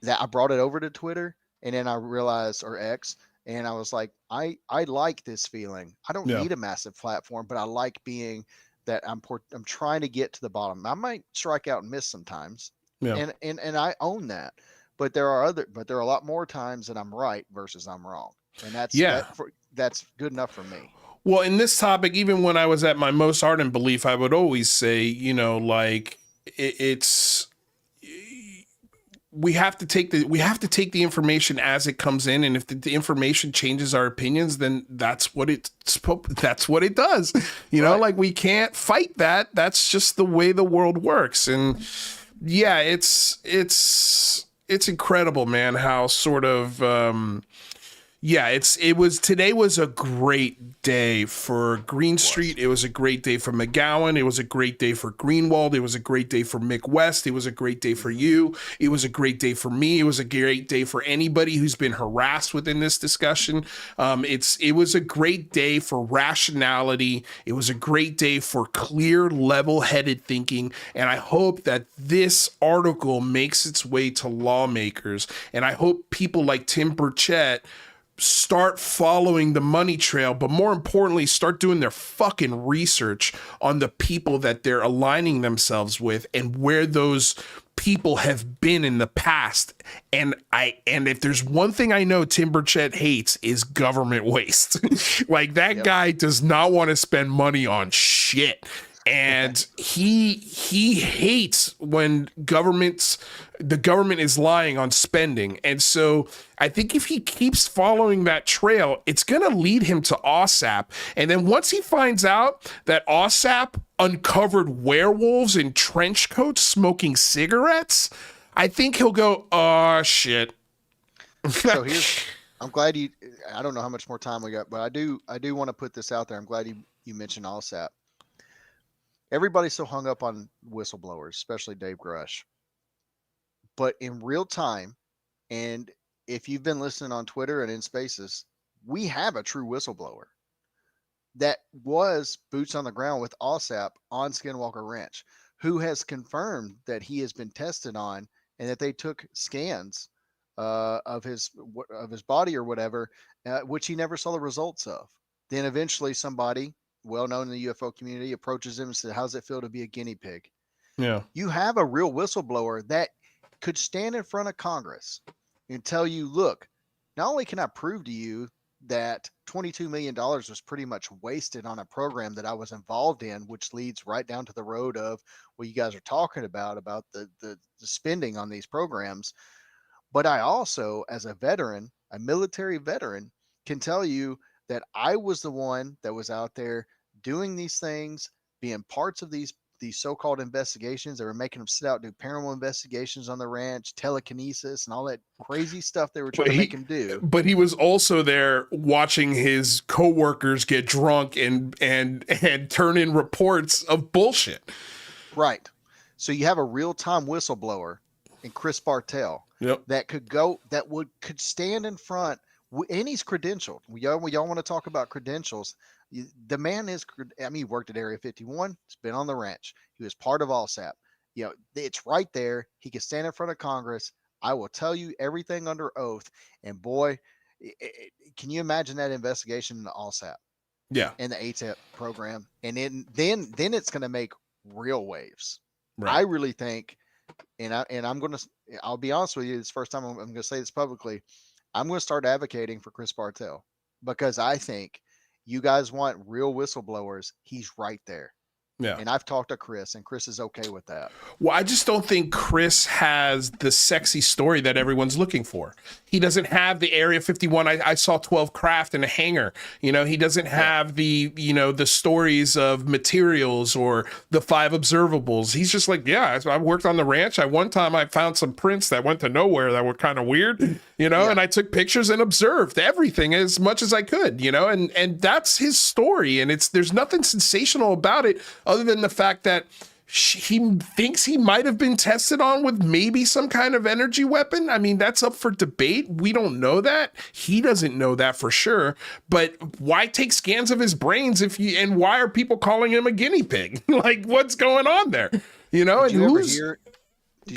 that I brought it over to Twitter, and then I realized, or X, and I was like, I like this feeling. I don't need a massive platform, but I like being that I'm trying to get to the bottom. I might strike out and miss sometimes, and I own that. But there are a lot more times that I'm right versus I'm wrong, and that's good enough for me. Well, in this topic, even when I was at my most ardent belief, I would always say, it's we have to take the information as it comes in, and if the information changes our opinions, then that's what it does. Like, we can't fight that. That's just the way the world works. And yeah, it's incredible, man, how sort of today was a great day for Green Street. It was a great day for McGowan. It was a great day for Greenwald. It was a great day for Mick West. It was a great day for you. It was a great day for me. It was a great day for anybody who's been harassed within this discussion. It was a great day for rationality. It was a great day for clear, level-headed thinking. And I hope that this article makes its way to lawmakers. And I hope people like Tim Burchett start following the money trail, but more importantly, start doing their fucking research on the people that they're aligning themselves with and where those people have been in the past. And if there's one thing I know Tim Burchett hates, is government waste. Like, that guy does not want to spend money on shit. And he hates when the government is lying on spending. And so I think if he keeps following that trail, it's going to lead him to OSAP. And then once he finds out that OSAP uncovered werewolves in trench coats smoking cigarettes, I think he'll go, oh, shit. So I'm glad I don't know how much more time we got, but I do want to put this out there. I'm glad you mentioned OSAP. Everybody's so hung up on whistleblowers, especially Dave Grush. But in real time, and if you've been listening on Twitter and in Spaces, we have a true whistleblower that was boots on the ground with OSAP on Skinwalker Ranch, who has confirmed that he has been tested on, and that they took scans of his body or whatever, which he never saw the results of. Then eventually somebody well known in the UFO community approaches him and says, how's it feel to be a guinea pig? Yeah. You have a real whistleblower that could stand in front of Congress and tell you, look, not only can I prove to you that $22 million was pretty much wasted on a program that I was involved in, which leads right down to the road of what you guys are talking about the spending on these programs. But I also, as a veteran, a military veteran, can tell you that I was the one that was out there doing these things, being parts of these so-called investigations. They were making them sit out, do paranormal investigations on the ranch, telekinesis, and all that crazy stuff they were trying But to make him do. but he was also there watching his coworkers get drunk and turn in reports of bullshit. Right. So you have a real-time whistleblower in Chris Bartell Yep. that could stand in front, and he's credentialed. Y'all want to talk about credentials? The man is, I mean, he worked at Area 51. He's been on the ranch. He was part of ALSAP. You know, it's right there. He can stand in front of Congress. I will tell you everything under oath. And boy, can you imagine that investigation in the ALSAP Yeah. and the ATEP program? And then it's going to make real waves. Right. I really think, I'll be honest with you, it's the first time I'm going to say this publicly. I'm going to start advocating for Chris Bartell because I think you guys want real whistleblowers. He's right there. Yeah. And I've talked to Chris, and Chris is okay with that. Well, I just don't think Chris has the sexy story that everyone's looking for. He doesn't have the Area 51. I saw 12 craft in a hangar. You know, he doesn't have the, you know, the stories of materials or the 5 observables. He's just like, yeah, I worked on the ranch. One time I found some prints that went to nowhere that were kind of weird, you know, and I took pictures and observed everything as much as I could, you know, and that's his story. And there's nothing sensational about it other than the fact that he thinks he might have been tested on with maybe some kind of energy weapon. I mean, that's up for debate. We don't know that. He doesn't know that for sure. But why take scans of his brains and why are people calling him a guinea pig? Like, what's going on there? You know, Did you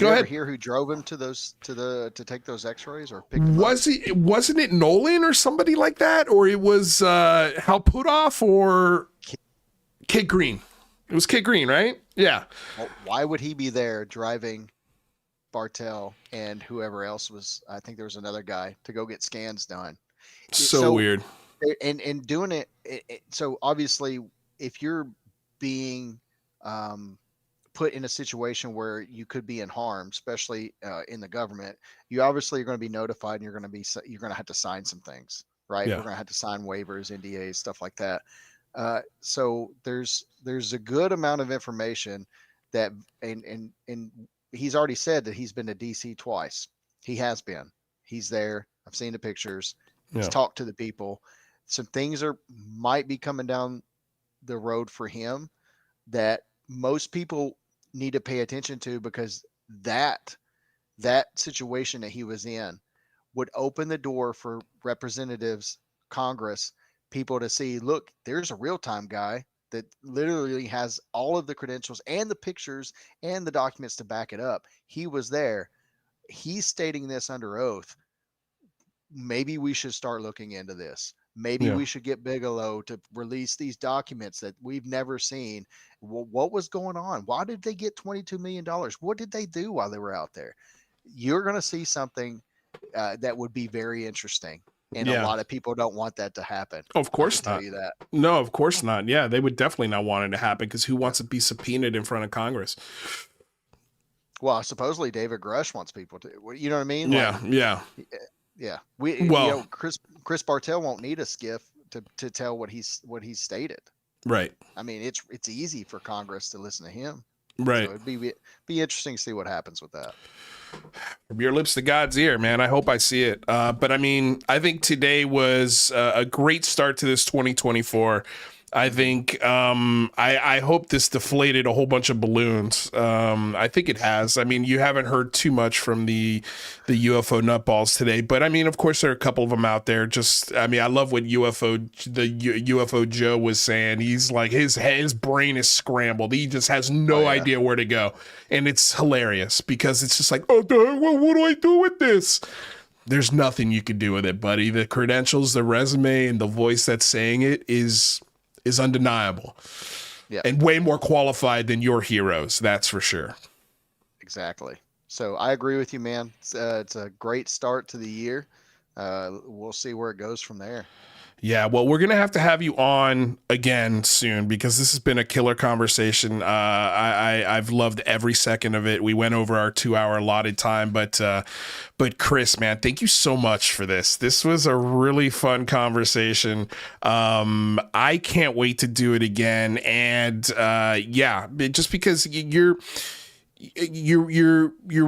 ever hear who drove him to take those x-rays or pick them up? Wasn't it Nolan or somebody like that? Or it was Hal Putoff or Kid Green? It was Kid Green, right? Yeah. Well, why would he be there driving Bartell and whoever else was? I think there was another guy to go get scans done. So weird. And doing it. So obviously, if you're being put in a situation where you could be in harm, especially in the government, you obviously are going to be notified, and you're going to have to sign some things, right? Yeah. We're going to have to sign waivers, NDAs, stuff like that. So there's a good amount of information that, and he's already said that he's been to DC twice. He has been. He's there. I've seen the pictures. He's talked to the people. Some things might be coming down the road for him that most people need to pay attention to, because that situation that he was in would open the door for representatives, Congress, people to see, look, there's a real-time guy that literally has all of the credentials and the pictures and the documents to back it up. He was there. He's stating this under oath. Maybe we should start looking into this. Maybe we should get Bigelow to release these documents that we've never seen. What was going on? Why did they get $22 million? What did they do while they were out there? You're going to see something that would be very interesting. And a lot of people don't want that to happen. Of course not. Tell you that. No, of course not. Yeah, they would definitely not want it to happen, because who wants to be subpoenaed in front of Congress? Well, supposedly David Grush wants people to. You know what I mean? Yeah, yeah. Chris Bartell won't need a skiff to tell what he's stated. Right. I mean, it's easy for Congress to listen to him. Right. So it'd be interesting to see what happens with that. From your lips to God's ear, man. I hope I see it. But I mean, I think today was a great start to this 2024. I think I hope this deflated a whole bunch of balloons. I think it has. I mean, you haven't heard too much from the UFO nutballs today, but I mean, of course, there are a couple of them out there. Just, I mean, I love what UFO Joe was saying. He's like, his brain is scrambled. He just has no idea where to go, and it's hilarious because it's just like, oh, what do I do with this? There's nothing you can do with it, buddy. The credentials, the resume, and the voice that's saying it is undeniable, and way more qualified than your heroes. That's for sure. Exactly. So I agree with you, man. It's a great start to the year. We'll see where it goes from there. Yeah, well, we're gonna have you on again soon because this has been a killer conversation. I've loved every second of it. We went over our 2 hour allotted time, but Chris, man, thank you so much for this. This was a really fun conversation. I can't wait to do it again, and yeah, just because you're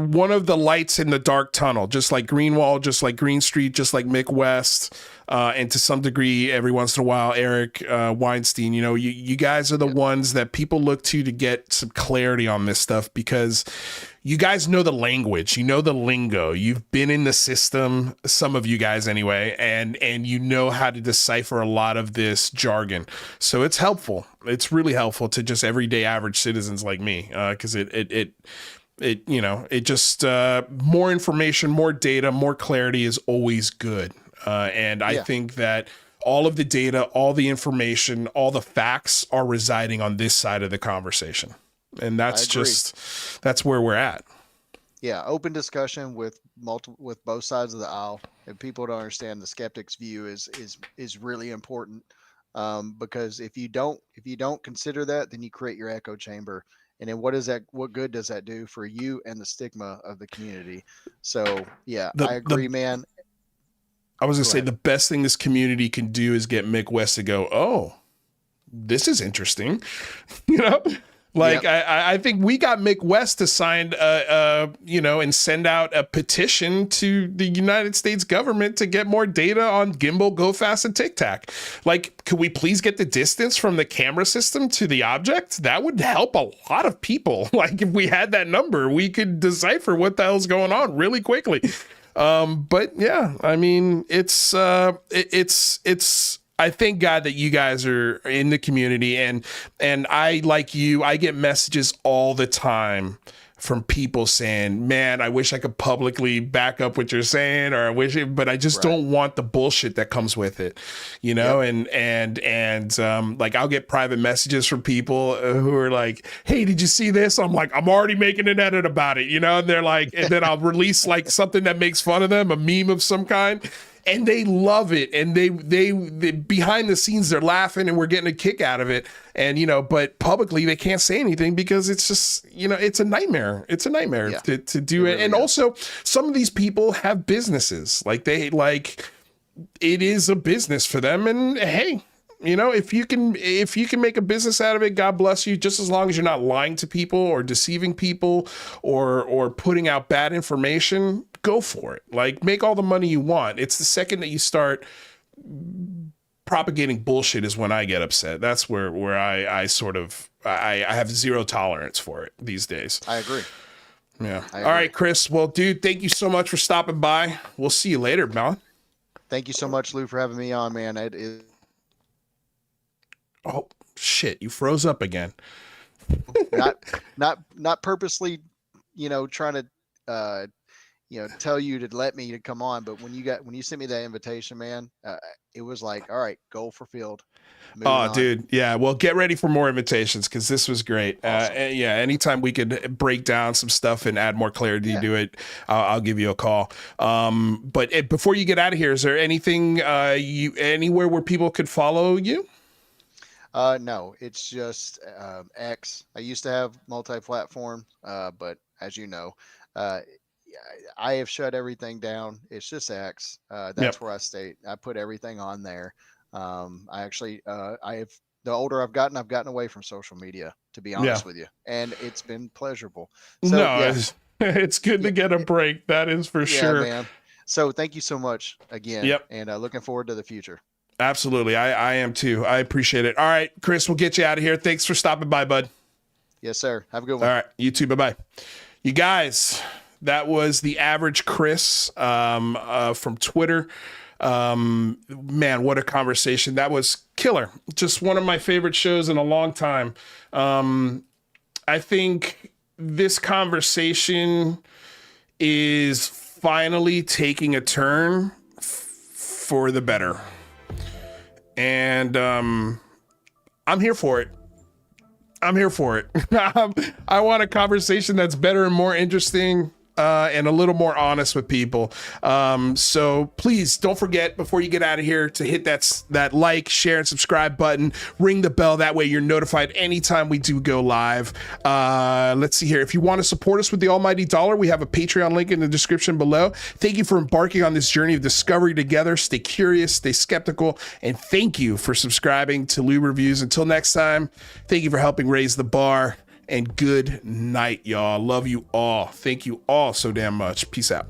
one of the lights in the dark tunnel, just like Greenwald, just like Green Street, just like Mick West, and to some degree, every once in a while, Eric Weinstein. You know, you guys are the ones that people look to get some clarity on this stuff because you guys know the language, you know the lingo, you've been in the system, some of you guys anyway, and you know how to decipher a lot of this jargon. So it's helpful. It's really helpful to just everyday average citizens like me, because it you know, it just more information, more data, more clarity is always good. And I think that all of the data, all the information, all the facts are residing on this side of the conversation. And that's that's where we're at. Yeah, open discussion with both sides of the aisle, and people to understand the skeptic's view is really important. Because if you don't consider that, then you create your echo chamber, and then what good does that do for you and the stigma of the community? So yeah, I agree, man. I was gonna say the best thing this community can do is get Mick West to go, oh, this is interesting. You know, like I think we got Mick West to sign you know, and send out a petition to the United States government to get more data on gimbal, go fast, and tic tac. Like, could we please get the distance from the camera system to the object? That would help a lot of people. Like, if we had that number, we could decipher what the hell's going on really quickly. But yeah, I mean, it's I thank God that you guys are in the community, and I, like you, I get messages all the time from people saying, man, I wish I could publicly back up what you're saying, or I wish it, but I just don't want the bullshit that comes with it, you know? And like, I'll get private messages from people who are like, hey, did you see this? I'm like, I'm already making an edit about it, you know? And they're like, and then I'll release like something that makes fun of them, a meme of some kind. And they love it, and they behind the scenes they're laughing, and we're getting a kick out of it. And you know, but publicly they can't say anything because it's just, you know, it's a nightmare. It's a nightmare to do it. And also, some of these people have businesses, like it is a business for them. And hey, you know, if you can make a business out of it, God bless you. Just as long as you're not lying to people or deceiving people or putting out bad information, go for it. Like, make all the money you want. It's the second that you start propagating bullshit is when I get upset. That's where I sort of I have zero tolerance for it these days. I agree. Yeah. All right, Chris. Well, dude, thank you so much for stopping by. We'll see you later, man. Thank you so much, Lou, for having me on, man. It is. Oh shit! You froze up again. not purposely, you know, trying to, you know, tell you to let me to come on, but when you sent me that invitation, man, it was like, all right, goal for field. Oh, dude, yeah. Well, get ready for more invitations because this was great. Awesome. Yeah, anytime we could break down some stuff and add more clarity to it, I'll give you a call. But before you get out of here, is there anything anywhere where people could follow you? No, it's just X. I used to have multi-platform, but as you know, I have shut everything down. It's just X. That's where I stay. I put everything on there. I actually, the older I've gotten away from social media, to be honest with you, and it's been pleasurable. So, it's good to get a break. That is for sure, man. So thank you so much again. And looking forward to the future. Absolutely. I am too. I appreciate it. All right, Chris, we'll get you out of here. Thanks for stopping by, bud. Yes, sir. Have a good one. All right. You too. Bye-bye. You guys, that was the average Chris from Twitter. Man, what a conversation. That was killer. Just one of my favorite shows in a long time. I think this conversation is finally taking a turn for the better. And I'm here for it. I want a conversation that's better and more interesting. and a little more honest with people. So please don't forget before you get out of here to hit that like, share, and subscribe button. Ring the bell. That way you're notified anytime we do go live. Let's see here. If you want to support us with the almighty dollar, we have a Patreon link in the description below. Thank you for embarking on this journey of discovery together. Stay curious, stay skeptical, and thank you for subscribing to Lou Reviews. Until next time, thank you for helping raise the bar, and good night, y'all. Love you all. Thank you all so damn much. Peace out.